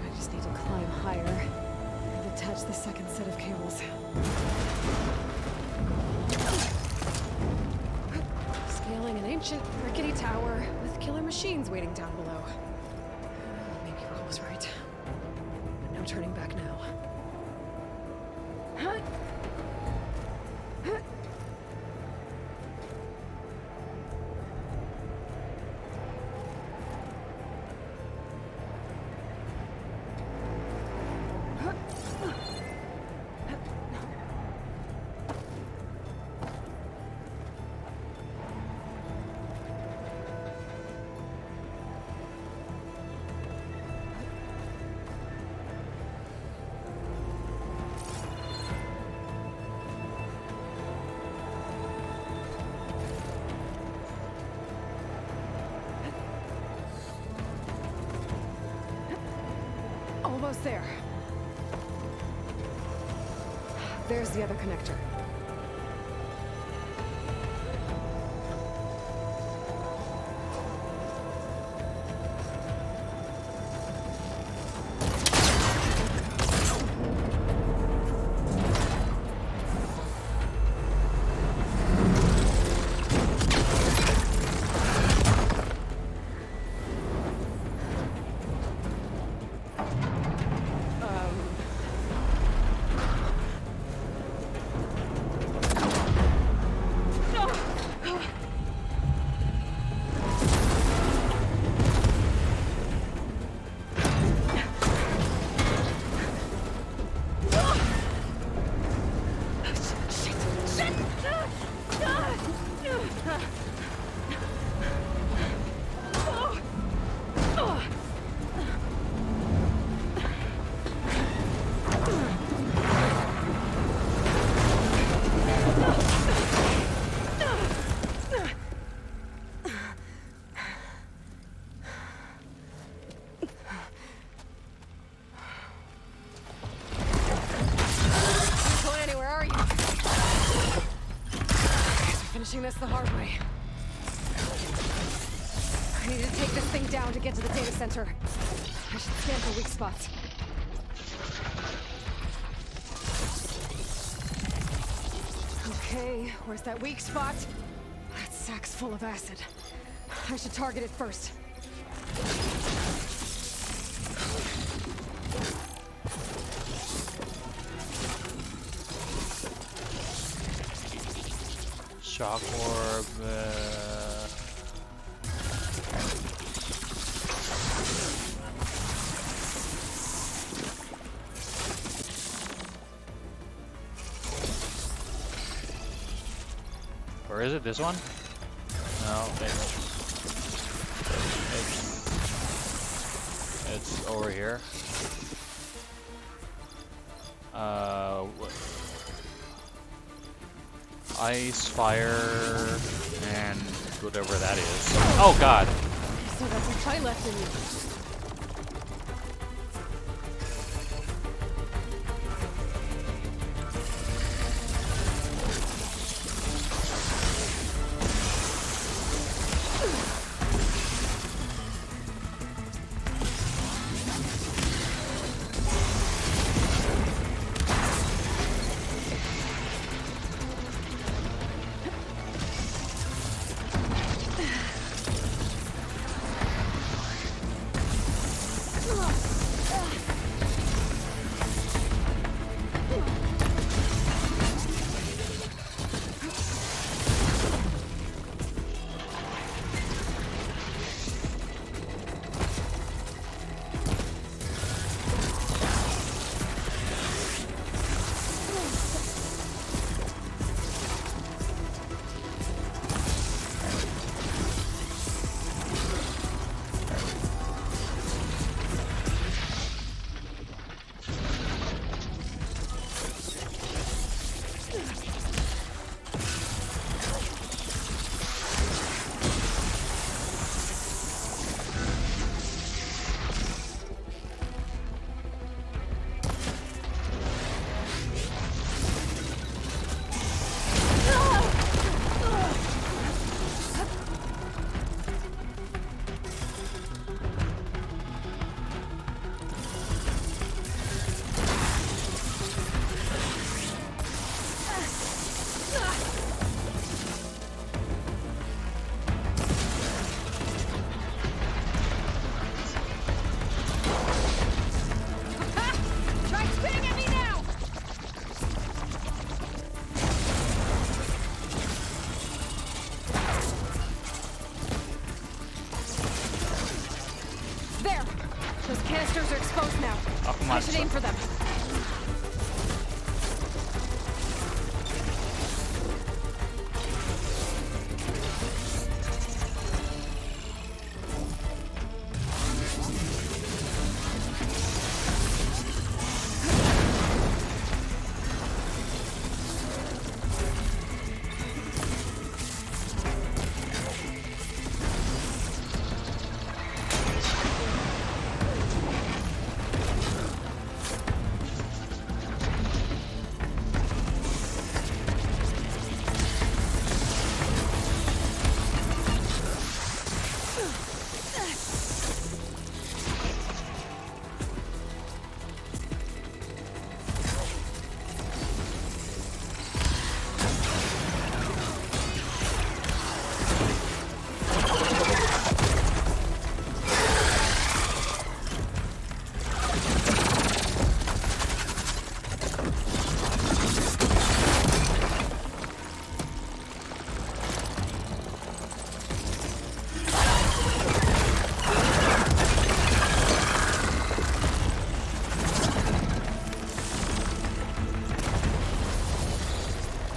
I just need to climb higher and attach the second set of cables. Scaling an ancient, rickety tower with killer machines waiting down below. Maybe Roll was right. But no turning back now. Almost there. There's the other connector. I need to take this thing down to get to the data center. I should scan for weak spots. Okay, where's that weak spot? That sack's full of acid. I should target it first.
Shock orb. Or is it this one? No, it's over here. Ice, fire, and whatever that is. Oh God!
So that's a fight left in you. Canisters are exposed now.
Oh, come on.
I should aim for them.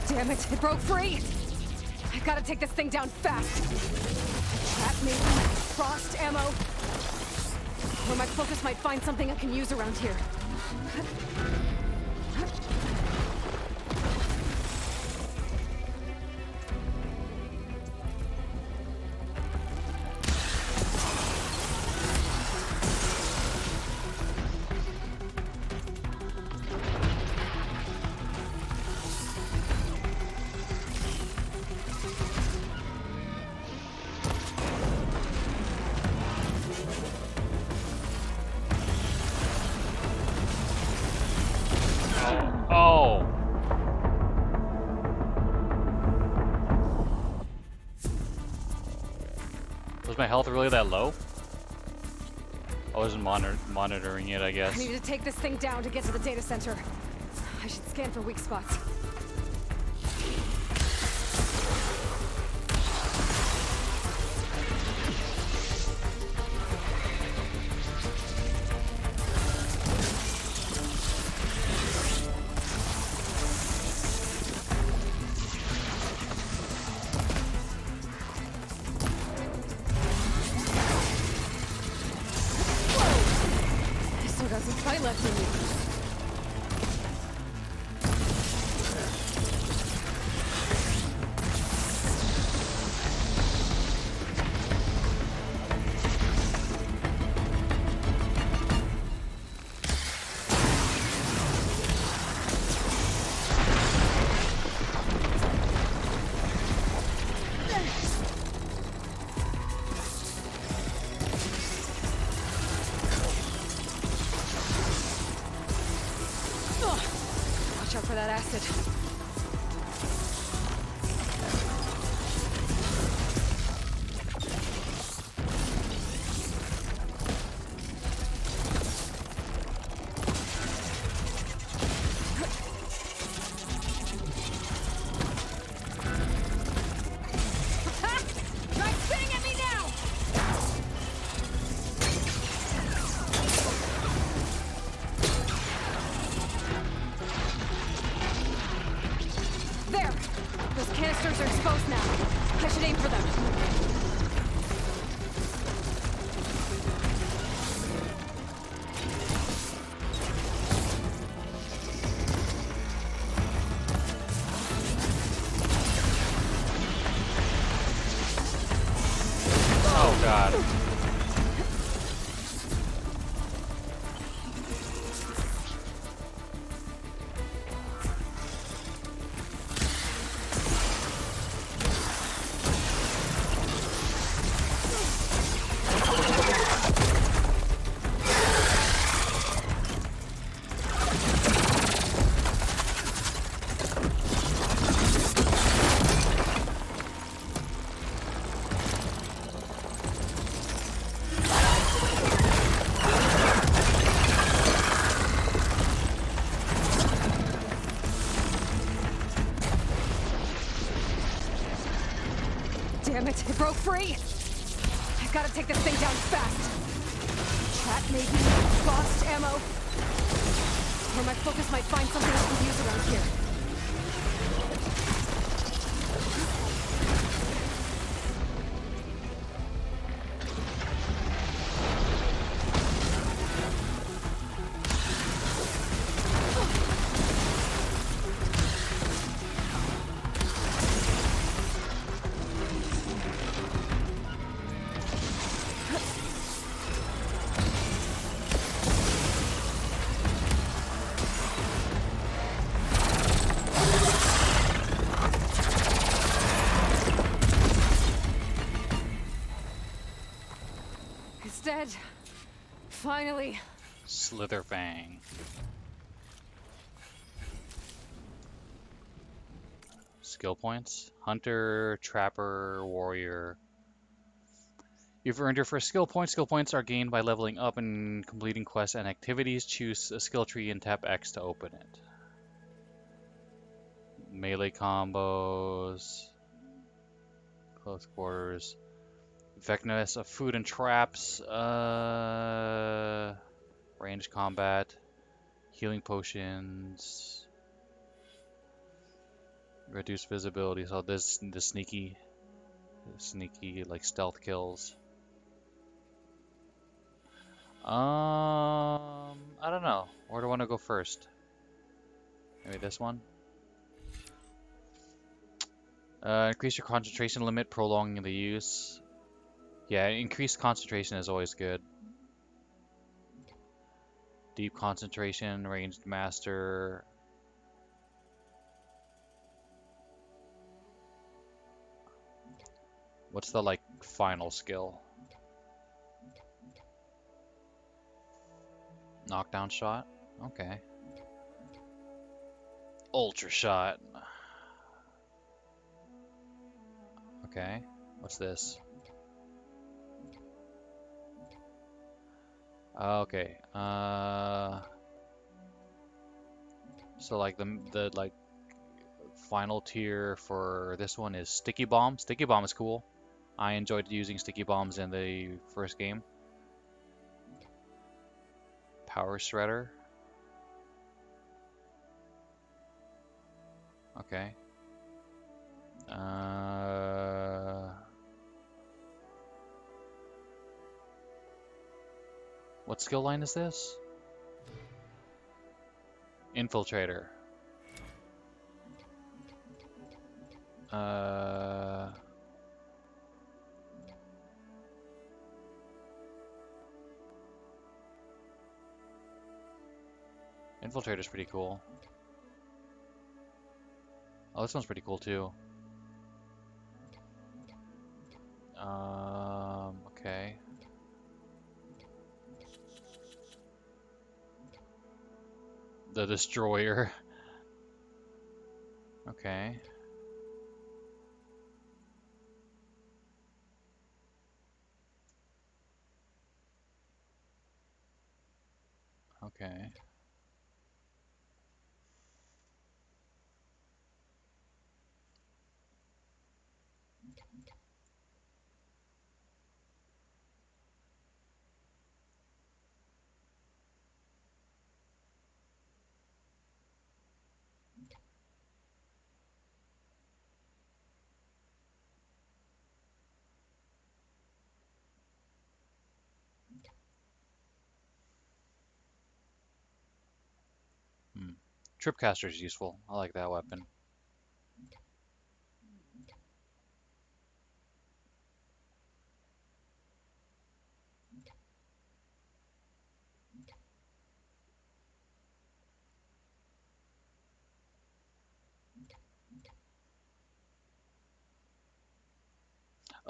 Damn it, it broke free! I gotta take this thing down fast. Trap maybe? Frost ammo? Or my focus might find something I can use around here.
Was my health really that low? I wasn't monitoring it, I
I
guess.
need to take this thing down to get to the data center. I should scan for weak spots. I still got some fight left in me. Watch out for that acid. Try spitting at me now! There! Those canisters are exposed now. I should aim for them.
Oh god.
Damn it, it broke free! I've got to take this thing down fast. Trap maybe? Lost ammo? Or my focus might find something I can use around here. It's dead. Finally.
Slitherfang. Skill points. Hunter, Trapper, Warrior. You've earned your first skill point. Skill points are gained by leveling up and completing quests and activities. Choose a skill tree and tap X to open it. Melee combos. Close quarters. Effectiveness of food and traps. Range combat. Healing potions. Reduced visibility. So this the sneaky like stealth kills. I don't know. Where do I want to go first? Maybe this one. Increase your concentration limit, prolonging the use. Yeah, increased concentration is always good. Deep concentration, ranged master. What's the like final skill? Knockdown shot? Okay. Ultra shot. Okay. What's this? Okay. So like the like final tier for this one is Sticky Bomb. Sticky Bomb is cool. I enjoyed using Sticky Bombs in the first game. Power Shredder. Okay. What skill line is this? Infiltrator. Uh, Infiltrator's pretty cool. Oh, this one's pretty cool too. Okay. The Destroyer. Okay. Okay. Hmm. Tripcaster is useful. I like that weapon.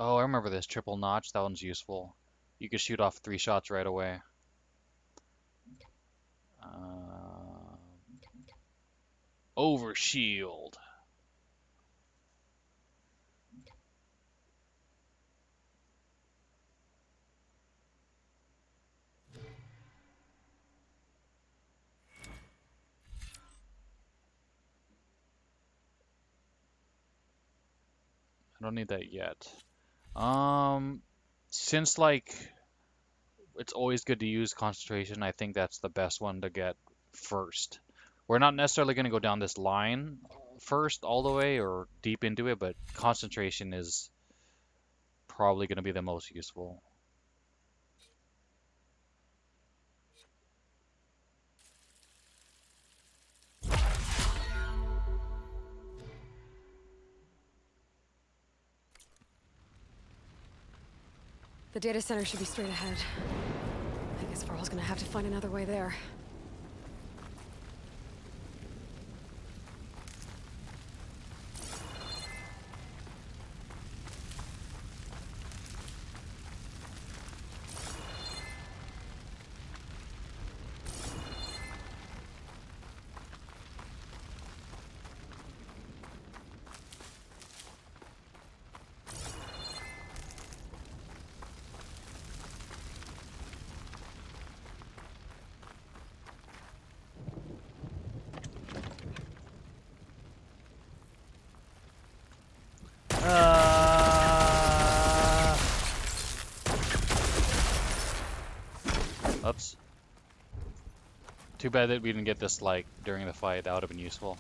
Oh, I remember this triple notch. That one's useful. You can shoot off 3 shots right away. Overshield. I don't need that yet. Um, since like it's always good to use concentration, I think that's the best one to get first. We're not necessarily going to go down this line first all the way or deep into it, but concentration is probably going to be the most useful.
The data center should be straight ahead. I guess Varl's gonna have to find another way there.
Oops. Too bad that we didn't get this like during the fight. That would have been useful.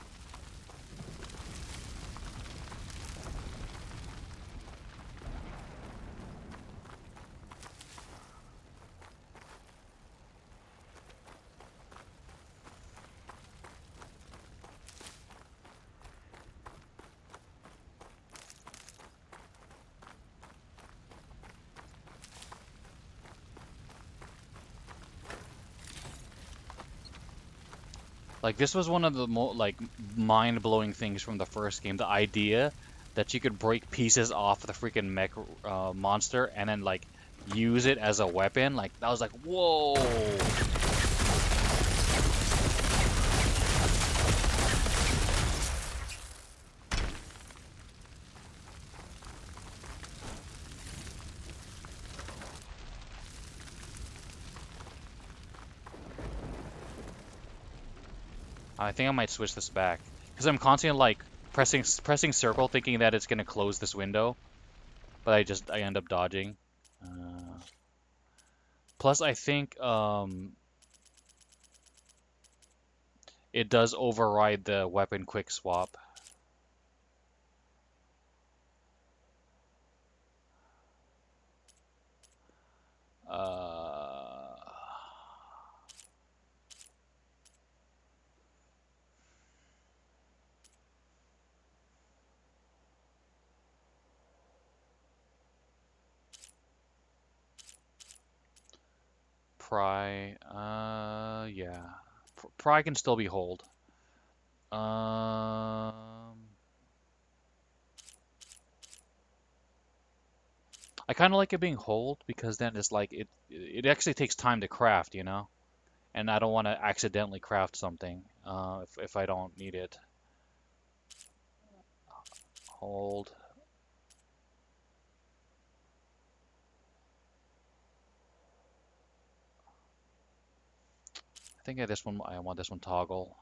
Like this was one of the like mind-blowing things from the first game. The idea that you could break pieces off the freaking mech monster and then like use it as a weapon. Like that was like, whoa. I think I might switch this back because I'm constantly like pressing circle, thinking that it's gonna close this window, but I end up dodging. Uh, Plus, I think it does override the weapon quick swap. Uh, Pry, yeah. Pry can still be hold. I kind of like it being hold because then it's like it actually takes time to craft, you know? And I don't want to accidentally craft something if I don't need it. Hold. I think I want this one toggle.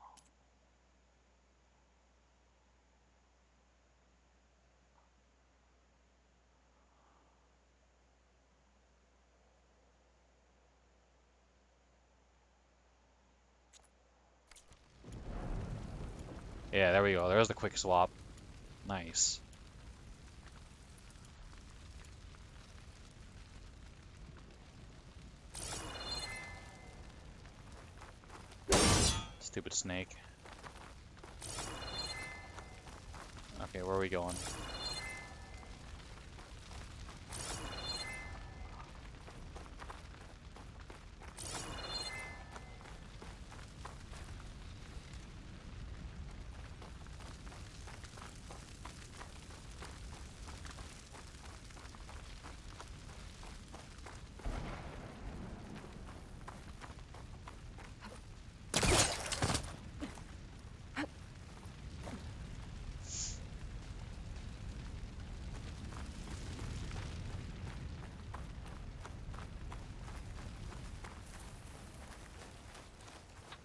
Yeah, there we go. There's the quick swap. Nice. Stupid snake. Okay, where are we going?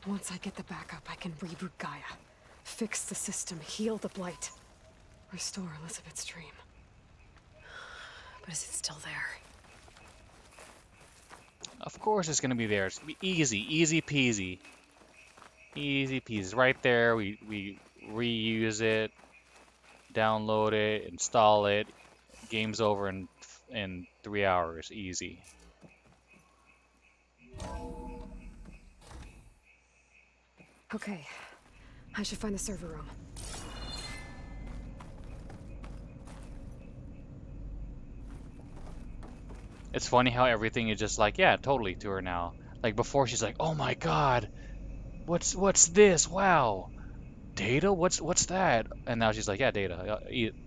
Once I get the backup, I can reboot Gaia. Fix the system, heal the Blight. Restore Elizabeth's dream. But is it still there?
Of course it's gonna be there. It's gonna be easy peasy. Easy peasy. It's right there. We reuse it, download it, install it. Game's over in 3 hours. Easy.
Okay. I should find the server room.
It's funny how everything is just like, yeah, totally to her now. Like before she's like, "Oh my God, what's this? Wow. Data? What's that?" And now she's like, "Yeah, data.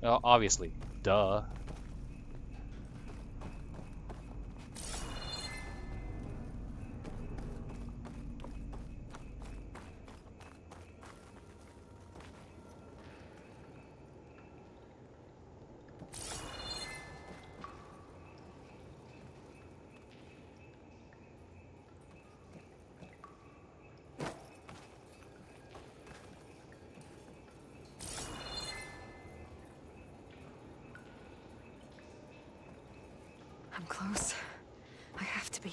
Obviously. Duh."
I'm close. I have to be.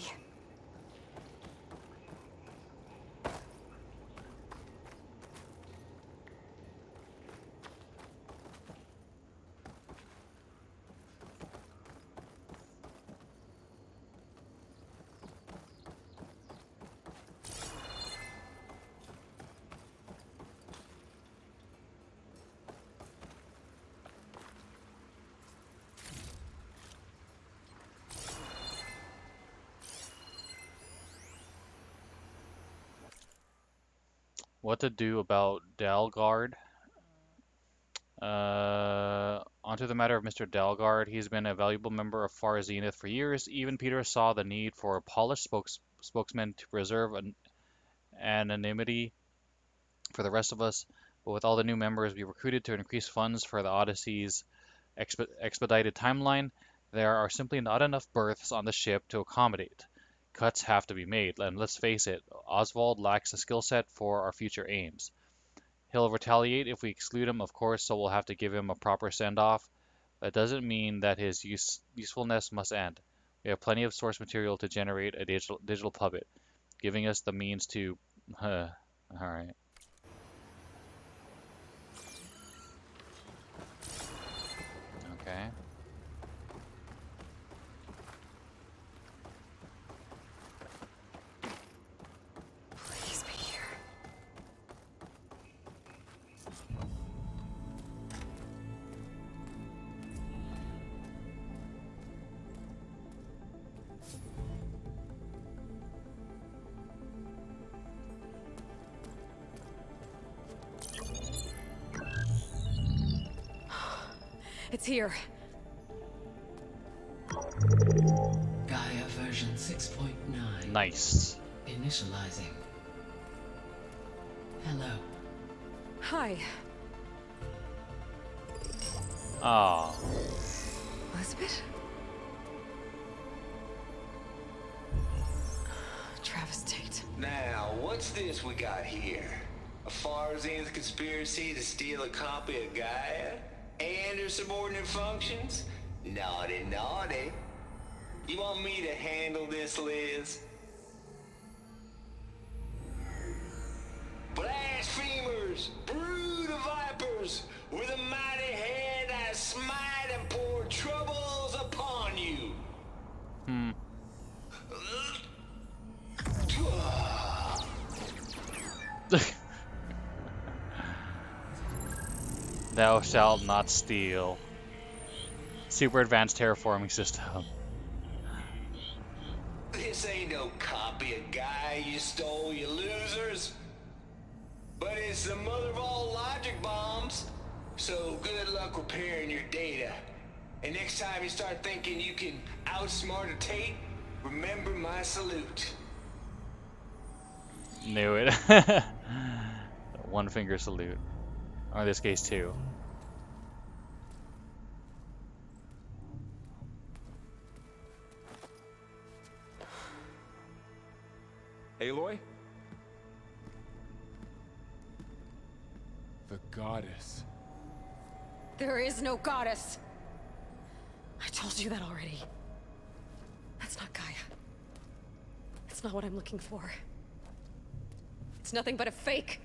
What to do about Dalgard? Onto the matter of Mr. Dalgard, he's been a valuable member of Far Zenith for years. Even Peter saw the need for a polished spokesman to preserve anonymity for the rest of us. But with all the new members we recruited to increase funds for the Odyssey's expedited timeline, there are simply not enough berths on the ship to accommodate. Cuts have to be made, and let's face it, Oswald lacks the skill set for our future aims. He'll retaliate if we exclude him, of course, so we'll have to give him a proper send-off. That doesn't mean that his usefulness must end. We have plenty of source material to generate a digital puppet, giving us the means to... Alright. Okay.
Please be here. It's here.
Gaia version 6.9.
Nice.
Initializing. Hello.
Hi,
Ah,
Elizabeth? Travis Tate.
Now, what's this we got here? A Farzian's conspiracy to steal a copy of Gaia? And her subordinate functions? Naughty, naughty. You want me to handle this, Liz? Blasphemers! Brood of vipers! With a mighty hand I smite and pour troubles upon you!
thou shalt not steal. Super advanced terraforming system.
This ain't no copy of Gaia you stole, you losers. But it's the mother of all logic bombs. So good luck repairing your data. And next time you start thinking you can outsmart a Tate, remember my salute.
Knew it. One finger salute. Or in this case, two.
Aloy? The goddess.
There is no goddess. I told you that already. That's not Gaia. It's not what I'm looking for. It's nothing but a fake.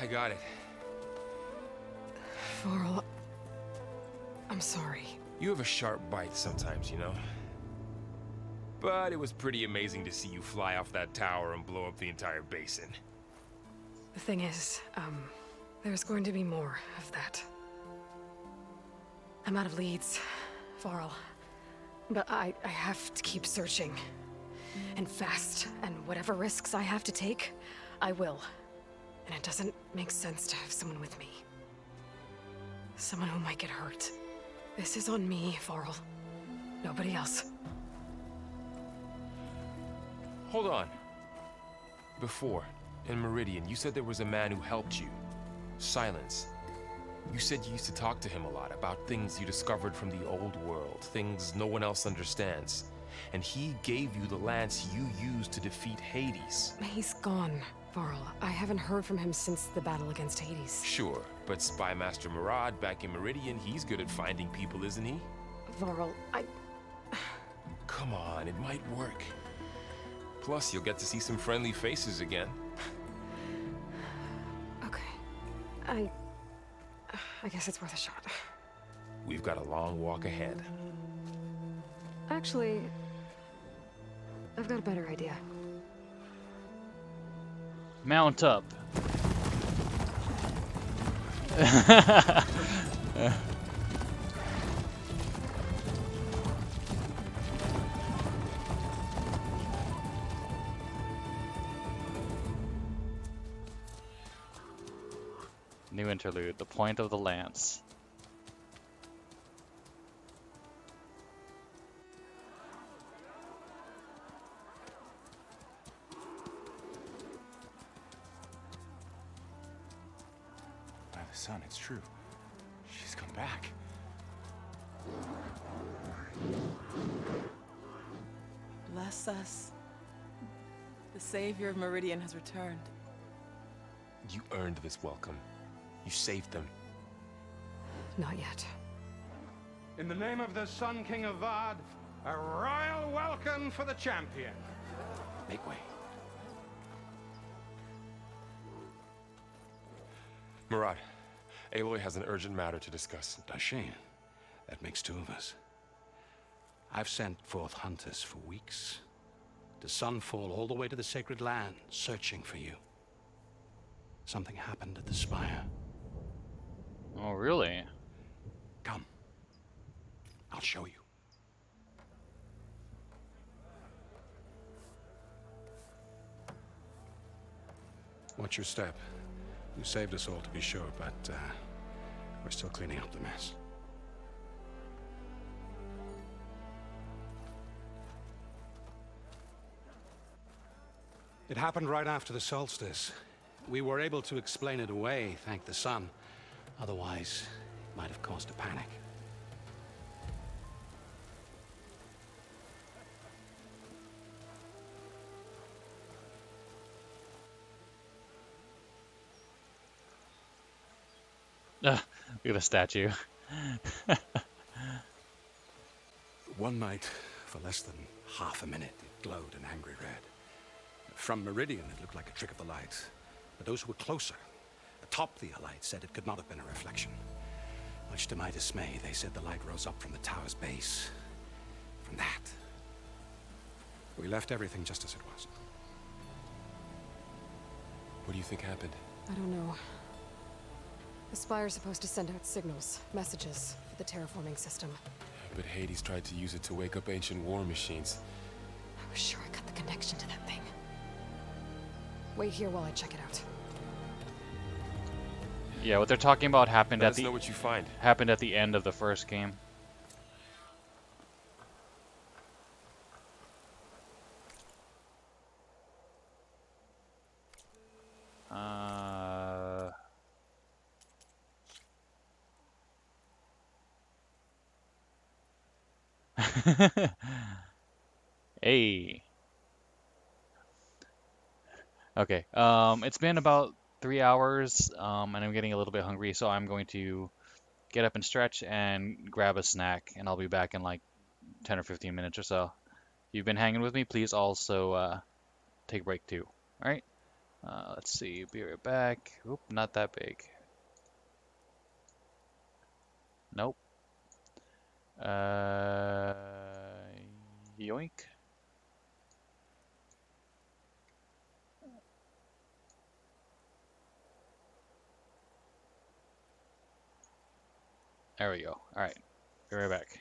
I got it.
Varl, I'm sorry.
You have a sharp bite sometimes, you know? But it was pretty amazing to see you fly off that tower and blow up the entire basin.
The thing is, there's going to be more of that. I'm out of leads, Varl. But I have to keep searching. And fast, and whatever risks I have to take, I will. And it doesn't make sense to have someone with me. Someone who might get hurt. This is on me, Varl. Nobody else.
Hold on. Before, in Meridian, you said there was a man who helped you. Silence. You said you used to talk to him a lot about things you discovered from the old world, things no one else understands. And he gave you the lance you used to defeat Hades.
He's gone, Varl. I haven't heard from him since the battle against Hades.
Sure, but Spy Master Murad back in Meridian, he's good at finding people, isn't he?
Varl,
Come on, it might work. Plus, you'll get to see some friendly faces again.
Okay. I guess it's worth a shot.
We've got a long walk ahead.
Actually, I've got a better idea.
Mount up. New interlude. The point of the lance.
By the sun, it's true. She's come back.
Bless us. The savior of Meridian has returned.
You earned this welcome. You saved them.
Not yet.
In the name of the Sun King of Vard, a royal welcome for the champion.
Make way.
Murad, Aloy has an urgent matter to discuss.
Dashane, that makes two of us. I've sent forth hunters for weeks, to Sunfall all the way to the Sacred Land, searching for you. Something happened at the Spire.
Oh, really?
Come. I'll show you. Watch your step. You saved us all, to be sure, but we're still cleaning up the mess. It happened right after the solstice. We were able to explain it away, thank the sun. Otherwise, it might have caused a panic.
Look at the statue.
One night, for less than half a minute, it glowed an angry red. From Meridian, it looked like a trick of the light. But those who were closer, atop the light, said it could not have been a reflection. Much to my dismay, they said the light rose up from the tower's base. From that. We left everything just as it was.
What do you think happened?
I don't know. The Spire's supposed to send out signals, messages, for the terraforming system.
But Hades tried to use it to wake up ancient war machines.
I was sure I got the connection to that thing. Wait here while I check it out.
Yeah, what they're talking about happened
Let
at
us
the
know what you find.
happened at the end of the first game. Hey. Okay. It's been about 3 hours, and I'm getting a little bit hungry, so I'm going to get up and stretch and grab a snack, and I'll be back in like 10 or 15 minutes or so. If you've been hanging with me, please also take a break too. All right. Let's see. Be right back. Oop, not that big. Nope. Yoink. There we go. All right. Be right back.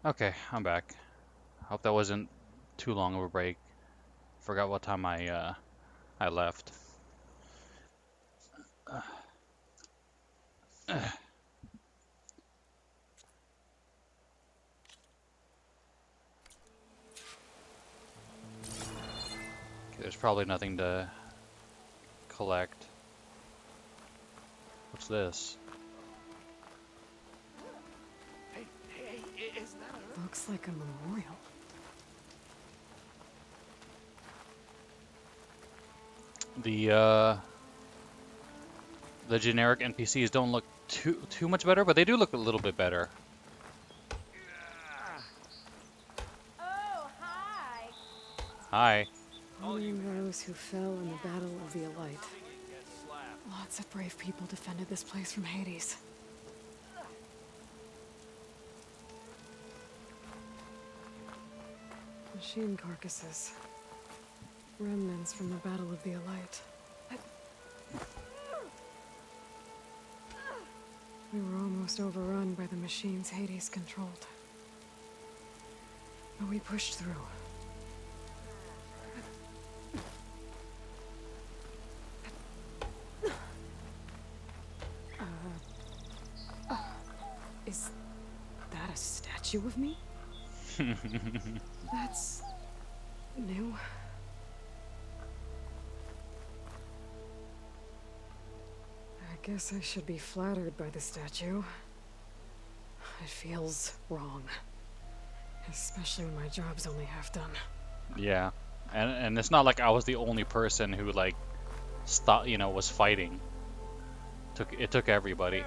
Okay, I'm back. Hope that wasn't too long of a break. Forgot what time I left. Okay, there's probably nothing to collect. What's this?
Looks like a memorial.
The generic NPCs don't look too much better, but they do look a little bit better.
Oh, hi.
Hi.
Honoring those who fell in the Battle of the Elite. Lots of brave people defended this place from Hades. Machine carcasses. Remnants from the Battle of the Elite. We were almost overrun by the machines Hades controlled. But we pushed through. Is that a statue of me? That's new. I guess I should be flattered by the statue. It feels wrong. Especially when my job's only half done.
Yeah. And it's not like I was the only person who like was fighting. It took everybody.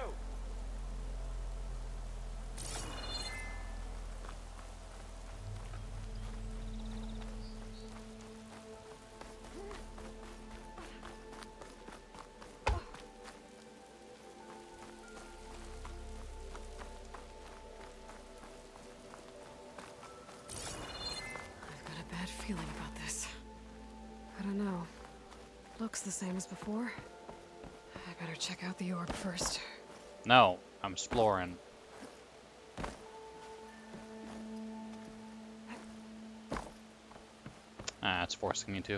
Feeling about this. I don't know. Looks the same as before. I better check out the orb first.
No, I'm exploring. Ah, it's forcing me to.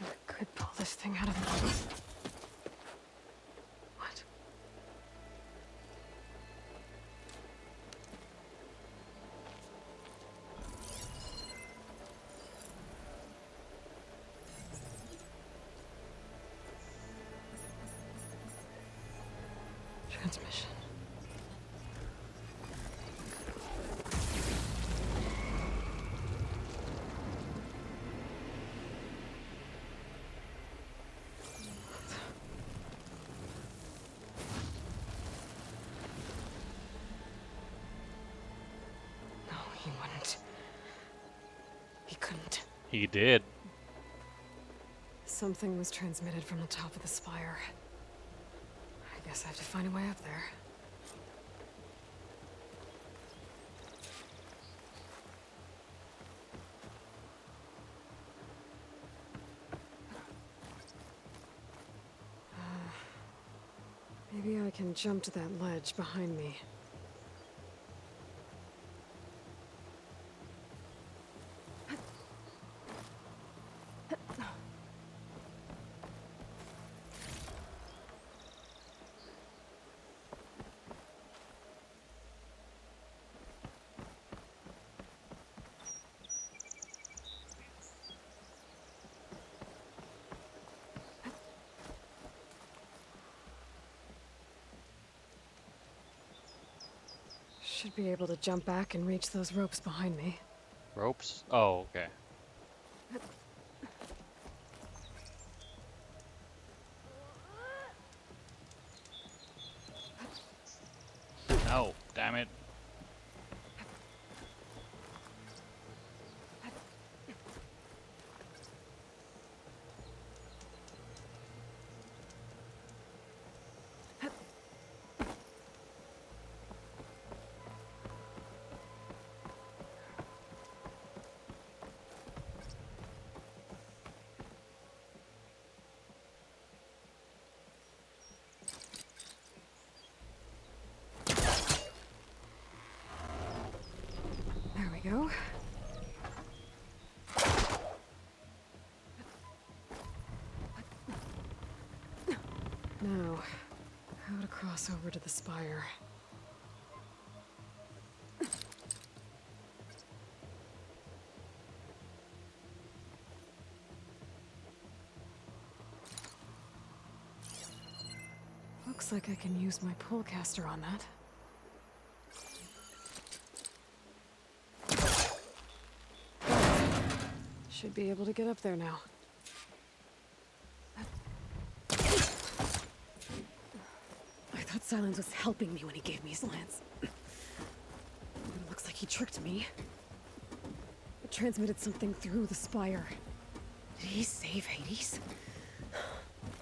I could pull this thing out of the... What? Transmission. No, he wouldn't. He couldn't.
He did.
Something was transmitted from the top of the spire. I guess I have to find a way up there. Maybe I can jump to that ledge behind me. Should be able to jump back and reach those ropes behind me.
Ropes? Oh, okay. No, damn it.
we go. Now, how to cross over to the spire. Looks like I can use my pullcaster on that. Should be able to get up there now. I thought Silence was helping me when he gave me his lance. But it looks like he tricked me. It transmitted something through the spire. Did he save Hades?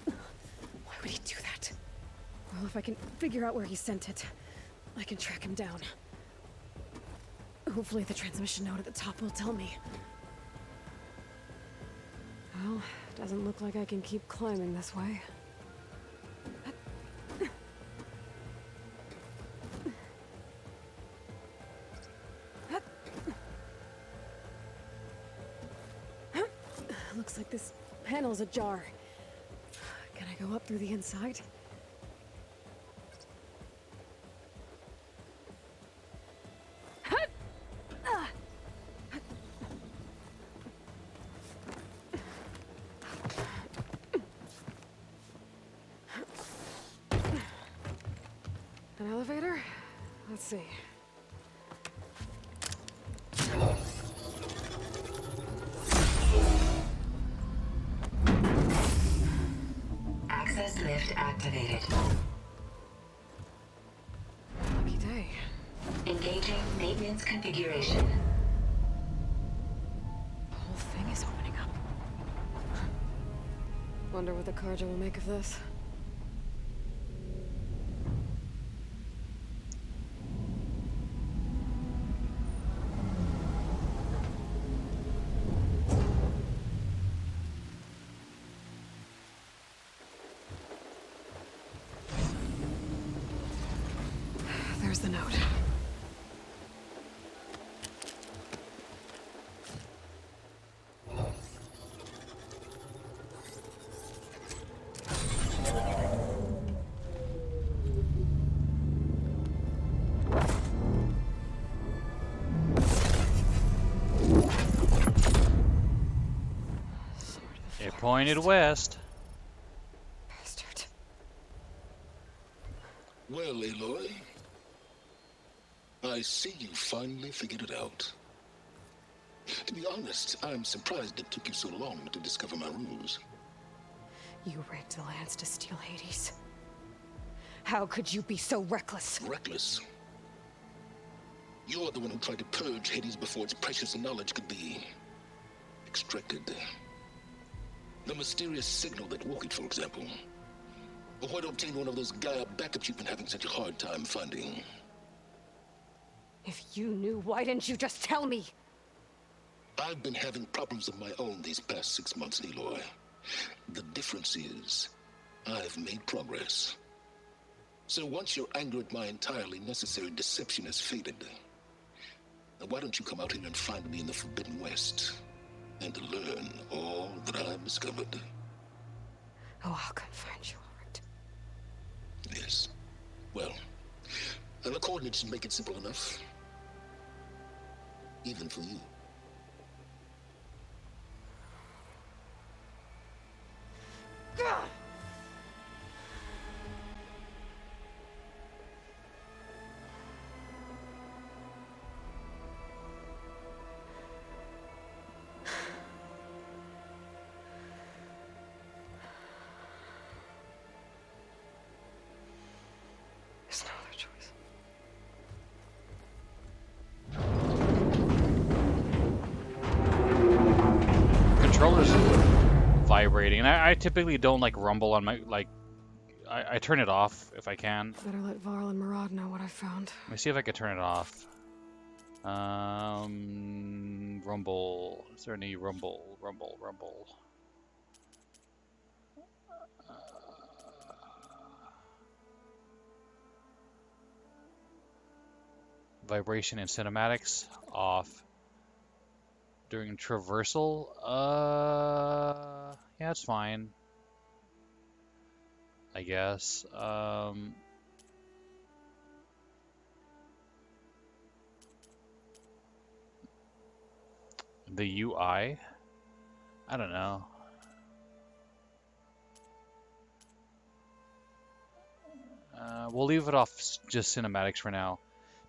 Why would he do that? Well, if I can figure out where he sent it, I can track him down. Hopefully the transmission note at the top will tell me. Well, doesn't look like I can keep climbing this way. Looks like this panel's ajar. Can I go up through the inside? An elevator? Let's see.
Access lift activated.
Lucky day.
Engaging maintenance configuration.
The whole thing is opening up. Wonder what the Carja will make of this. There's the note.
It pointed west.
Bastard.
Well, Aloy, I see you finally figured it out. To be honest, I'm surprised it took you so long to discover my ruse.
You rigged the lance to steal Hades. How could you be so reckless?
Reckless? You're the one who tried to purge Hades before its precious knowledge could be extracted. The mysterious signal that woke it, for example. Or why to obtain one of those Gaia backups you've been having such a hard time finding.
If you knew, why didn't you just tell me?
I've been having problems of my own these past 6 months, Aloy. The difference is, I've made progress. So once your anger at my entirely necessary deception has faded, now why don't you come out here and find me in the Forbidden West, and learn all that I've discovered?
Oh, I'll come find you, all right.
Yes. Well, and the coordinates make it simple enough. Even for you.
There's no other choice.
Controller's vibrating, and I typically don't like rumble on my I turn it off if I can.
Better let Varl and Murad know what I found.
Let me see if I can turn it off. Rumble. Is there any rumble? Rumble. Vibration and cinematics off. During traversal, yeah, it's fine, I guess. The UI, I don't know. We'll leave it off just cinematics for now.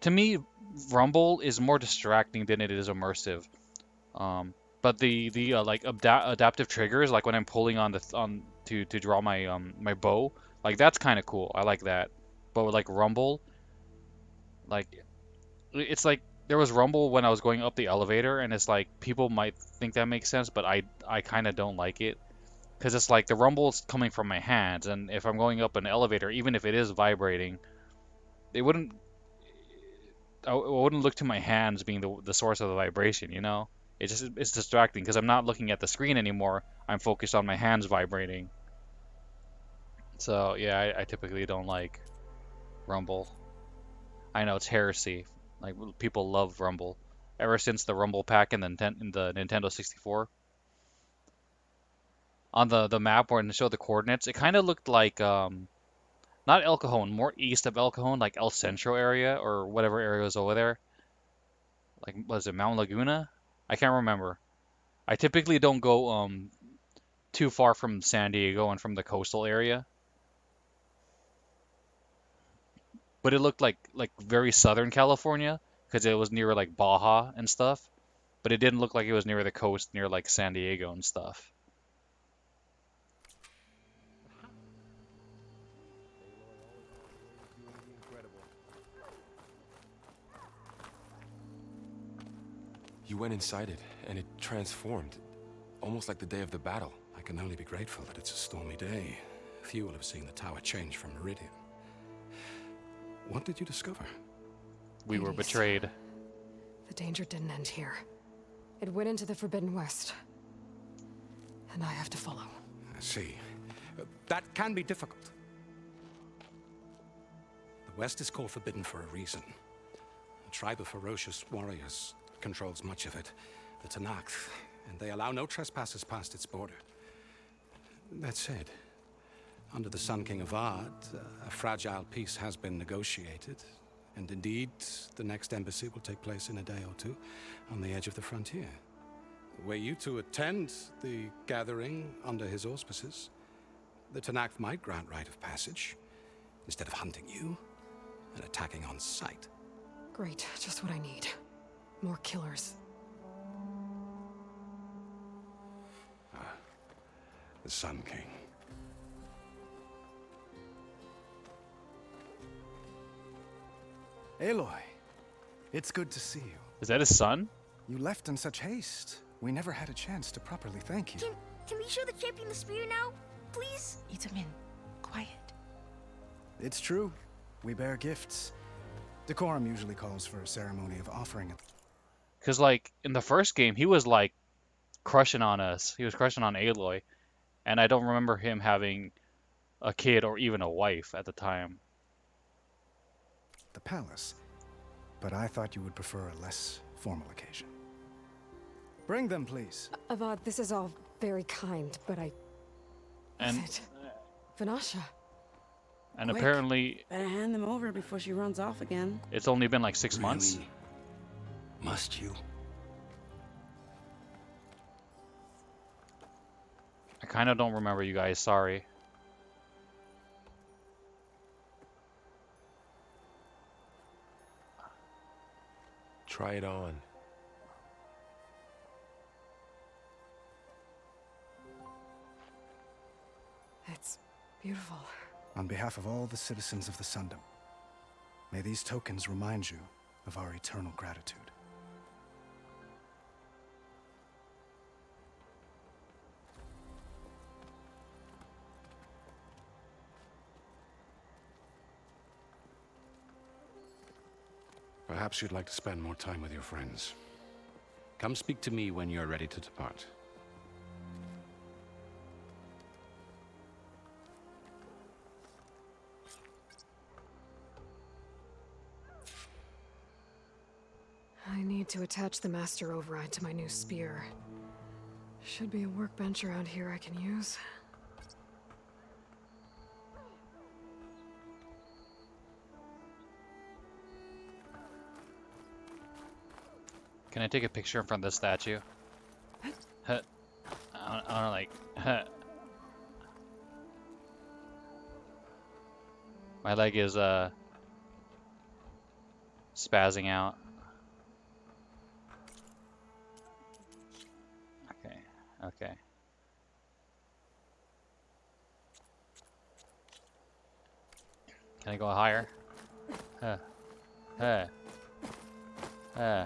To me, Rumble is more distracting than it is immersive. But the like adaptive triggers, like when I'm pulling on to draw my my bow, like that's kind of cool. I like that. But with like Rumble, like it's like there was Rumble when I was going up the elevator, and it's like people might think that makes sense, but I kind of don't like it. Because it's like the rumble's coming from my hands, and if I'm going up an elevator, even if it is vibrating, it wouldn't. I wouldn't look to my hands being the source of the vibration, you know? It's distracting because I'm not looking at the screen anymore. I'm focused on my hands vibrating. So yeah, I typically don't like Rumble. I know it's heresy. Like people love Rumble. Ever since the Rumble pack in the Nintendo 64. On the map where it showed the coordinates, it kind of looked like not El Cajon, more east of El Cajon, like El Centro area or whatever area was over there. Like was it Mount Laguna? I can't remember. I typically don't go too far from San Diego and from the coastal area. But it looked like very southern California because it was near like Baja and stuff. But it didn't look like it was near the coast near like San Diego and stuff.
You went inside it, and it transformed, almost like the day of the battle.
I can only be grateful that it's a stormy day. Few will have seen the tower change from Meridian. What did you discover?
We were betrayed.
The danger didn't end here. It went into the Forbidden West. And I have to follow.
I see. That can be difficult. The West is called Forbidden for a reason. A tribe of ferocious warriors controls much of it, the Tenakth, and they allow no trespassers past its border. That said, under the Sun King Avad, a fragile peace has been negotiated, and indeed, the next embassy will take place in a day or two on the edge of the frontier. Were you to attend the gathering under his auspices, the Tenakth might grant right of passage, instead of hunting you and attacking on sight.
Great, just what I need. More killers.
The Sun King.
Aloy, it's good to see you.
Is that his son?
You left in such haste. We never had a chance to properly thank you.
Can we show the champion the spear now? Please?
Itamin, quiet.
It's true. We bear gifts. Decorum usually calls for a ceremony of offering it.
Because, like, in the first game, he was, like, crushing on us. He was crushing on Aloy. And I don't remember him having a kid or even a wife at the time.
The palace. But I thought you would prefer a less formal occasion. Bring them, please.
Avad, this is all very kind, but I...
And,
Vanasha.
And
Quick,
apparently...
better hand them over before she runs off again.
It's only been like 6 months.
Must you?
I kind of don't remember you guys, sorry.
Try it on.
It's beautiful.
On behalf of all the citizens of the Sundom, may these tokens remind you of our eternal gratitude.
Perhaps you'd like to spend more time with your friends. Come speak to me when you're ready to depart.
I need to attach the master override to my new spear. Should be a workbench around here I can use.
Can I take a picture in front of the statue? Huh. I wanna like. Huh. My leg is spazzing out. Okay. Okay. Can I go higher? Huh. Huh. Huh.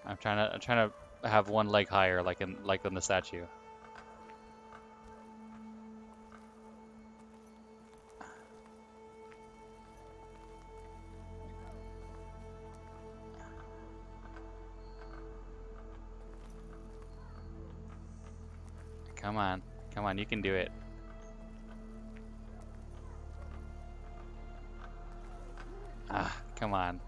I'm trying to have one leg higher, like in the statue. Come on, you can do it. Ah, come on.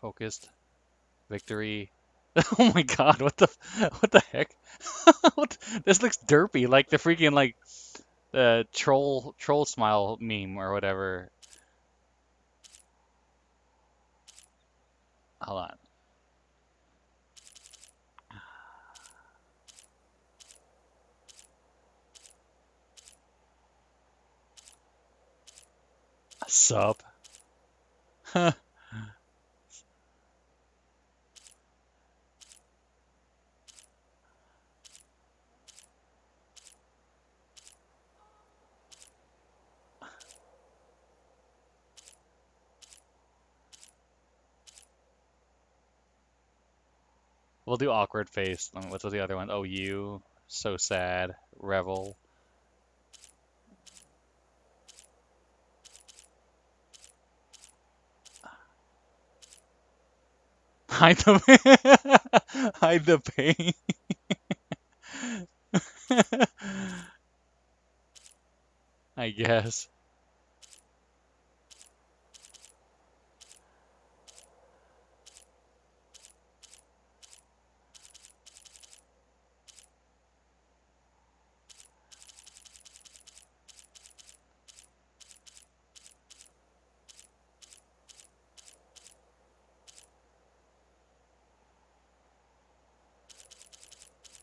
Focused. Victory. Oh my god, what the heck? This looks derpy, like the freaking like troll smile meme or whatever. Hold on. Sup? We'll do awkward face. What's the other one? Oh, you. So sad. Revel. Hide the hide the pain. I guess.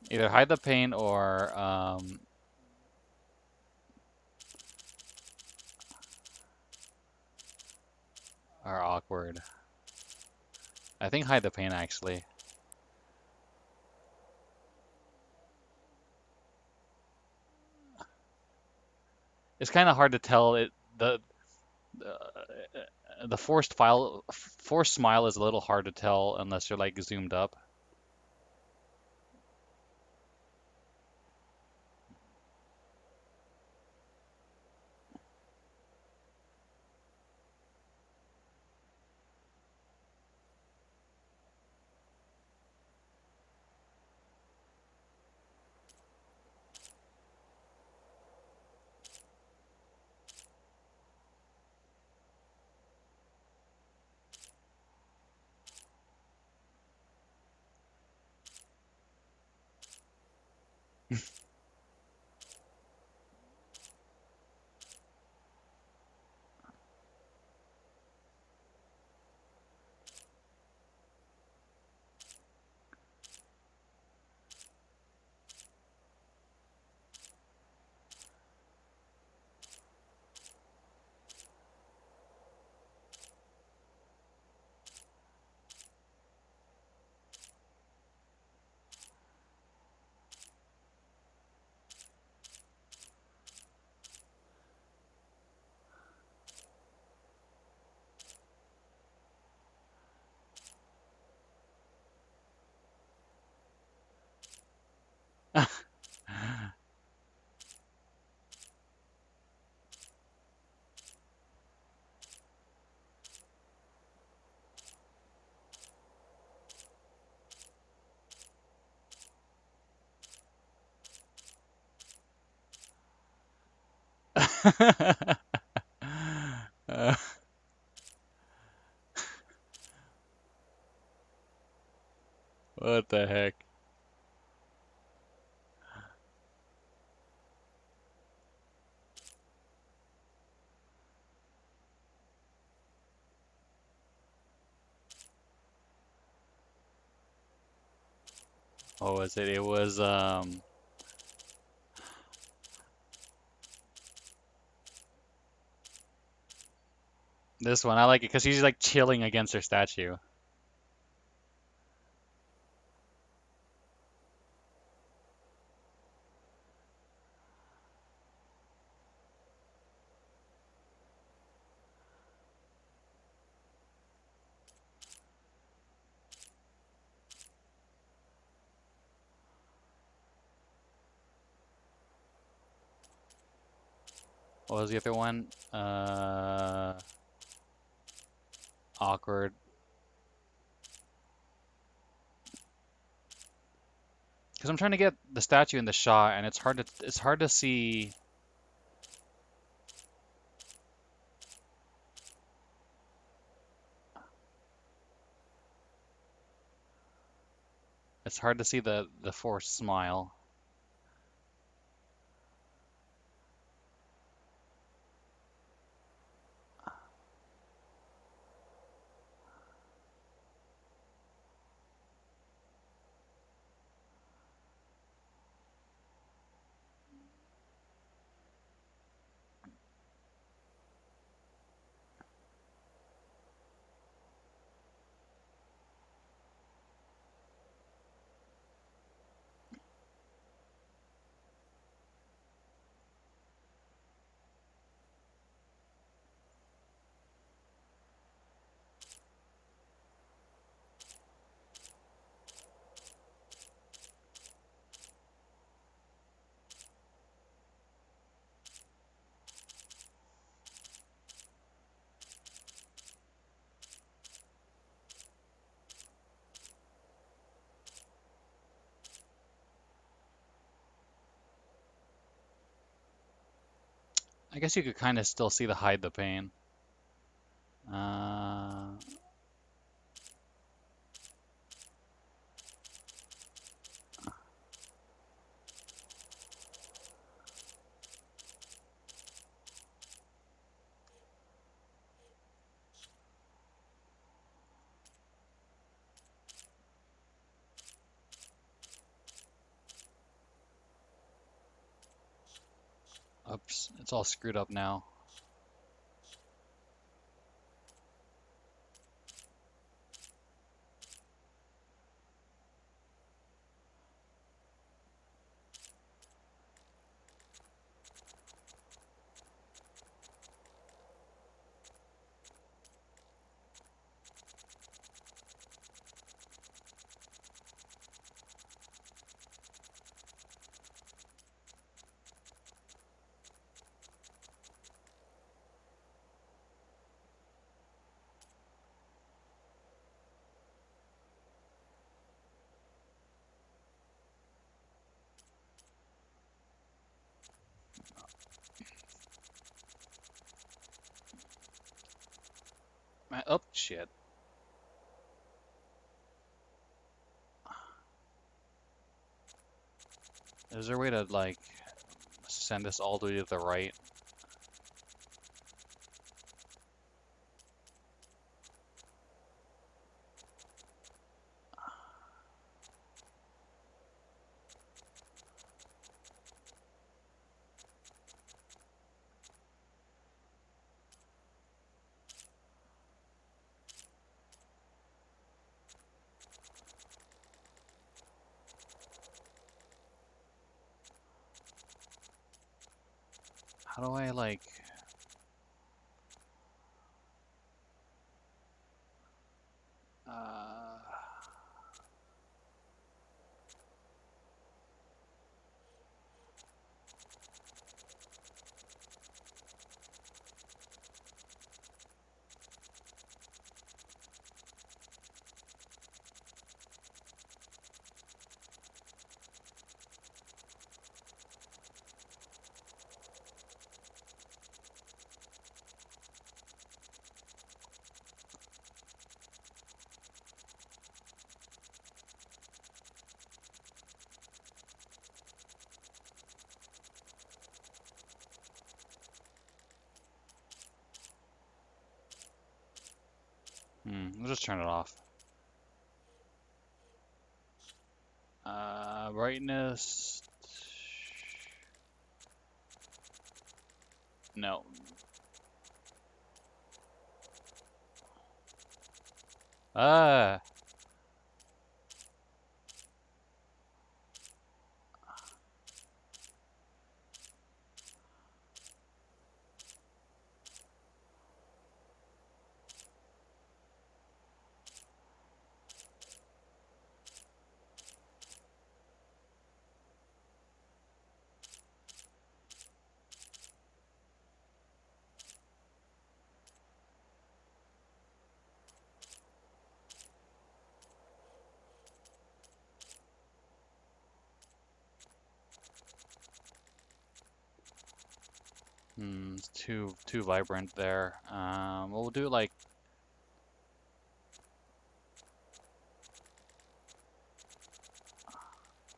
Either hide the pain or awkward. I think hide the pain actually. It's kind of hard to tell the forced smile is a little hard to tell unless you're like zoomed up. Uh, what the heck? What was it? It was this one. I like it because she's like chilling against her statue. What was the other one? Awkward. Because I'm trying to get the statue in the shot, and it's hard to see. It's hard to see the forced smile. I guess you could kind of still see the hide the pain. Uh, Oops, it's all screwed up now. Oh, shit. Is there a way to, like, send this all the way to the right? How do I, like... We'll just turn it off. Brightness. No. Ah. It's too vibrant there. We'll do like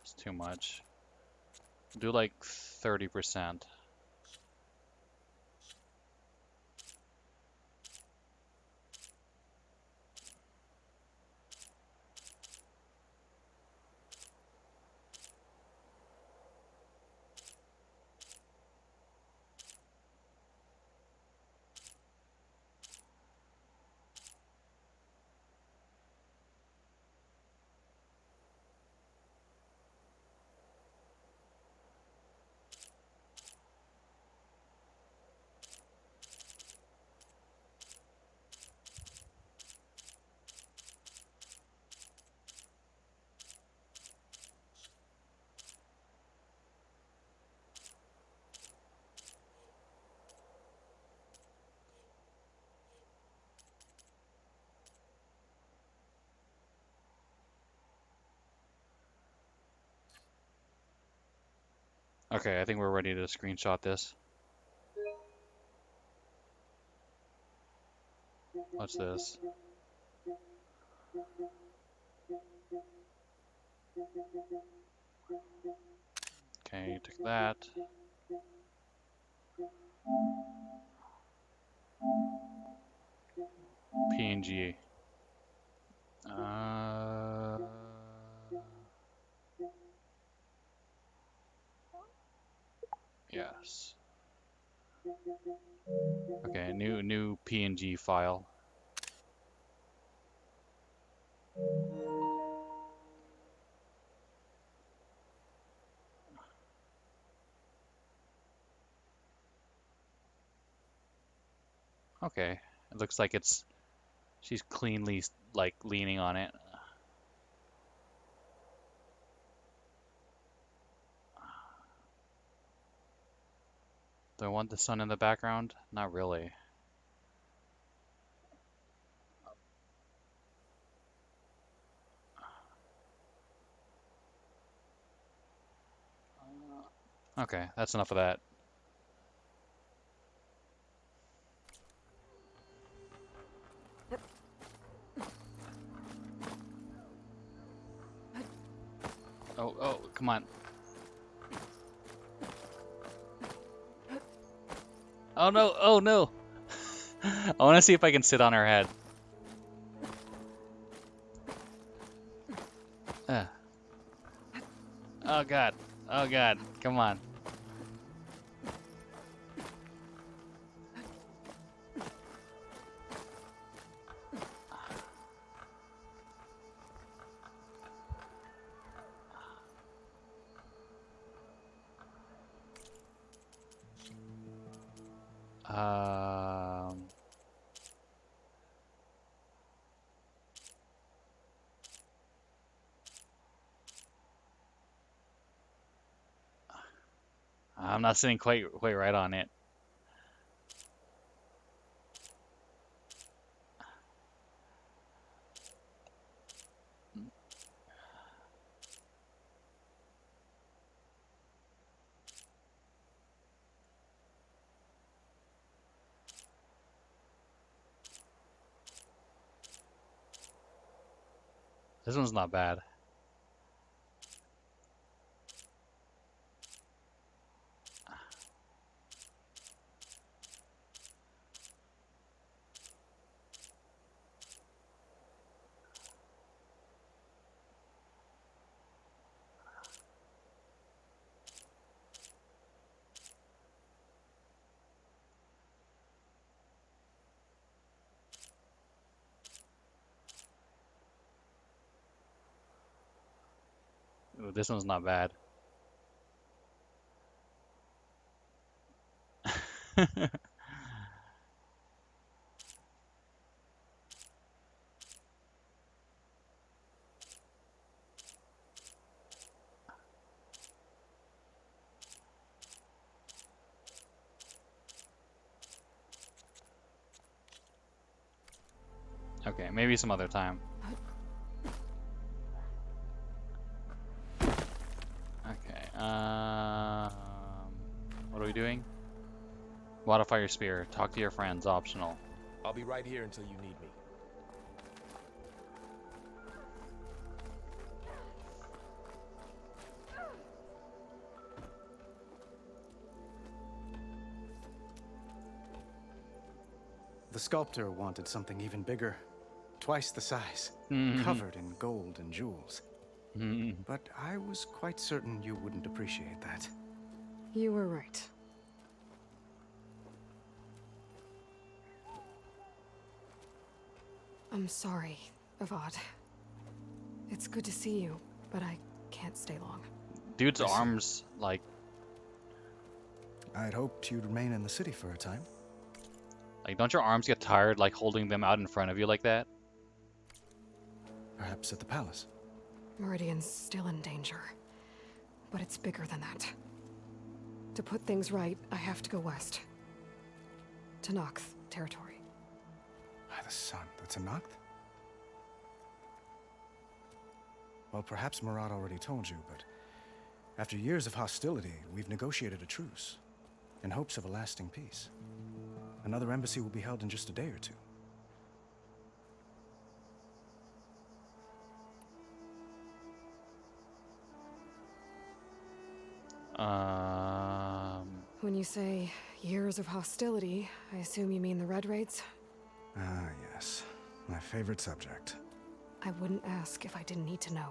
it's too much. Do like 30%. Okay, I think we're ready to screenshot this. What's this? Okay, took that. PNG. Yes. Okay, new PNG file. Okay, it looks like she's cleanly like leaning on it. Do I want the sun in the background? Not really. Okay, that's enough of that. Oh, come on. Oh no, oh no! I want to see if I can sit on her head. Oh god, oh god, come on. I'm not sitting quite right on it. This one's not bad. This one's not bad. Okay, maybe some other time. Okay, what are we doing? Modify your spear. Talk to your friends. Optional.
I'll be right here until you need me.
The sculptor wanted something even bigger. Twice the size. Covered in gold and jewels. But I was quite certain you wouldn't appreciate that.
You were right. I'm sorry, Avad. It's good to see you, but I can't stay long.
Dude's arms, like...
I'd hoped you'd remain in the city for a time.
Like, don't your arms get tired, like, holding them out in front of you like that?
Perhaps at the palace.
Meridian's still in danger. But it's bigger than that. To put things right, I have to go west. To Noct territory.
By the sun, that's a Noct? Well, perhaps Murad already told you, but after years of hostility, we've negotiated a truce in hopes of a lasting peace. Another embassy will be held in just a day or two.
When you say years of hostility, I assume you mean the Red Raids?
Ah, yes. My favorite subject.
I wouldn't ask if I didn't need to know.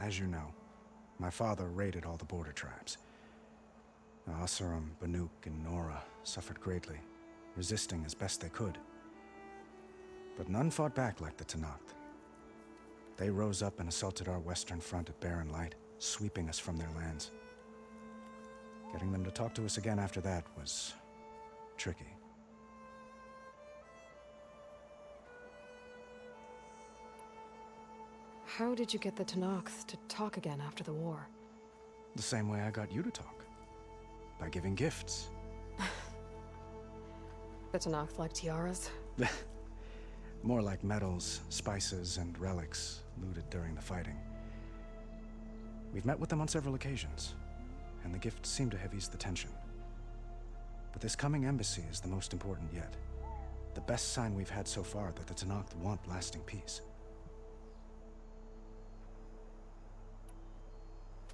As you know, my father raided all the border tribes. Asurum, Banuk, and Nora suffered greatly, resisting as best they could. But none fought back like the Tenakth. They rose up and assaulted our western front at Barren Light, sweeping us from their lands. Getting them to talk to us again after that was tricky.
How did you get the Tenakth to talk again after the war?
The same way I got you to talk. By giving gifts.
The Tenakth like tiaras?
More like medals, spices, and relics looted during the fighting. We've met with them on several occasions, and the gifts seem to have eased the tension. But this coming embassy is the most important yet. The best sign we've had so far that the Tenakth want lasting peace.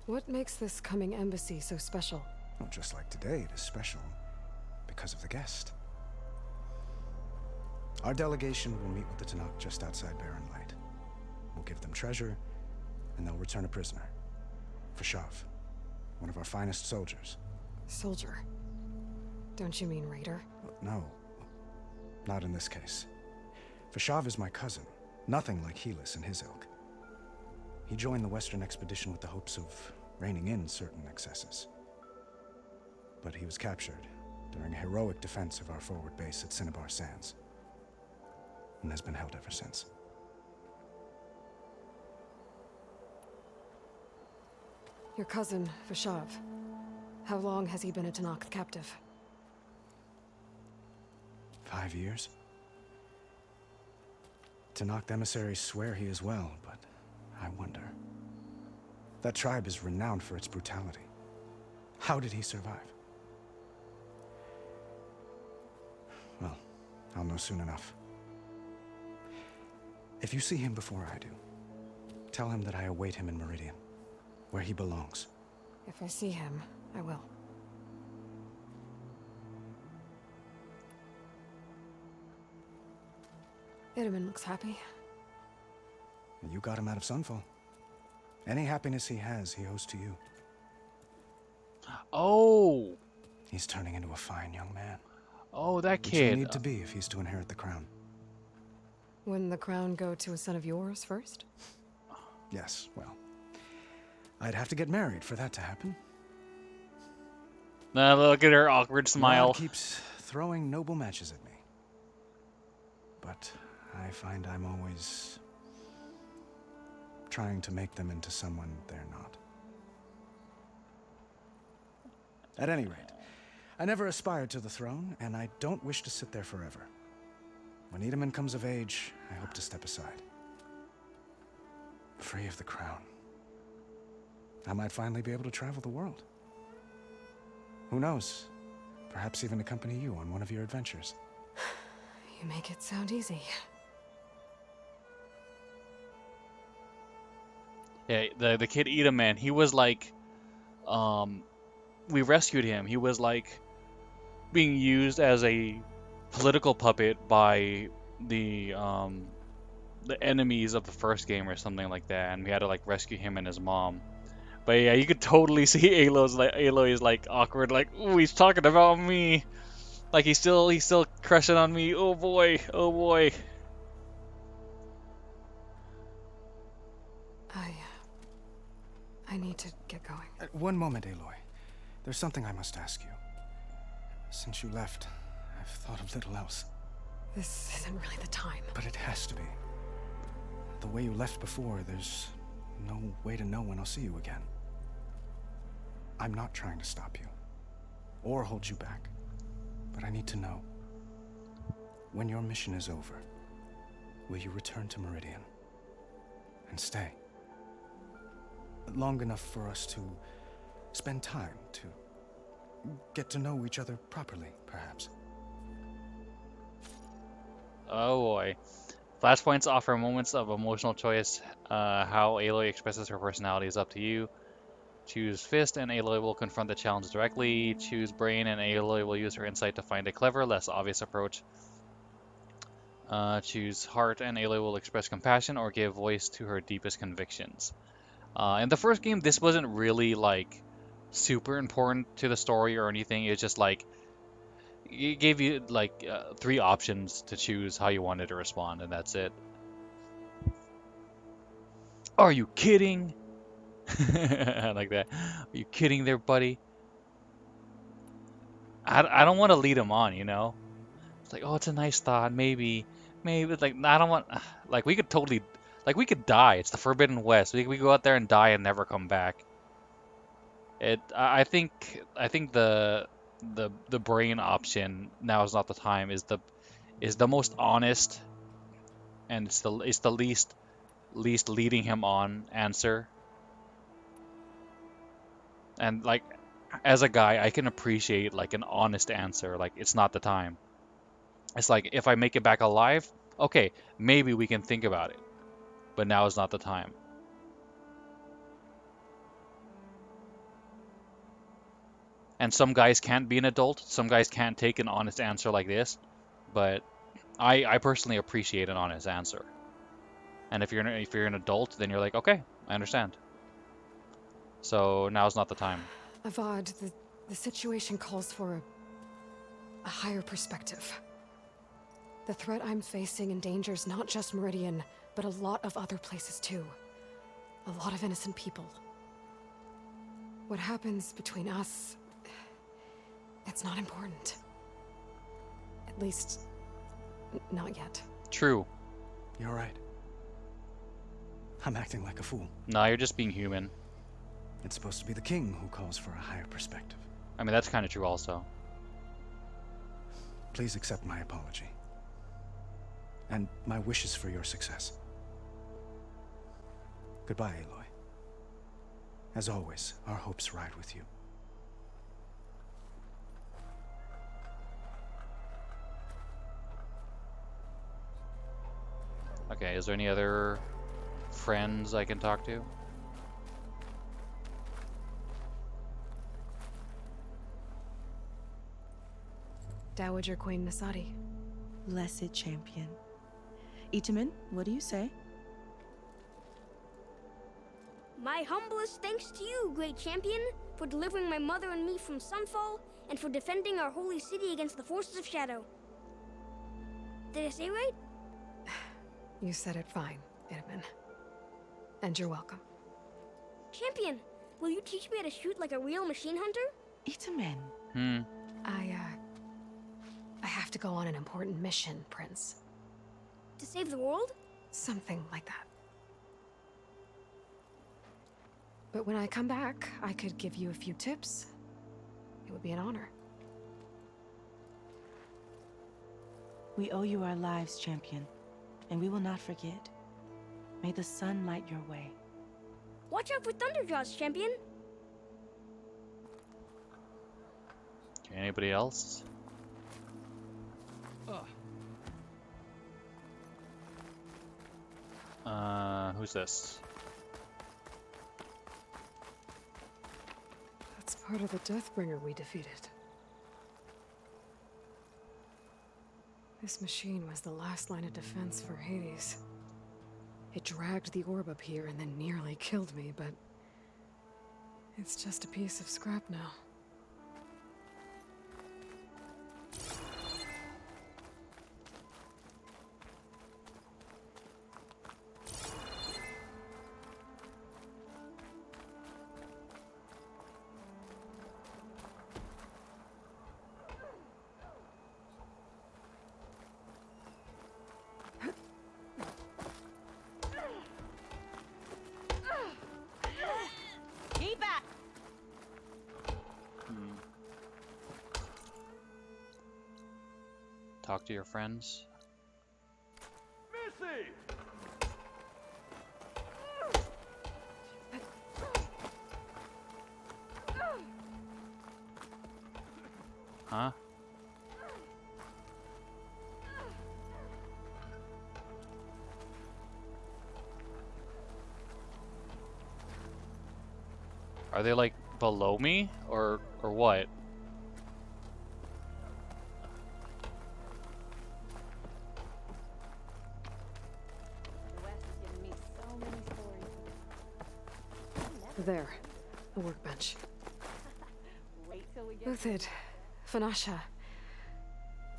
What makes this coming embassy so special?
Well, just like today, it is special because of the guest. Our delegation will meet with the Tenakth just outside Barren Light. We'll give them treasure, and they'll return a prisoner. Fashav, one of our finest soldiers.
Soldier? Don't you mean raider?
No, not in this case. Fashav is my cousin, nothing like Helis and his ilk. He joined the Western expedition with the hopes of reining in certain excesses. But he was captured during a heroic defense of our forward base at Cinnabar Sands, and has been held ever since.
Your cousin, Fashav. How long has he been a Tenakth captive?
5 years. Tenakth emissaries swear he is well, but I wonder. That tribe is renowned for its brutality. How did he survive? Well, I'll know soon enough. If you see him before I do, tell him that I await him in Meridian, where he belongs.
If I see him, I will. Itamen looks happy.
You got him out of Sunfall. Any happiness he has, he owes to you.
Oh!
He's turning into a fine young man.
Oh, that
Which
kid.
you need to be if he's to inherit the crown.
Wouldn't the crown go to a son of yours first?
Yes, well, I'd have to get married for that to happen.
Now look at her awkward smile.
God keeps throwing noble matches at me. But I find I'm always trying to make them into someone they're not. At any rate, I never aspired to the throne, and I don't wish to sit there forever. When Edaman comes of age, I hope to step aside. Free of the crown. I might finally be able to travel the world. Who knows? Perhaps even accompany you on one of your adventures.
You make it sound easy.
Yeah, the kid Edaman, he was like, we rescued him. He was like being used as a political puppet by the enemies of the first game or something like that, and we had to like rescue him and his mom. But yeah, you could totally see Aloy is like awkward, like, ooh, he's talking about me. Like he's still crushing on me. Oh boy, oh boy.
I need to get going.
One moment, Aloy. There's something I must ask you. Since you left, I've thought of little else.
This isn't really the time.
But it has to be. The way you left before, there's no way to know when I'll see you again. I'm not trying to stop you, or hold you back, but I need to know. When your mission is over, will you return to Meridian? And stay? Long enough for us to spend time, to get to know each other properly, perhaps.
Oh boy. Flashpoints offer moments of emotional choice. How Aloy expresses her personality is up to you. Choose Fist and Aloy will confront the challenge directly. Choose Brain and Aloy will use her insight to find a clever, less obvious approach. Choose Heart and Aloy will express compassion or give voice to her deepest convictions. In the first game, this wasn't really like super important to the story or anything. It's just like it gave you like 3 options to choose how you wanted to respond, and that's it. Are you kidding? I like that. Are you kidding there, buddy? I don't want to lead him on, you know? It's like, oh, it's a nice thought, maybe. Like, I don't want, like, we could totally, like, we could die. It's the Forbidden West. We go out there and die and never come back. I think the Brain option, now is not the time, is the most honest, and it's the least leading him on answer. And like, as a guy, I can appreciate like an honest answer. Like, it's not the time. It's like, if I make it back alive, okay, maybe we can think about it, but now is not the time. And some guys can't be an adult. Some guys can't take an honest answer like this, but I personally appreciate an honest answer. And if you're an adult, then you're like, okay, I understand. So now's not the time.
Avad, the situation calls for a higher perspective. The threat I'm facing endangers not just Meridian, but a lot of other places too. A lot of innocent people. What happens between us, it's not important. At least, not yet.
True.
You're right. I'm acting like a fool.
Nah, you're just being human.
It's supposed to be the king who calls for a higher perspective.
I mean, that's kind of true also.
Please accept my apology. And my wishes for your success. Goodbye, Aloy. As always, our hopes ride with you.
Okay, is there any other friends I can talk to?
Dowager Queen Nasadi.
Blessed champion. Itamen, what do you say?
My humblest thanks to you, great champion, for delivering my mother and me from Sunfall, and for defending our holy city against the forces of Shadow. Did I say right?
You said it fine, Edaman. And you're welcome.
Champion, will you teach me how to shoot like a real machine hunter?
Itamen.
I have to go on an important mission, Prince.
To save the world?
Something like that. But when I come back, I could give you a few tips. It would be an honor.
We owe you our lives, Champion, and we will not forget. May the sun light your way.
Watch out for Thunderjaws, Champion.
Okay, anybody else? Who's this?
That's part of the Deathbringer we defeated. This machine was the last line of defense for Hades. It dragged the orb up here and then nearly killed me, but it's just a piece of scrap now.
Keep back!
Talk to your friends.
Missy!
Huh? Are they like below me or what?
There, the workbench. Uthid, Vanasha,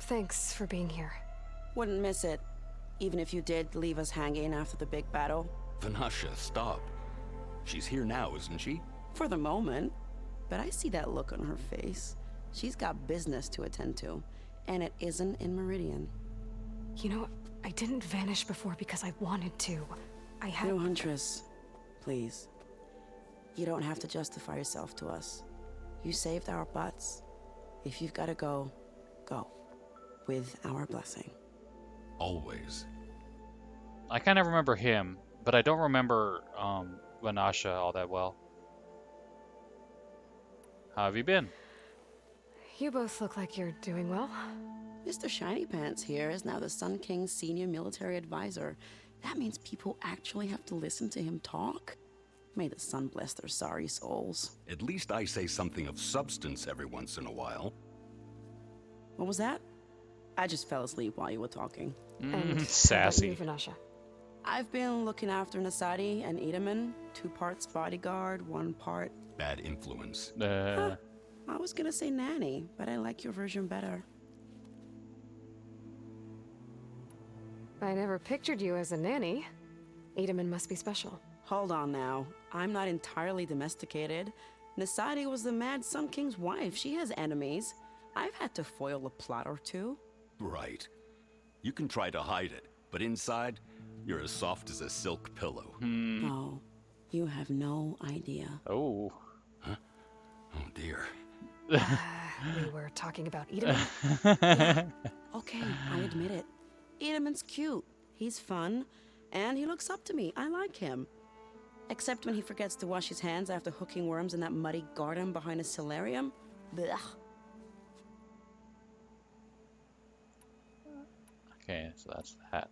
thanks for being here.
Wouldn't miss it, even if you did leave us hanging after the big battle.
Vanasha, stop. She's here now, isn't she?
For the moment. But I see that look on her face. She's got business to attend to, and it isn't in Meridian.
You know, I didn't vanish before because I wanted to. I had...
No, Huntress. Please. You don't have to justify yourself to us. You saved our butts. If you've got to go, go. With our blessing.
Always.
I kind of remember him, but I don't remember Vanasha all that well. How have you been?
You both look like you're doing well.
Mr. Shiny Pants here is now the Sun King's senior military advisor. That means people actually have to listen to him talk? May the sun bless their sorry souls.
At least I say something of substance every once in a while.
What was that? I just fell asleep while you were talking.
And
sassy.
How about you, Vanasha?
I've been looking after Nasadi and Itamen, 2 parts bodyguard, 1 part...
Bad influence.
Huh. I was gonna say nanny, but I like your version better.
I never pictured you as a nanny. Itamen must be special.
Hold on now. I'm not entirely domesticated. Nasadi was the Mad Sun King's wife. She has enemies. I've had to foil a plot or 2.
Right. You can try to hide it, but inside, you're as soft as a silk pillow.
No, you have no idea.
Oh.
Huh? Oh dear.
We were talking about Itamen.
Yeah. Okay, I admit it. Itamen's cute. He's fun. And he looks up to me. I like him. Except when he forgets to wash his hands after hooking worms in that muddy garden behind a solarium. Blech.
Okay, so that's that.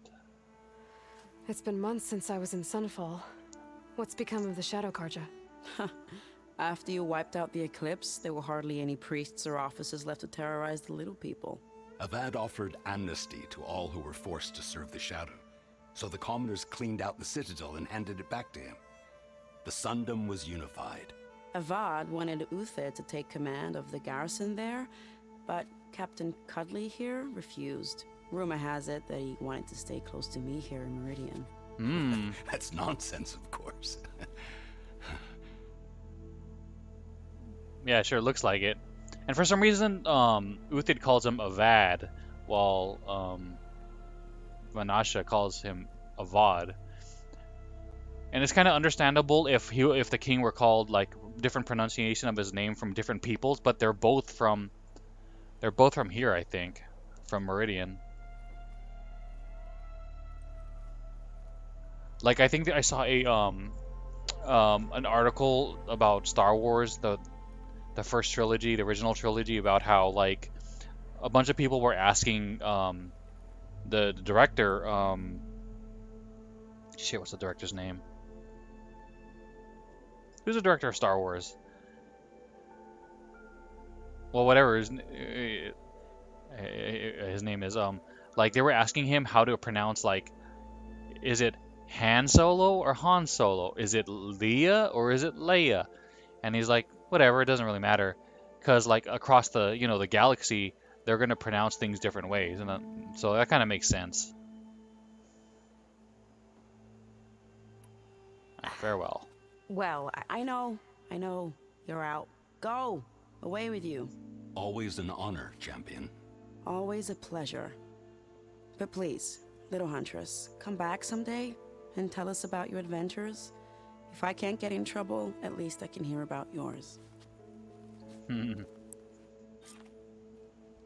It's been months since I was in Sunfall. What's become of the Shadow Karja?
After you wiped out the Eclipse, there were hardly any priests or officers left to terrorize the little people.
Avad offered amnesty to all who were forced to serve the Shadow. So the commoners cleaned out the Citadel and handed it back to him. The Sundom was unified.
Avad wanted Uthid to take command of the garrison there, but Captain Cudley here refused. Rumor has it that he wanted to stay close to me here in Meridian.
That's nonsense, of course.
Yeah, sure, looks like it. And for some reason, Uthid calls him Avad, while Vanasha calls him Avad. And it's kind of understandable if the king were called like different pronunciation of his name from different peoples, but they're both from here, I think, from Meridian. Like I think that I saw a an article about Star Wars, the first trilogy, the original trilogy, about how like a bunch of people were asking the director, shit, what's the director's name? Who's the director of Star Wars? Well, whatever his name is. Like they were asking him how to pronounce, like, is it Han Solo or Han Solo? Is it Leia or is it Leia? And he's like, whatever, it doesn't really matter, because like across the the galaxy, they're gonna pronounce things different ways, and so that kind of makes sense. Farewell.
Well, I know you're out. Go, away with you.
Always an honor, champion.
Always a pleasure. But please, little huntress, come back someday and tell us about your adventures. If I can't get in trouble, at least I can hear about yours.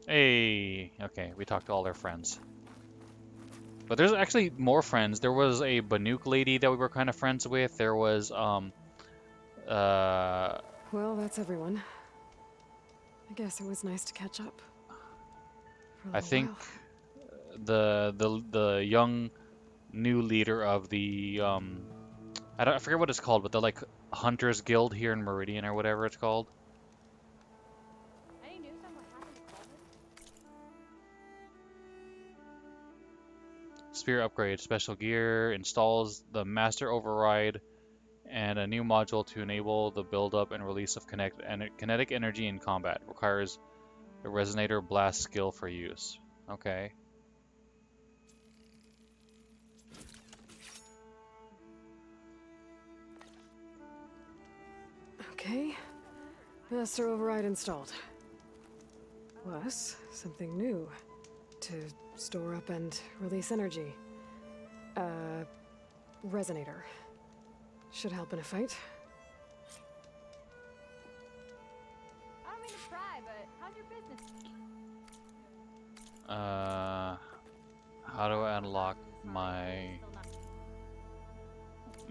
Hey, okay, we talked to all their friends. But there's actually more friends. There was a Banuk lady that we were kind of friends with. There was,
Well, that's everyone. I guess it was nice to catch up. For a
I
little
think
while.
the young new leader of the I forget what it's called, but the like Hunters Guild here in Meridian or whatever it's called. Spear upgrade, special gear, installs the master override and a new module to enable the buildup and release of kinetic energy in combat. Requires a resonator blast skill for use. Okay.
Okay. Master override installed. Plus, something new. To store up and release energy. Resonator. Should help in a fight.
I don't mean to pry, but how's your business?
How do I unlock my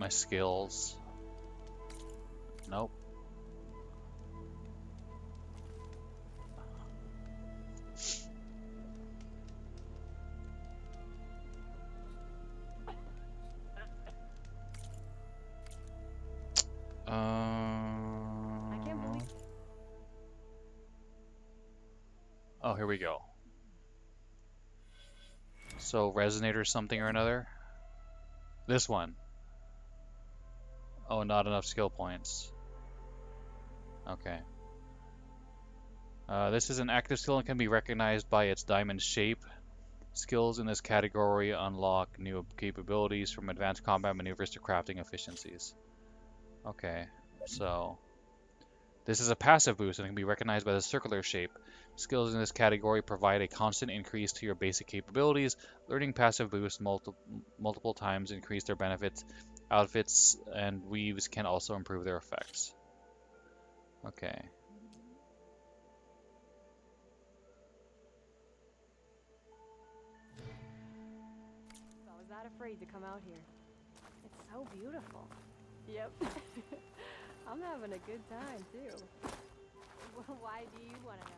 skills? Nope.
I can't believe.
Oh, here we go. So resonator something or another. This one. Oh, not enough skill points. Okay. This is an active skill and can be recognized by its diamond shape. Skills in this category unlock new capabilities, from advanced combat maneuvers to crafting efficiencies. Okay, so this is a passive boost and can be recognized by the circular shape. Skills in this category provide a constant increase to your basic capabilities. Learning passive boosts multiple times increase their benefits. Outfits and weaves can also improve their effects. Okay.
I was not afraid to come out here. It's so beautiful. Yep. I'm having a good time, too. Well, why do you want to know?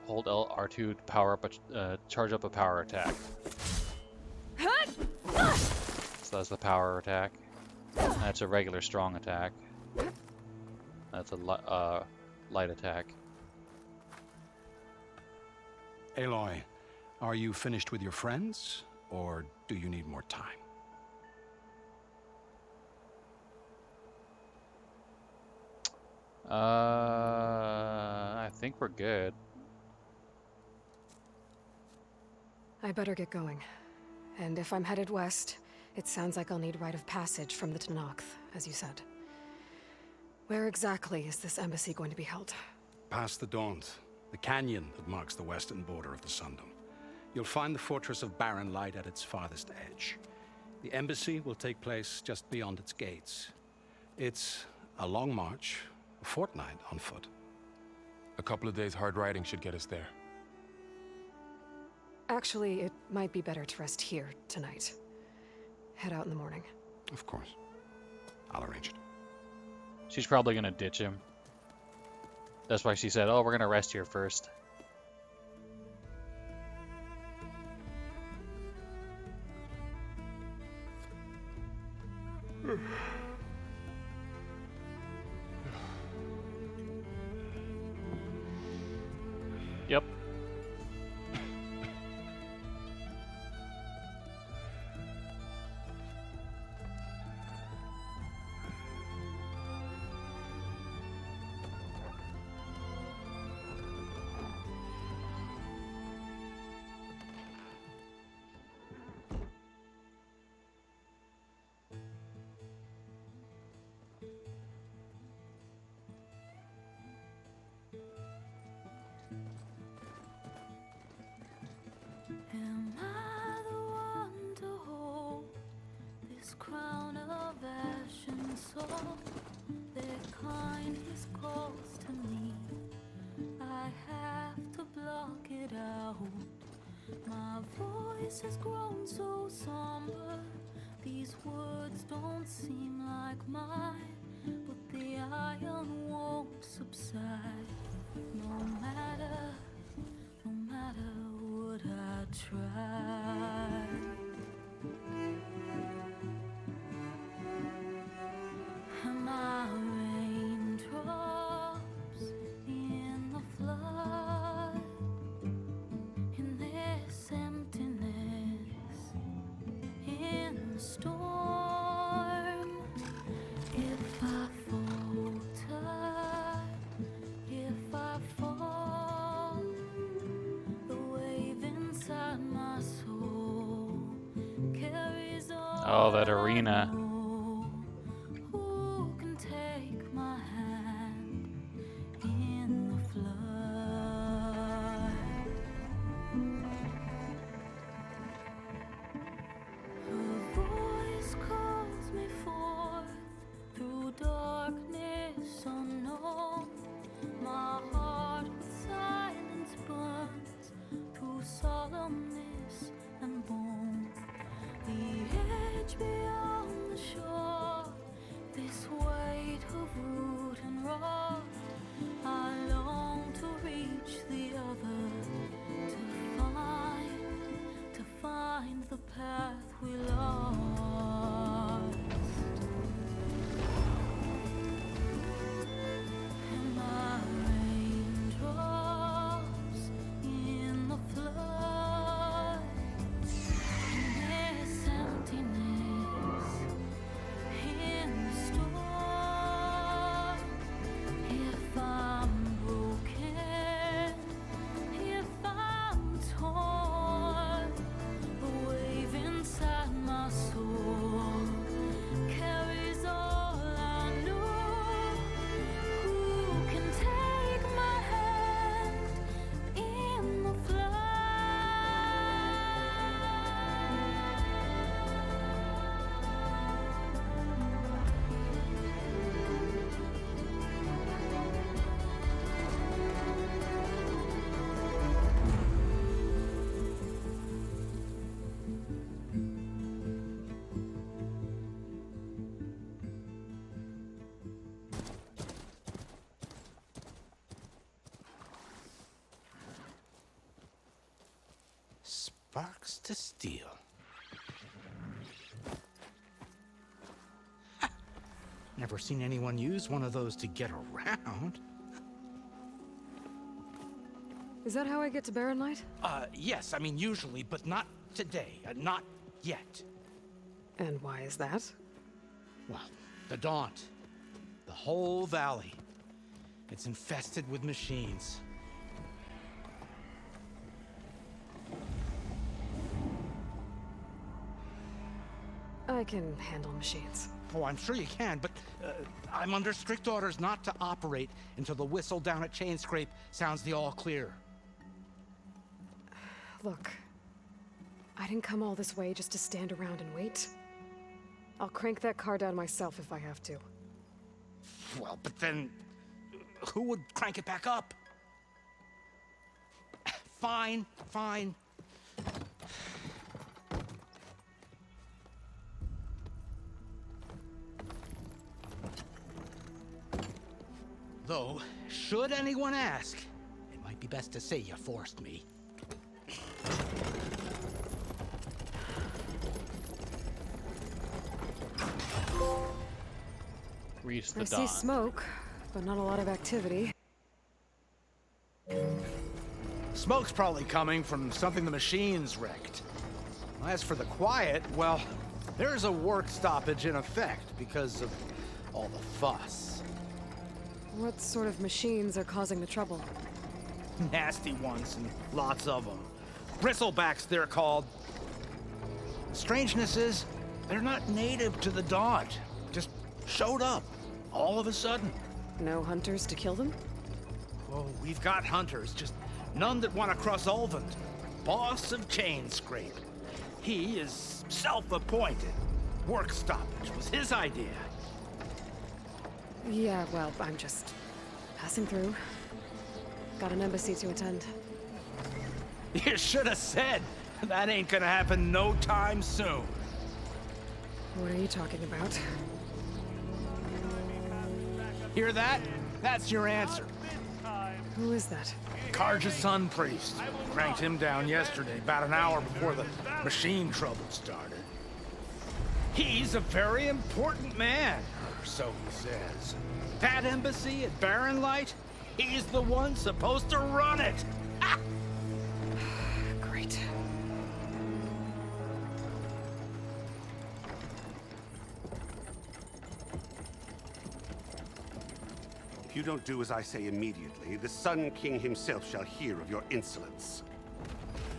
Hold R2 to power up charge up a power attack. So that's the power attack. That's a regular strong attack. That's a light attack.
Aloy, are you finished with your friends, or do you need more time?
I think we're good.
I better get going. And if I'm headed west, it sounds like I'll need rite of passage from the Tenakth, as you said. Where exactly is this embassy going to be held?
Past the Daunt, the canyon that marks the western border of the Sundom. You'll find the fortress of Barren Light at its farthest edge. The embassy will take place just beyond its gates. It's a long march, a fortnight on foot.
A couple of days hard riding should get us there.
Actually, it might be better to rest here tonight. Head out in the morning.
Of course. I'll arrange it.
She's probably gonna ditch him. That's why she said, oh, we're gonna rest here first. Yep.
Am I the one to hold this crown of ash and soul? Their kindness calls to me. I have to block it out. My voice has grown so somber. These words don't seem like mine, but the iron won't subside. No matter what I try. Am I raindrops in the flood? In this emptiness, in the storm. If I falter, if I fall, the wave inside my soul carries on.
Oh, that arena.
Who can take my hand in the flood? Her voice calls me forth through darkness unknown. My heart with silence burns through solemnness and bone. The edge beyond the shore, this weight of root and rod. I long to reach the other, to find the path we lost. Am I raindrops in the flood? In this emptiness, in the storm. If I'm broken, if I'm torn, the wave inside my soul carries all I know. Who can take my hand in the flood?
Sparks to steel. Ha! Never seen anyone use one of those to get around.
Is that how I get to Barren Light?
Yes, I mean usually, but not today. Not yet.
And why is that?
Well, the Daunt. The whole valley. It's infested with machines.
I can handle machines.
Oh, I'm sure you can, but I'm under strict orders not to operate until the whistle down at Chainscrape sounds the all clear.
Look, I didn't come all this way just to stand around and wait. I'll crank that car down myself if I have to.
Well, but then who would crank it back up? Fine, fine. Though, should anyone ask, it might be best to say you forced me.
Reach the
I
dawn.
see smoke, but not a lot of activity.
Smoke's probably coming from something the machine's wrecked. As for the quiet, well, there's a work stoppage in effect because of all the fuss.
What sort of machines are causing the trouble?
Nasty ones, and lots of them. Bristlebacks, they're called. The strangeness is, they're not native to the Dodge. Just showed up, all of a sudden.
No hunters to kill them?
Oh, we've got hunters, just none that want to cross Ulvund. Boss of Chainscrape. He is self-appointed. Work stoppage was his idea.
Yeah, well, I'm just passing through. Got an embassy to attend.
You should have said. That ain't gonna happen no time soon.
What are you talking about?
Hear that? That's your answer.
Who is that?
Karja Sun Priest. Cranked him down yesterday, about an hour before the machine trouble started. He's a very important man, or so he says. That embassy at Barren Light, he's the one supposed to run it. Ah!
Great.
If you don't do as I say immediately, the Sun King himself shall hear of your insolence.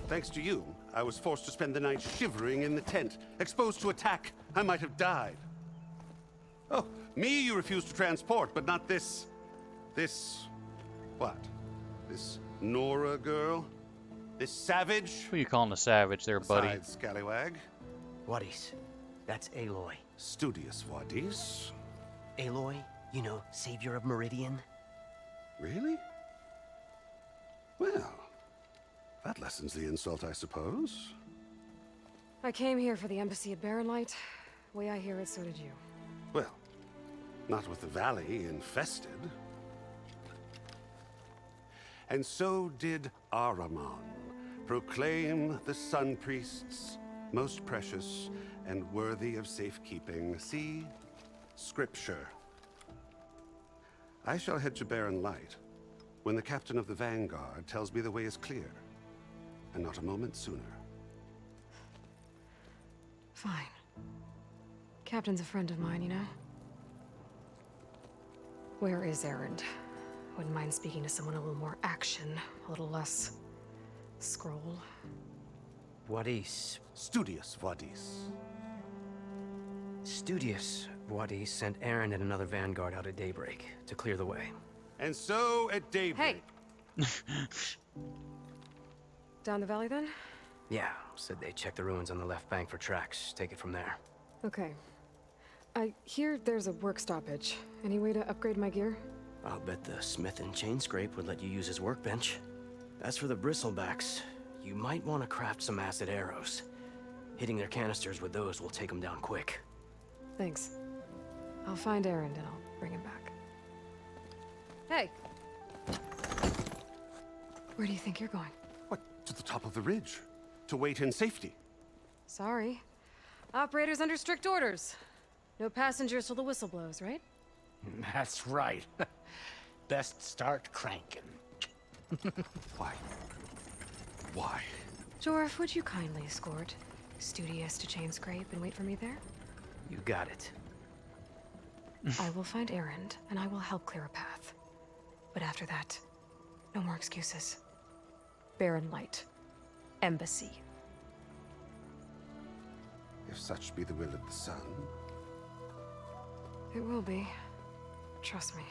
Thanks to you, I was forced to spend the night shivering in the tent. Exposed to attack, I might have died. Oh, me you refuse to transport, but not this... what? This Nora girl? This savage?
Who you calling a savage there, buddy?
Besides, scallywag.
Wadis. That's Aloy.
Studious Wadis.
Aloy, you know, savior of Meridian.
Really? Well, that lessens the insult, I suppose.
I came here for the embassy at Barren Light. Way I hear it, so did you.
Well, not with the valley infested. And so did Ahriman proclaim the Sun Priests most precious and worthy of safekeeping. See? Scripture. I shall head to Barren Light when the captain of the Vanguard tells me the way is clear, and not a moment sooner.
Fine. Captain's a friend of mine, you know? Where is Erend? Wouldn't mind speaking to someone a little more action, a little less scroll.
Wadis.
Studious Wadis.
Studious Wadis sent Erend and another Vanguard out at daybreak to clear the way.
And so at daybreak...
Hey! Down the valley, then?
Yeah, said they checked the ruins on the left bank for tracks. Take it from there.
Okay. I hear there's a work stoppage. Any way to upgrade my gear?
I'll bet the smith in Chainscrape would let you use his workbench. As for the Bristlebacks, you might want to craft some acid arrows. Hitting their canisters with those will take them down quick.
Thanks. I'll find Erend and I'll bring him back. Hey! Where do you think you're going?
What, to the top of the ridge? To wait in safety?
Sorry. Operator's under strict orders. No passengers till the whistle blows, right?
That's right. Best start cranking.
Why? Why?
Jorf, would you kindly escort Studious to Chainscrape and wait for me there?
You got it.
I will find Erend, and I will help clear a path. But after that, no more excuses. Barren Light. Embassy.
if such be the will of the sun.
It will be. Trust me.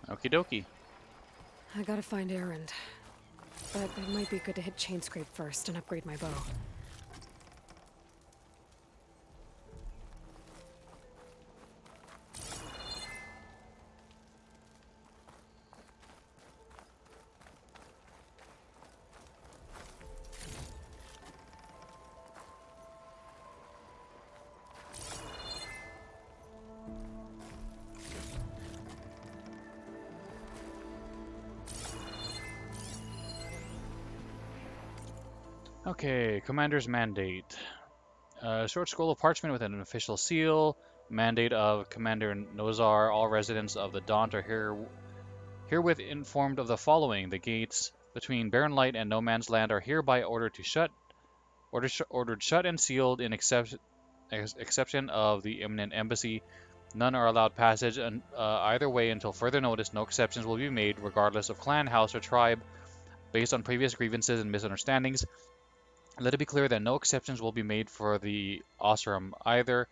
Okie dokie.
I gotta find Erend. But it might be good to hit Chainscrape first and upgrade my bow.
Okay, Commander's Mandate. A short scroll of parchment with an official seal. Mandate of Commander Nozar. All residents of the Daunt are herewith informed of the following. The gates between Barren Light and No Man's Land are hereby ordered shut and sealed in exception of the imminent embassy. None are allowed passage either way until further notice. No exceptions will be made, regardless of clan, house, or tribe, based on previous grievances and misunderstandings. Let it be clear that no exceptions will be made for the Osram either.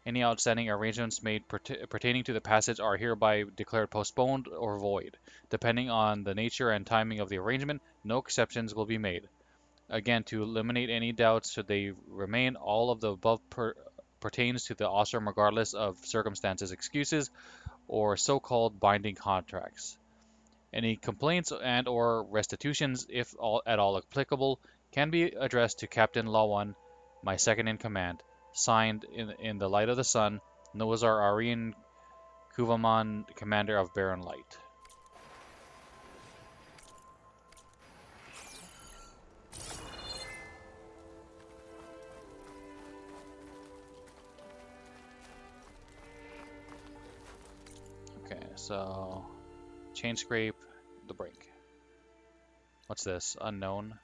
Any outstanding arrangements made pertaining to the passage are hereby declared postponed or void. Depending on the nature and timing of the arrangement, no exceptions will be made. Again, to eliminate any doubts should they remain, all of the above pertains to the Osram regardless of circumstances, excuses, or so-called binding contracts. Any complaints and or restitutions, if at all applicable, can be addressed to Captain Lawan, my second in command. Signed, in the light of the sun, Nozar Aryan Kuvaman, Commander of Barren Light. Okay, so Chainscrape, the brink. What's this? Unknown.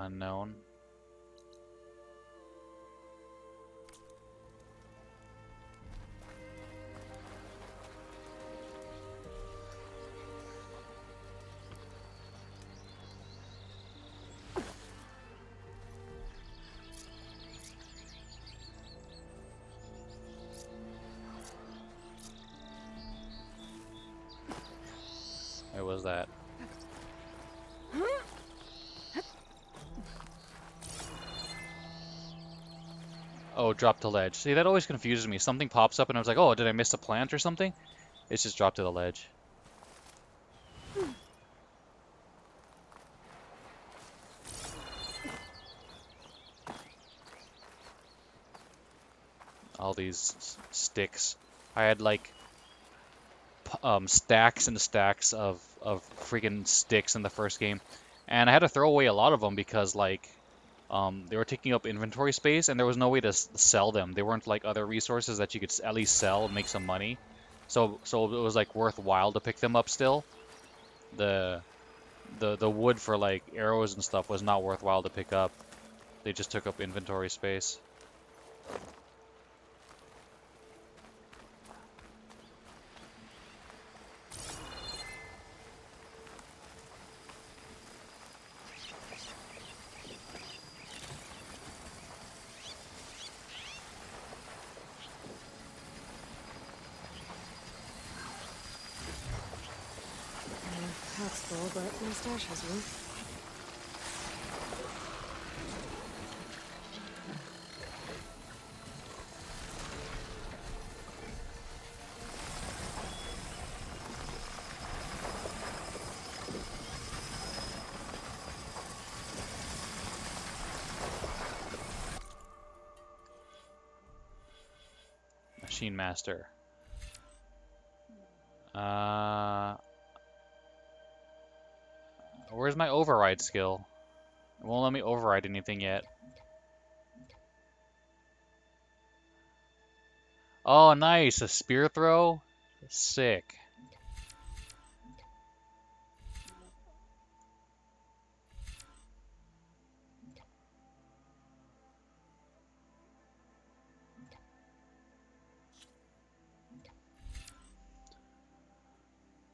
Unknown. What was that? Oh, drop to ledge. See, that always confuses me. Something pops up and I was like, oh, did I miss a plant or something? It's just drop to the ledge. All these sticks. I had like stacks and stacks of freaking sticks in the first game. And I had to throw away a lot of them because like they were taking up inventory space, and there was no way to sell them. They weren't like other resources that you could at least sell and make some money. So it was like worthwhile to pick them up still. The wood for like arrows and stuff was not worthwhile to pick up. They just took up inventory space.
Pack's full, but my stash has room.
Machine Master. Where's my override skill? It won't let me override anything yet. Oh, nice! A spear throw? Sick.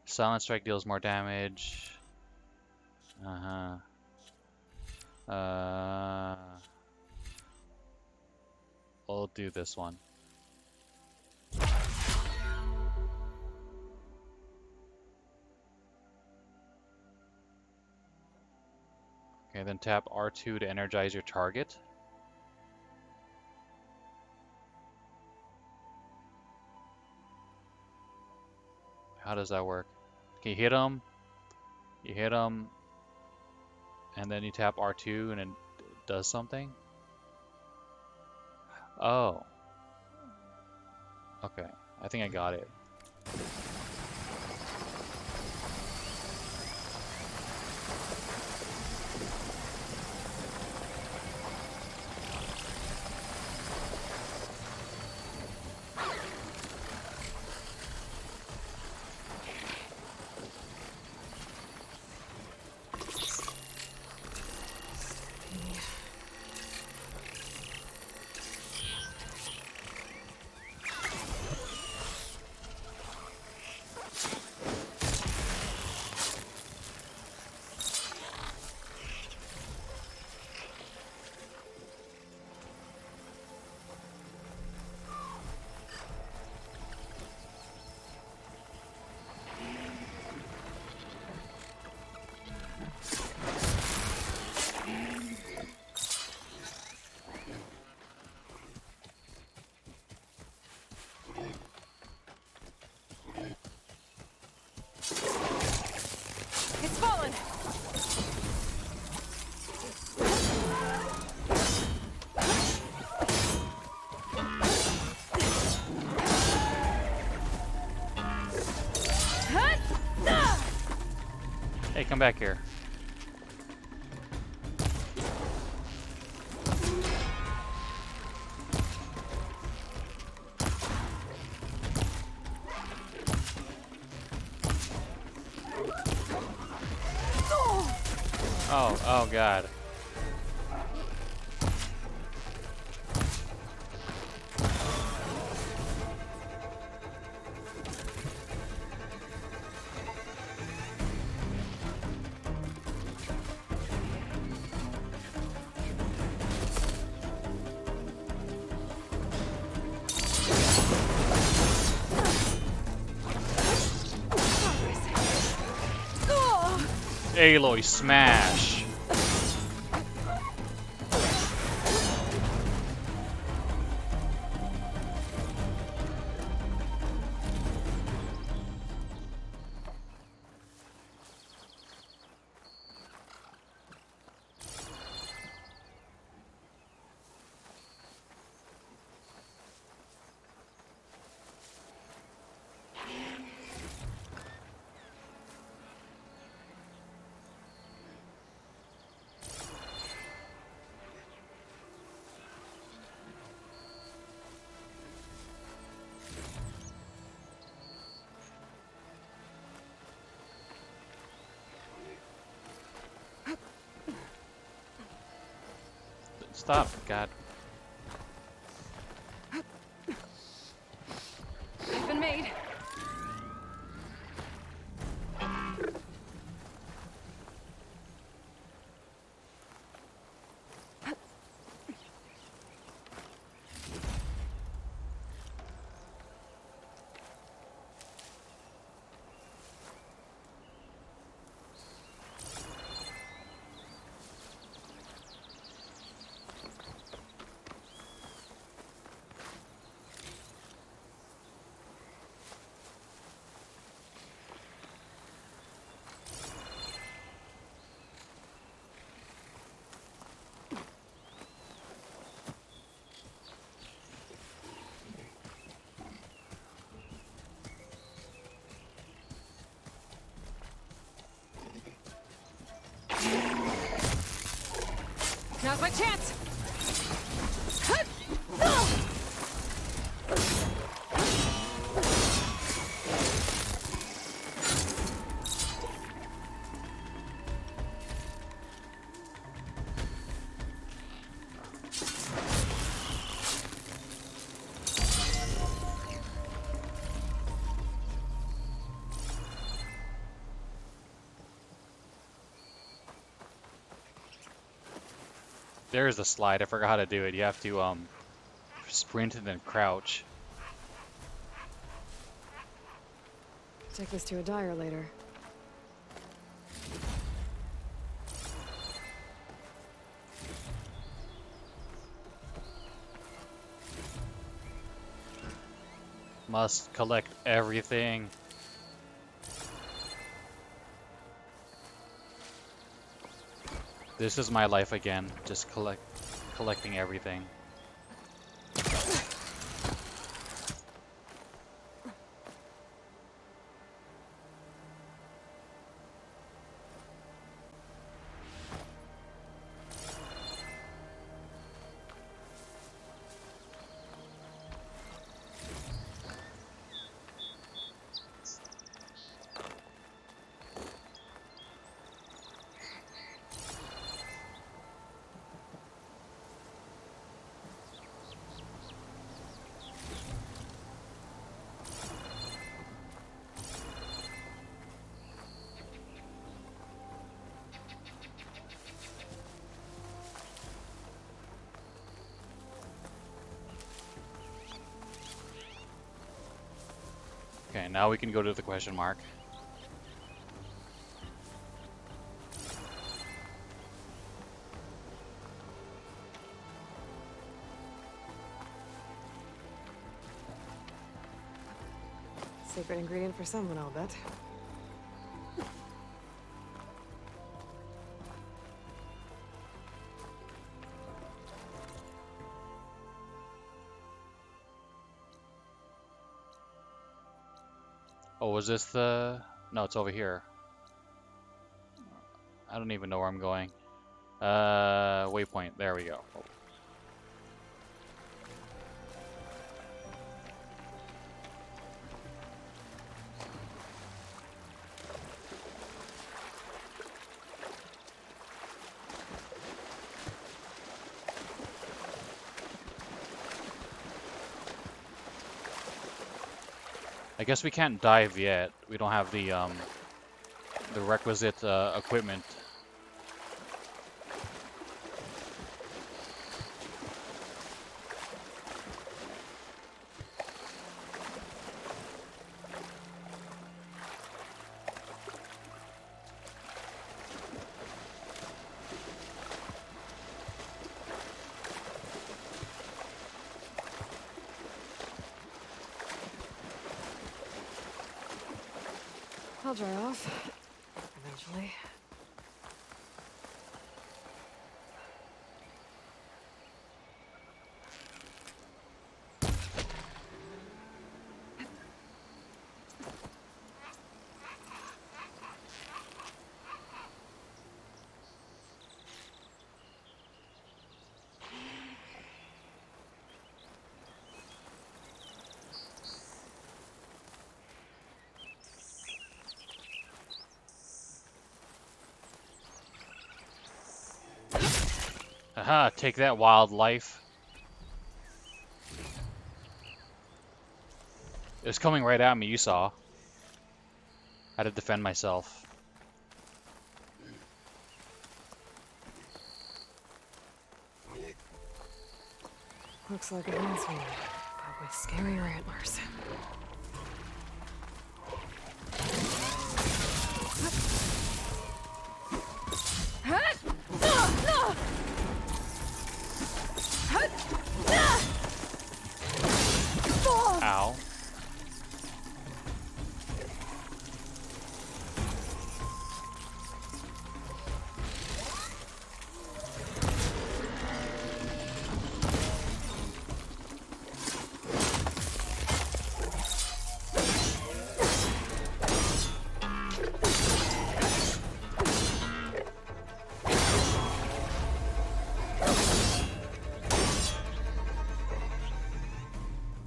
Silent Strike deals more damage. Uh-huh. We'll do this one. Okay, then tap R2 to energize your target. How does that work? Okay, you hit them, and then you tap R2 and it does something? Oh. Okay, I think I got it.
It's fallen!
Hey, come back here. Oh god. Aloy smash. Stop, God.
I've been made. Now's my chance!
There's the slide. I forgot how to do it. You have to sprint and then crouch.
Take this to a dyer later.
Must collect everything. This is my life again, just collecting everything. Okay, now we can go to the question mark.
Secret ingredient for someone, I'll bet.
Oh, was this the... No, it's over here. I don't even know where I'm going. Waypoint. There we go. Oh. I guess we can't dive yet. We don't have the requisite equipment.
I'll dry off. Eventually.
Aha, take that, wildlife. It was coming right at me, you saw. I had to defend myself.
Looks like a huntsman, but with scarier antlers.
Ow.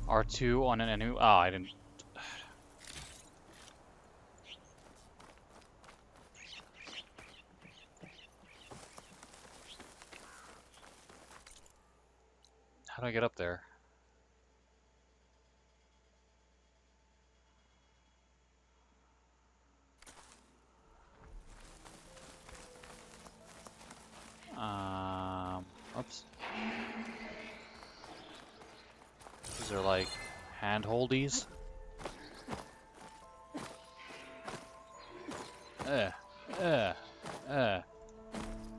R2 on an enemy. Oh, I didn't. How do I get up there? These are like hand-holdies. We're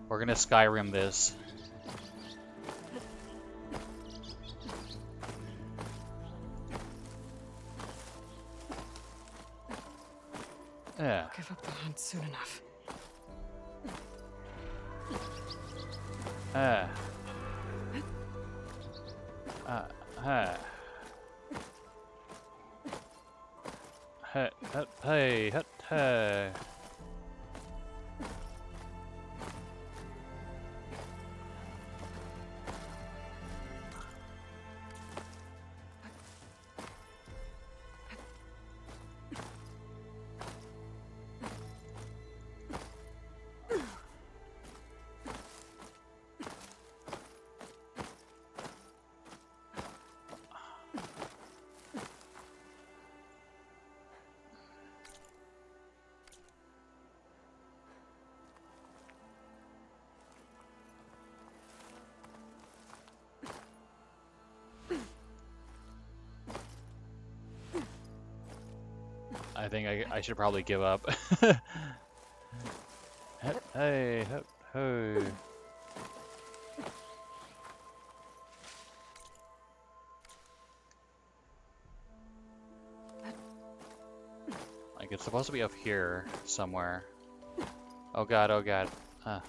gonna Skyrim this.
I'll give up the hunt soon enough.
Hey. I think I should probably give up. Hey. Like, it's supposed to be up here somewhere. Oh god. Hup.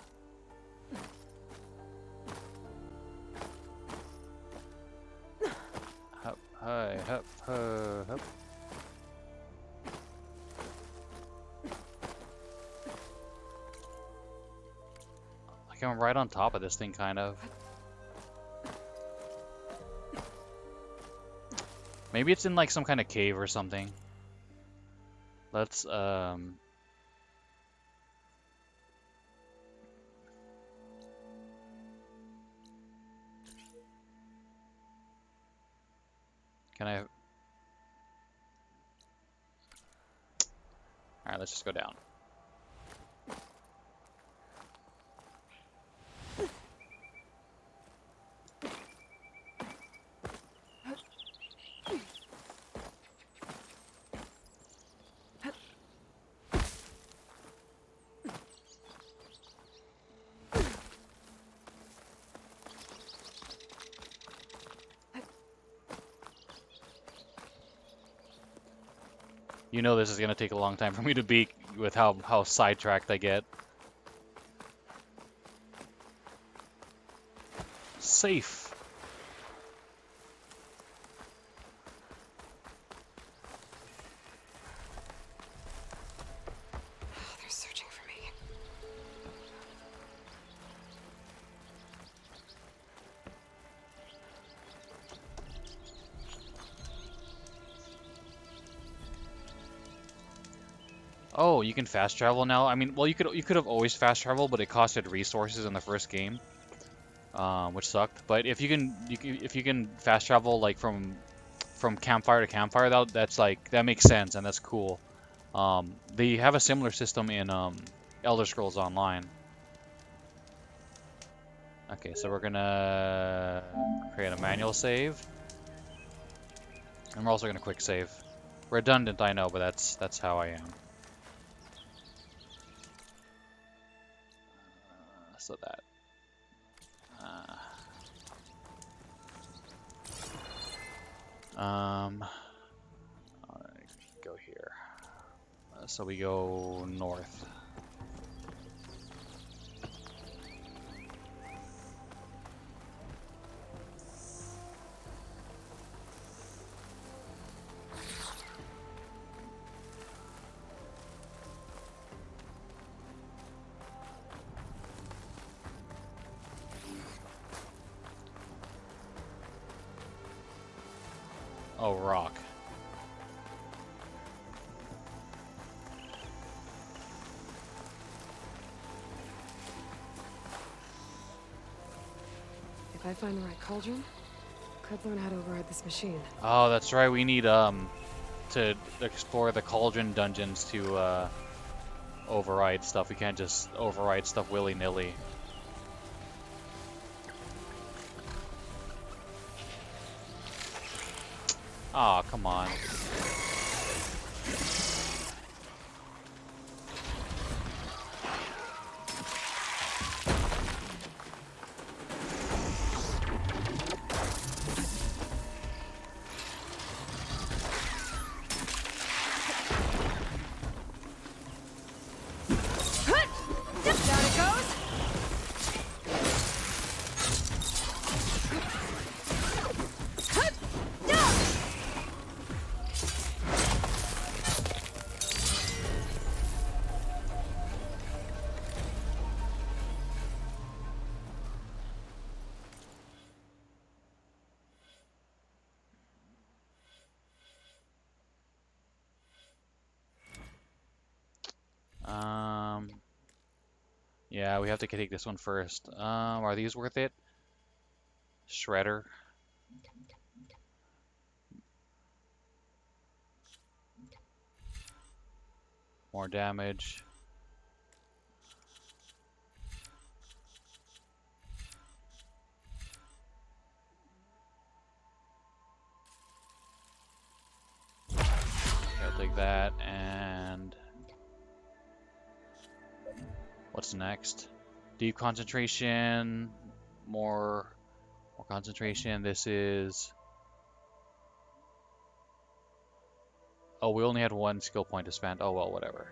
Like, I'm right on top of this thing, kind of. Maybe it's in like some kind of cave or something. Let's Can I? Alright, let's just go down. You know this is gonna take a long time for me to beat with how sidetracked I get. Safe.
They're searching for me.
Oh, you can fast travel now? I mean, well, you could have always fast traveled, but it costed resources in the first game, which sucked. But if you can fast travel like from campfire to campfire, that makes sense and that's cool. They have a similar system in Elder Scrolls Online. Okay, so we're gonna create a manual save, and we're also gonna quick save. Redundant, I know, but that's how I am. So that. Go here. So we go north. Oh, rock.
If I find the right cauldron, could learn how to override this machine.
Oh, that's right. We need to explore the cauldron dungeons to override stuff. We can't just override stuff willy-nilly. Aw, come on.
Down it goes.
Yeah, we have to take this one first. Are these worth it? Shredder. More damage. Okay, I'll take that, and what's next? Deep concentration, more concentration. This is, oh, we only had one skill point to spend. Oh well, whatever.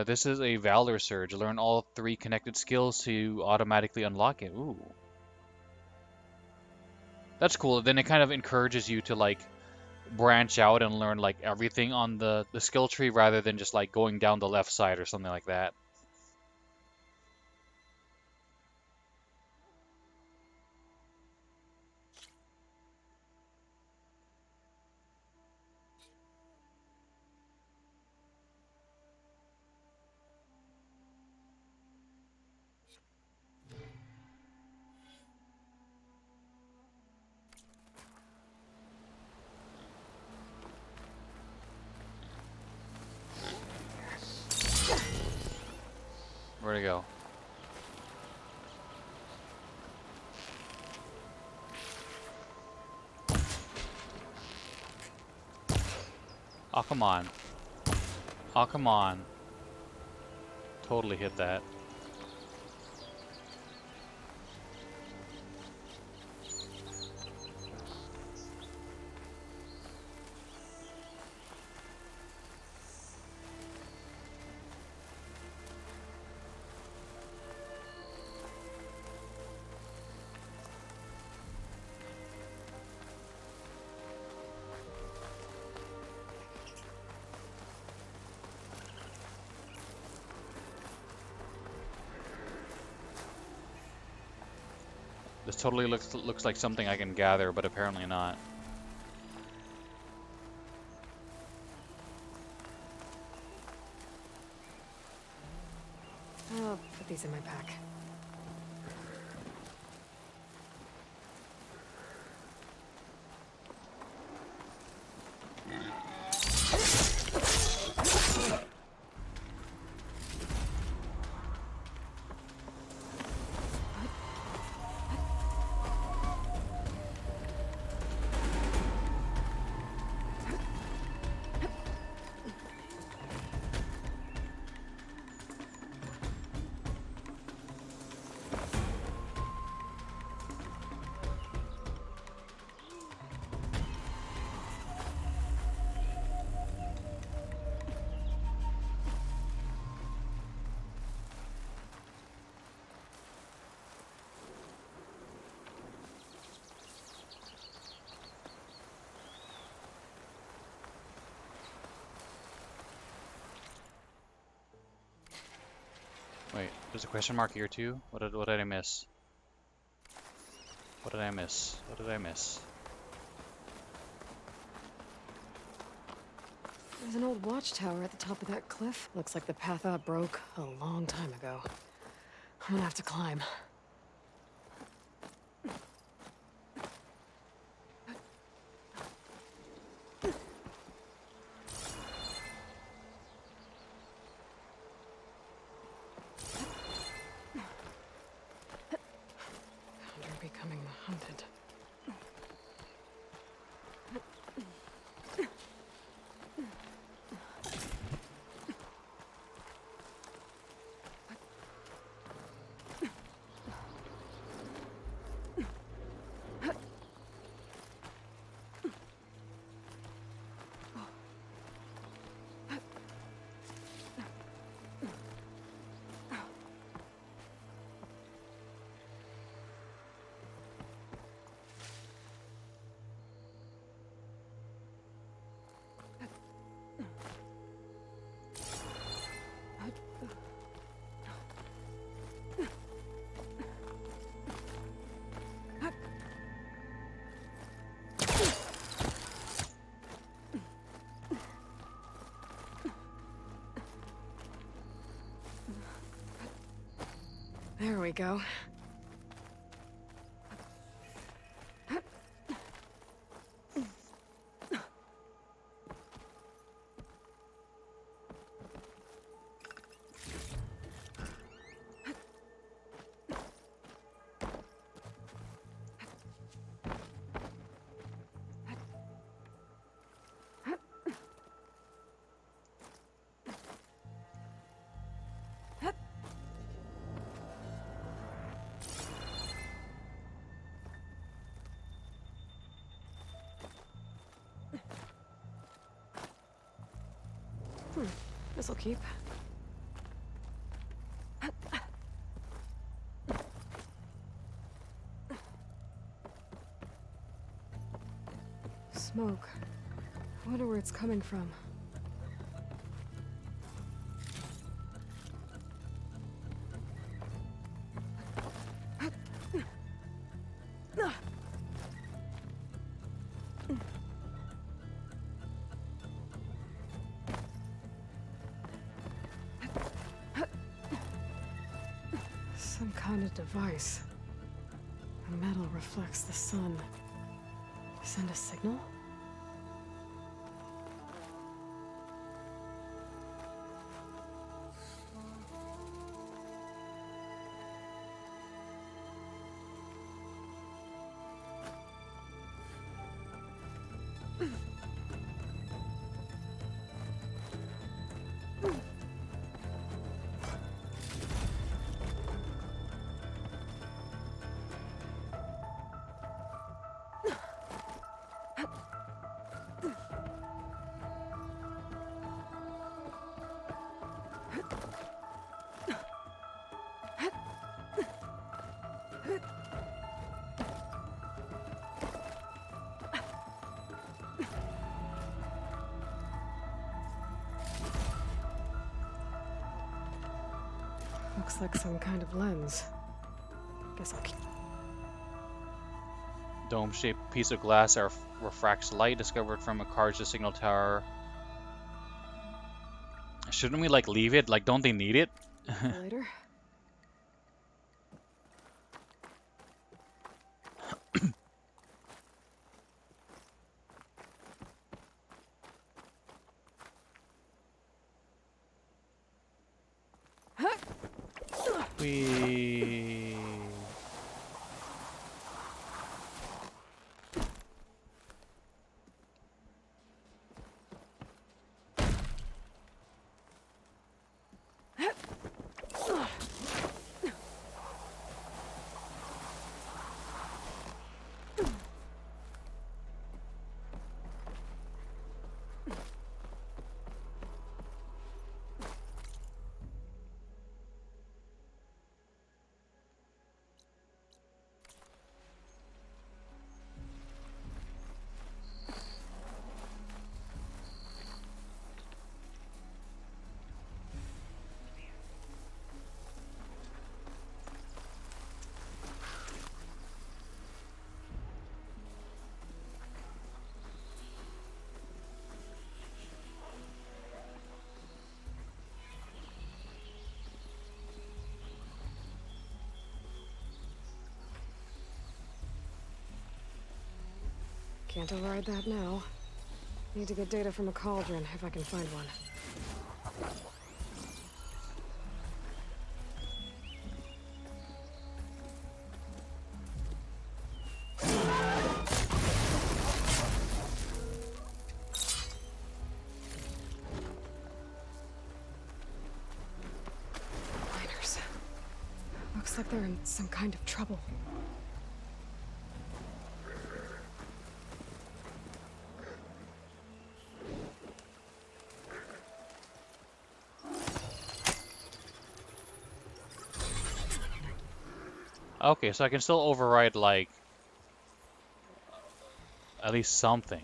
This is a Valor Surge. Learn all 3 connected skills to automatically unlock it. Ooh. That's cool. Then it kind of encourages you to like branch out and learn like everything on the skill tree rather than just like going down the left side or something like that. Where'd it go? Oh, come on. Oh, come on. Totally hit that. This totally looks like something I can gather, but apparently not.
I'll put these in my pack.
Wait, there's a question mark here too? What did I miss? What did I miss? What did I miss?
There's an old watchtower at the top of that cliff. Looks like the path out broke a long time ago. I'm gonna have to climb. becoming the hunted. There we go. This'll keep. Smoke. I wonder where it's coming from. Some kind of device. The metal reflects the sun. Send a signal? Looks like some kind of lens. Guess I'll keep.
Dome-shaped piece of glass that refracts light discovered from a Karja signal tower. Shouldn't we like leave it? Like, don't they need it?
Later.
We. Can't override that now. Need to get data from a cauldron, if I can find one.
Looks like they're in some kind of trouble.
Okay, so I can still override, like, at least something.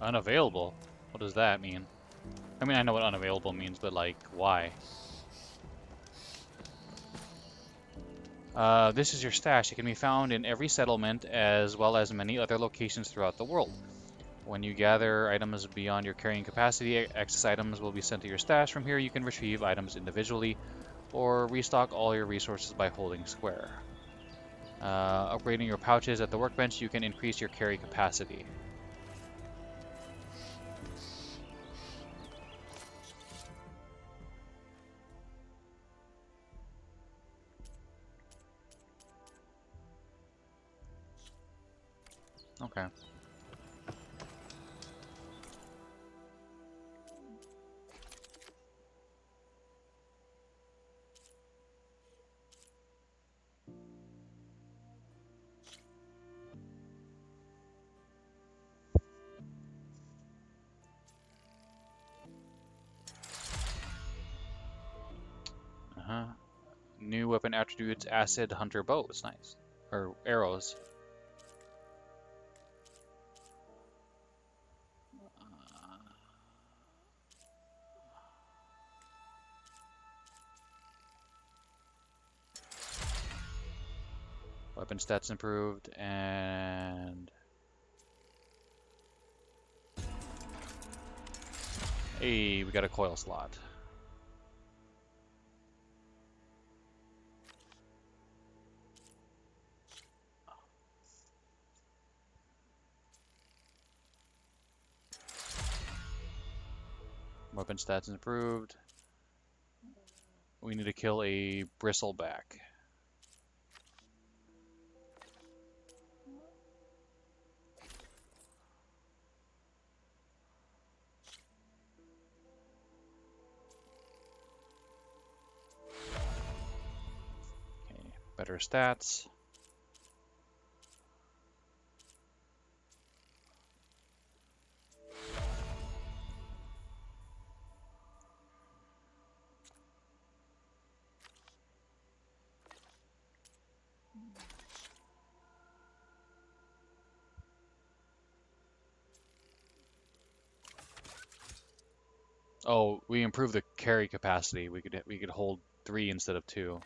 Unavailable? What does that mean? I mean, I know what unavailable means, but like, why? This is your stash. It can be found in every settlement as well as many other locations throughout the world. When you gather items beyond your carrying capacity, excess items will be sent to your stash. From here, you can retrieve items individually or restock all your resources by holding square. Upgrading your pouches at the workbench, you can increase your carry capacity. Okay. New weapon attributes, acid hunter bows. Nice. Or arrows. Weapon stats improved, and hey, we got a coil slot. Weapon stats improved. We need to kill a bristleback. Okay, better stats. Oh, we improved the carry capacity. We could hold 3 instead of 2.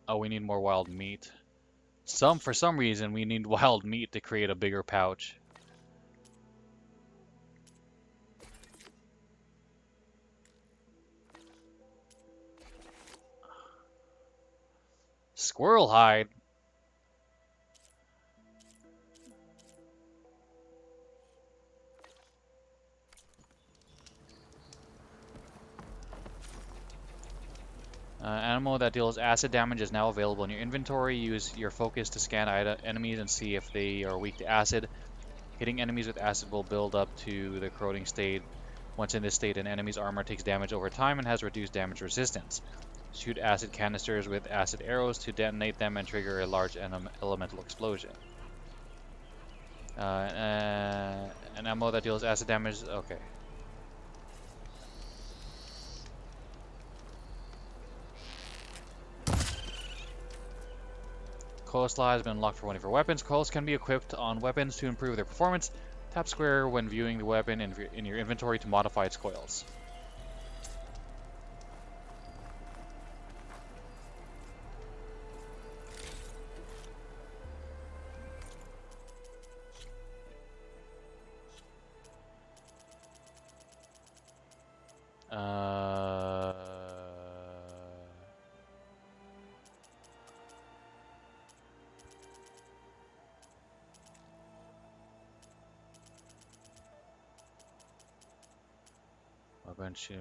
Oh, we need more wild meat. For some reason, we need wild meat to create a bigger pouch. Squirrel hide. Animal that deals acid damage is now available in your inventory. Use your focus to scan enemies and see if they are weak to acid. Hitting enemies with acid will build up to the corroding state. Once in this state, an enemy's armor takes damage over time and has reduced damage resistance. Shoot acid canisters with acid arrows to detonate them and trigger a large elemental explosion. An ammo that deals acid damage. Okay. Coil slot has been unlocked for one of your weapons. Coils can be equipped on weapons to improve their performance. Tap square when viewing the weapon in your inventory to modify its coils. A bunch of...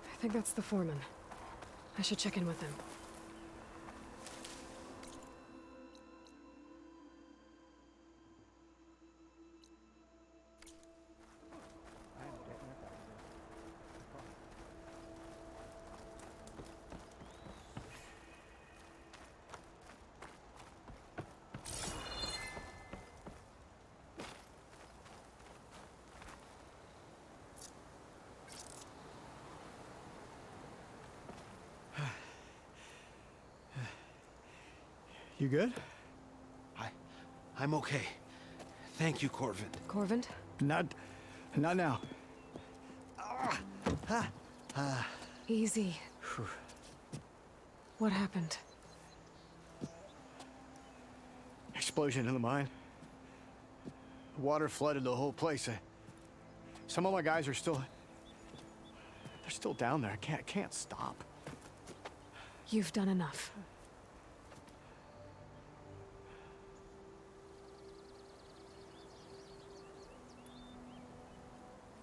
I think that's the foreman. I should check in with him.
You good?
I'm okay. Thank you, Corvin.
Corvin?
Not now.
Easy. What happened?
Explosion in the mine. Water flooded the whole place. Some of my guys are still... They're still down there. I can't stop.
You've done enough.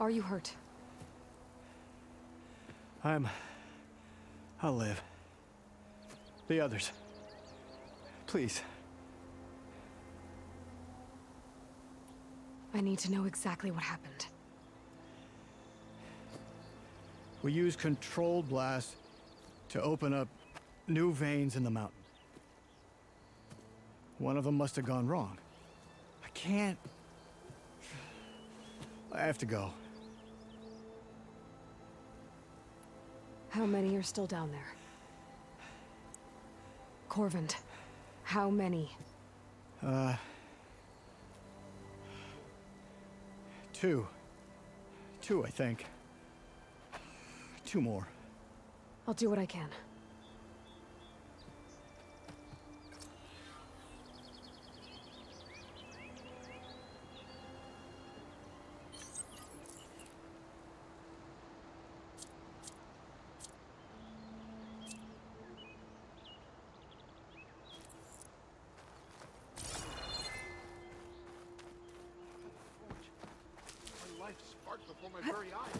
Are you hurt?
I'll live. The others. Please.
I need to know exactly what happened.
We used controlled blast to open up new veins in the mountain. One of them must have gone wrong. I have to go.
How many are still down there? Corvin, how many?
Two. Two, I think. 2 more.
I'll do what I can.
Before my very eyes.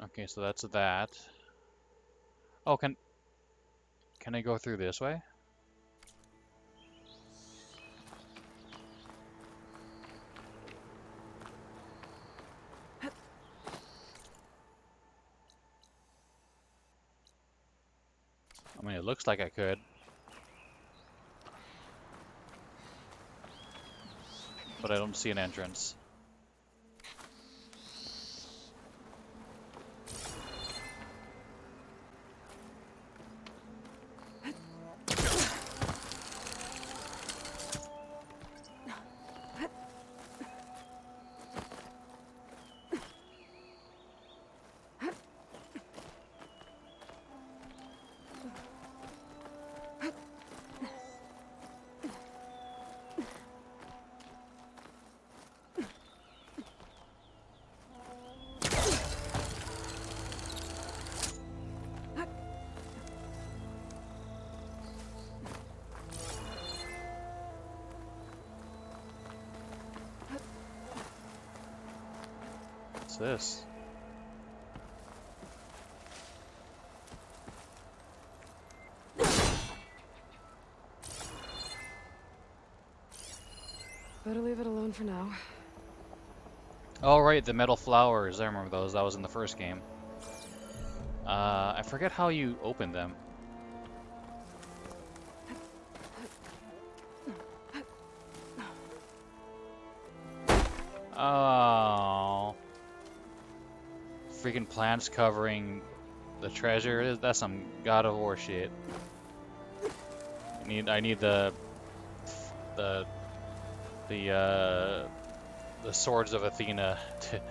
Okay, so that's that. Oh, can I go through this way? I mean, it looks like I could. But I don't see an entrance. What's this?
Better leave it alone for now.
Oh, right, the metal flowers. I remember those. That was in the first game. I forget how you open them. Oh. Freaking plants covering the treasure. That's some God of War shit. I need the swords of Athena to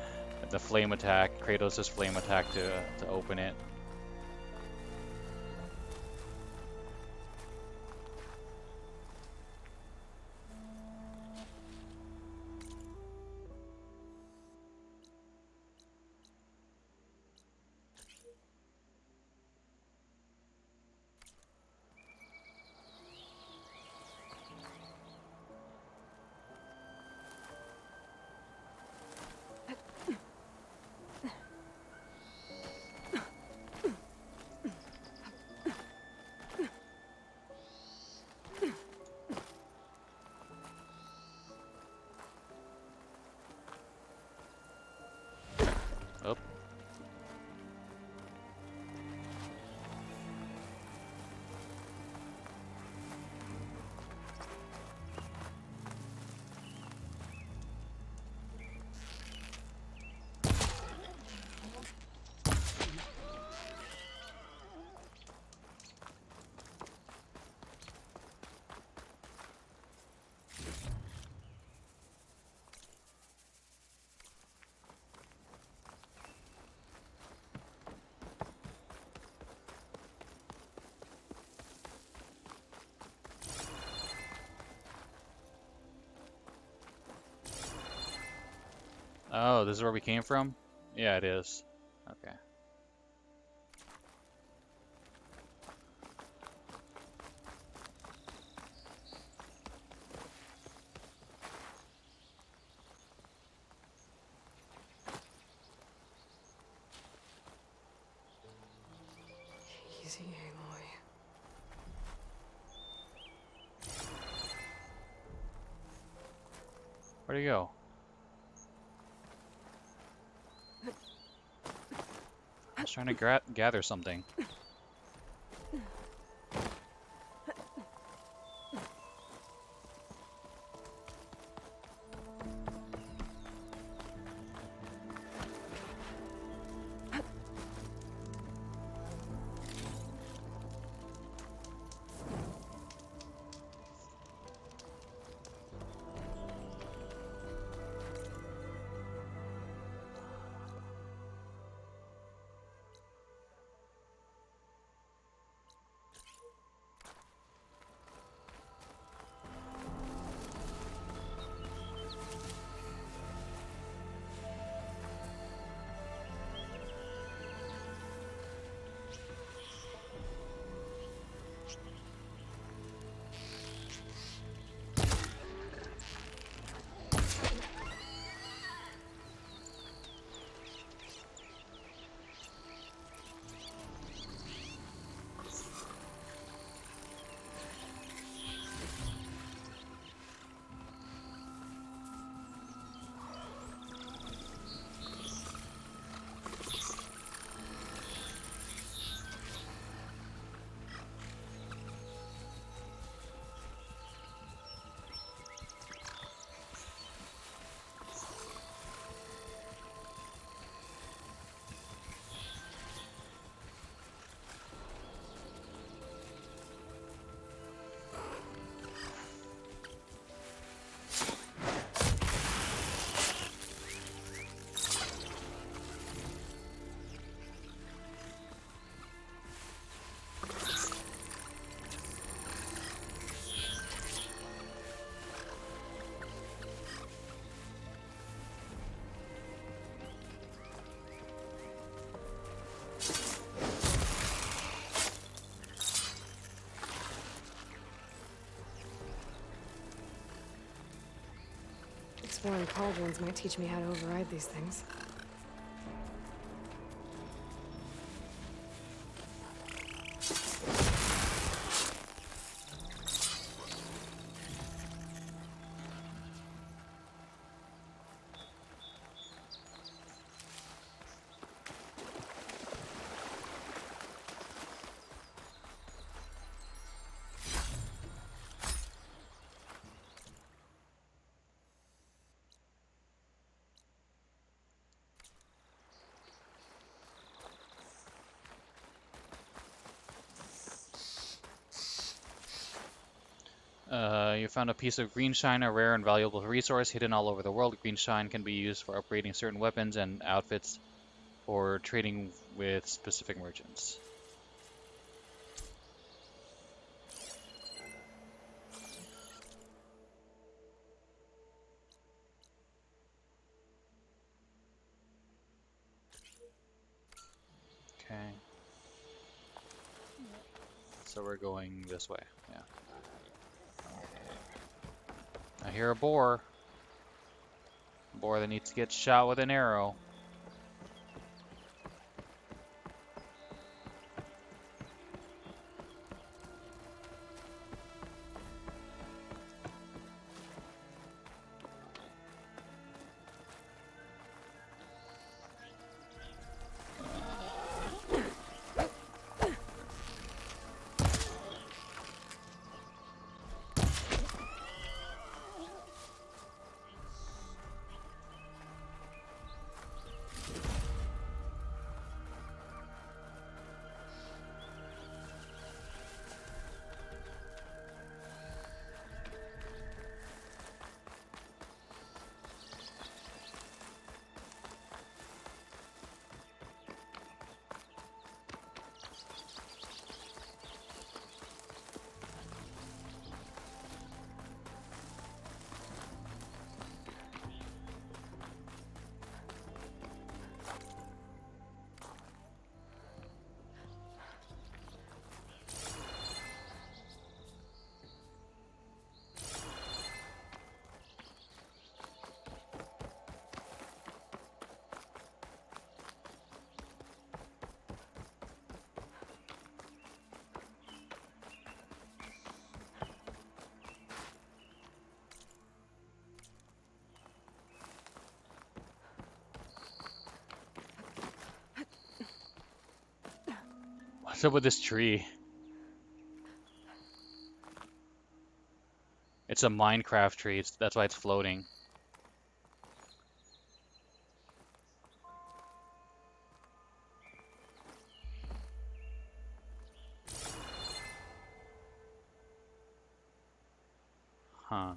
the flame attack, Kratos' flame attack to open it. Oh. Oh, this is where we came from? Yeah, it is. Okay.
Easy, Aloy.
Where'd he go? I was trying to gather something.
Exploring cauldrons might teach me how to override these things.
You found a piece of greenshine, a rare and valuable resource hidden all over the world. Greenshine can be used for upgrading certain weapons and outfits or trading with specific merchants. Okay. So we're going this way, yeah. I hear a boar. A boar that needs to get shot with an arrow. What's up with this tree? It's a Minecraft tree, that's why it's floating. Huh.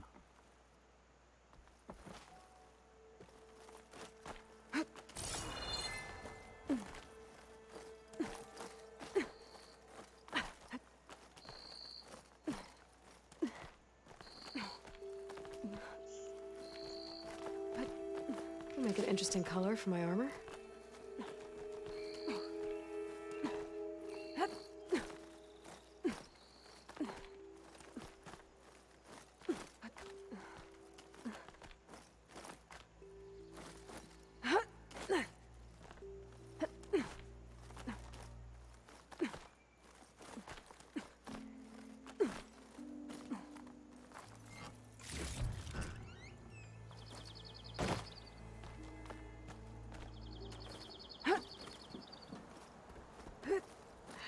Make an interesting color for my armor.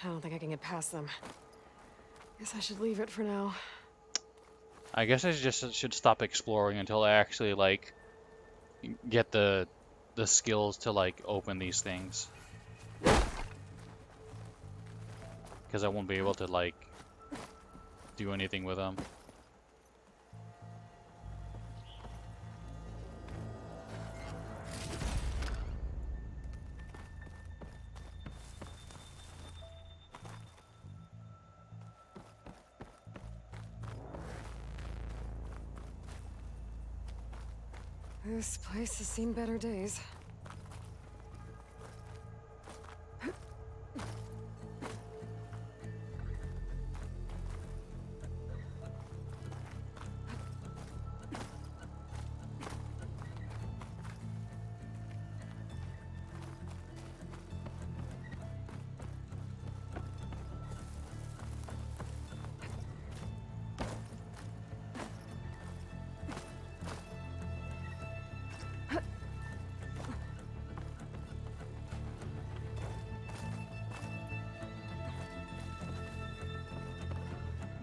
I don't think I can get past them. Guess I should leave it for now.
I guess I just should stop exploring until I actually like get the skills to like open these things. Because I won't be able to like do anything with them.
This place has seen better days.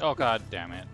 Oh god damn it.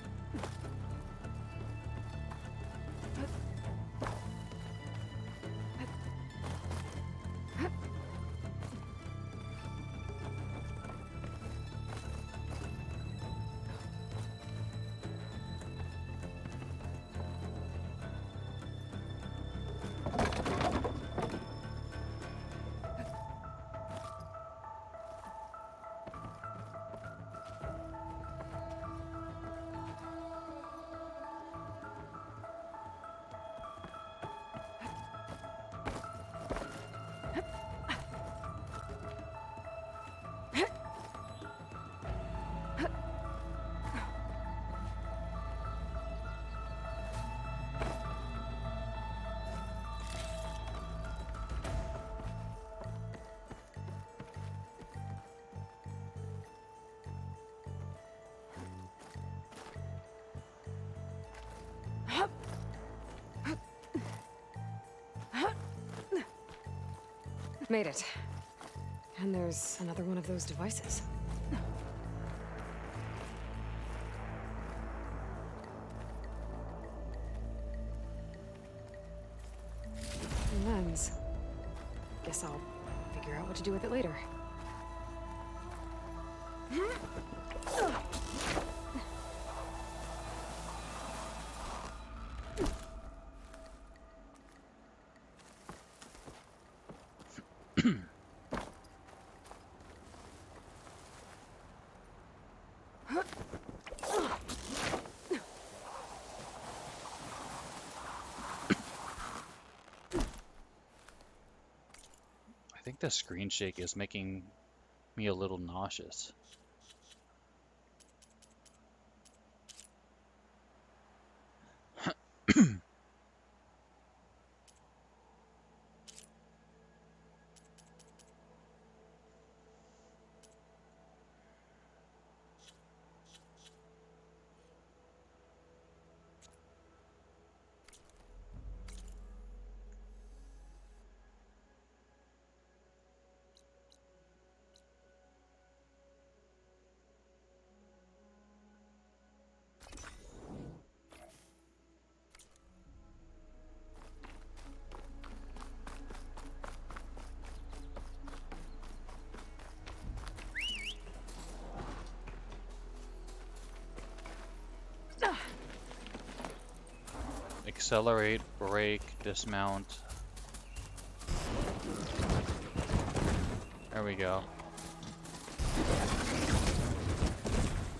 Made it. And there's another one of those devices. Lens. Guess I'll figure out what to do with it later.
I think the screen shake is making me a little nauseous. Accelerate, brake, dismount. There we go.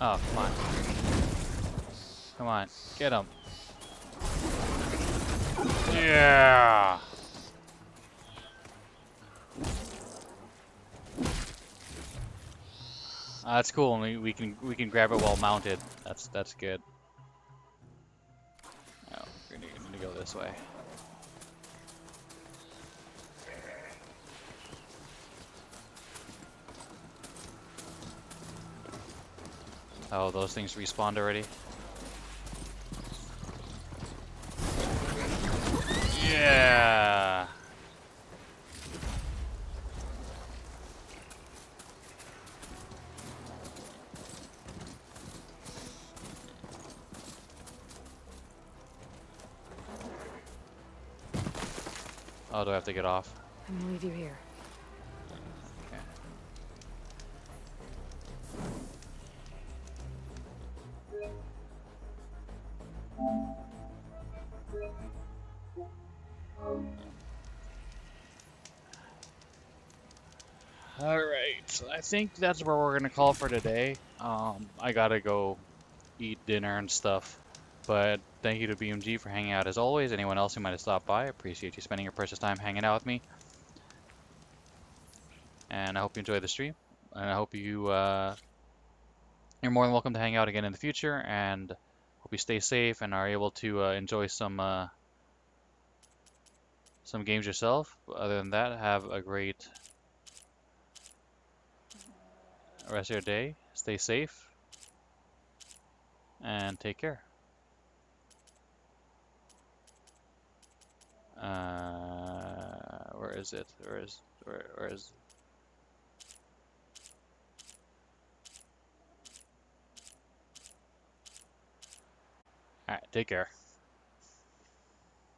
Oh, come on. Come on, get him. Yeah. That's cool. We can grab it while mounted. That's good. Oh, we're gonna go this way. Oh, those things respawned already? Yeah! Oh, do I have to get off?
I'm gonna leave you here.
Okay. Alright, I think that's where we're gonna call for today. I gotta go eat dinner and stuff. But thank you to BMG for hanging out as always. Anyone else who might have stopped by, I appreciate you spending your precious time hanging out with me. And I hope you enjoyed the stream. And I hope you, you're more than welcome to hang out again in the future. And hope you stay safe and are able to enjoy some games yourself. Other than that, have a great rest of your day. Stay safe. And take care. Where is it? Where is All right, take care.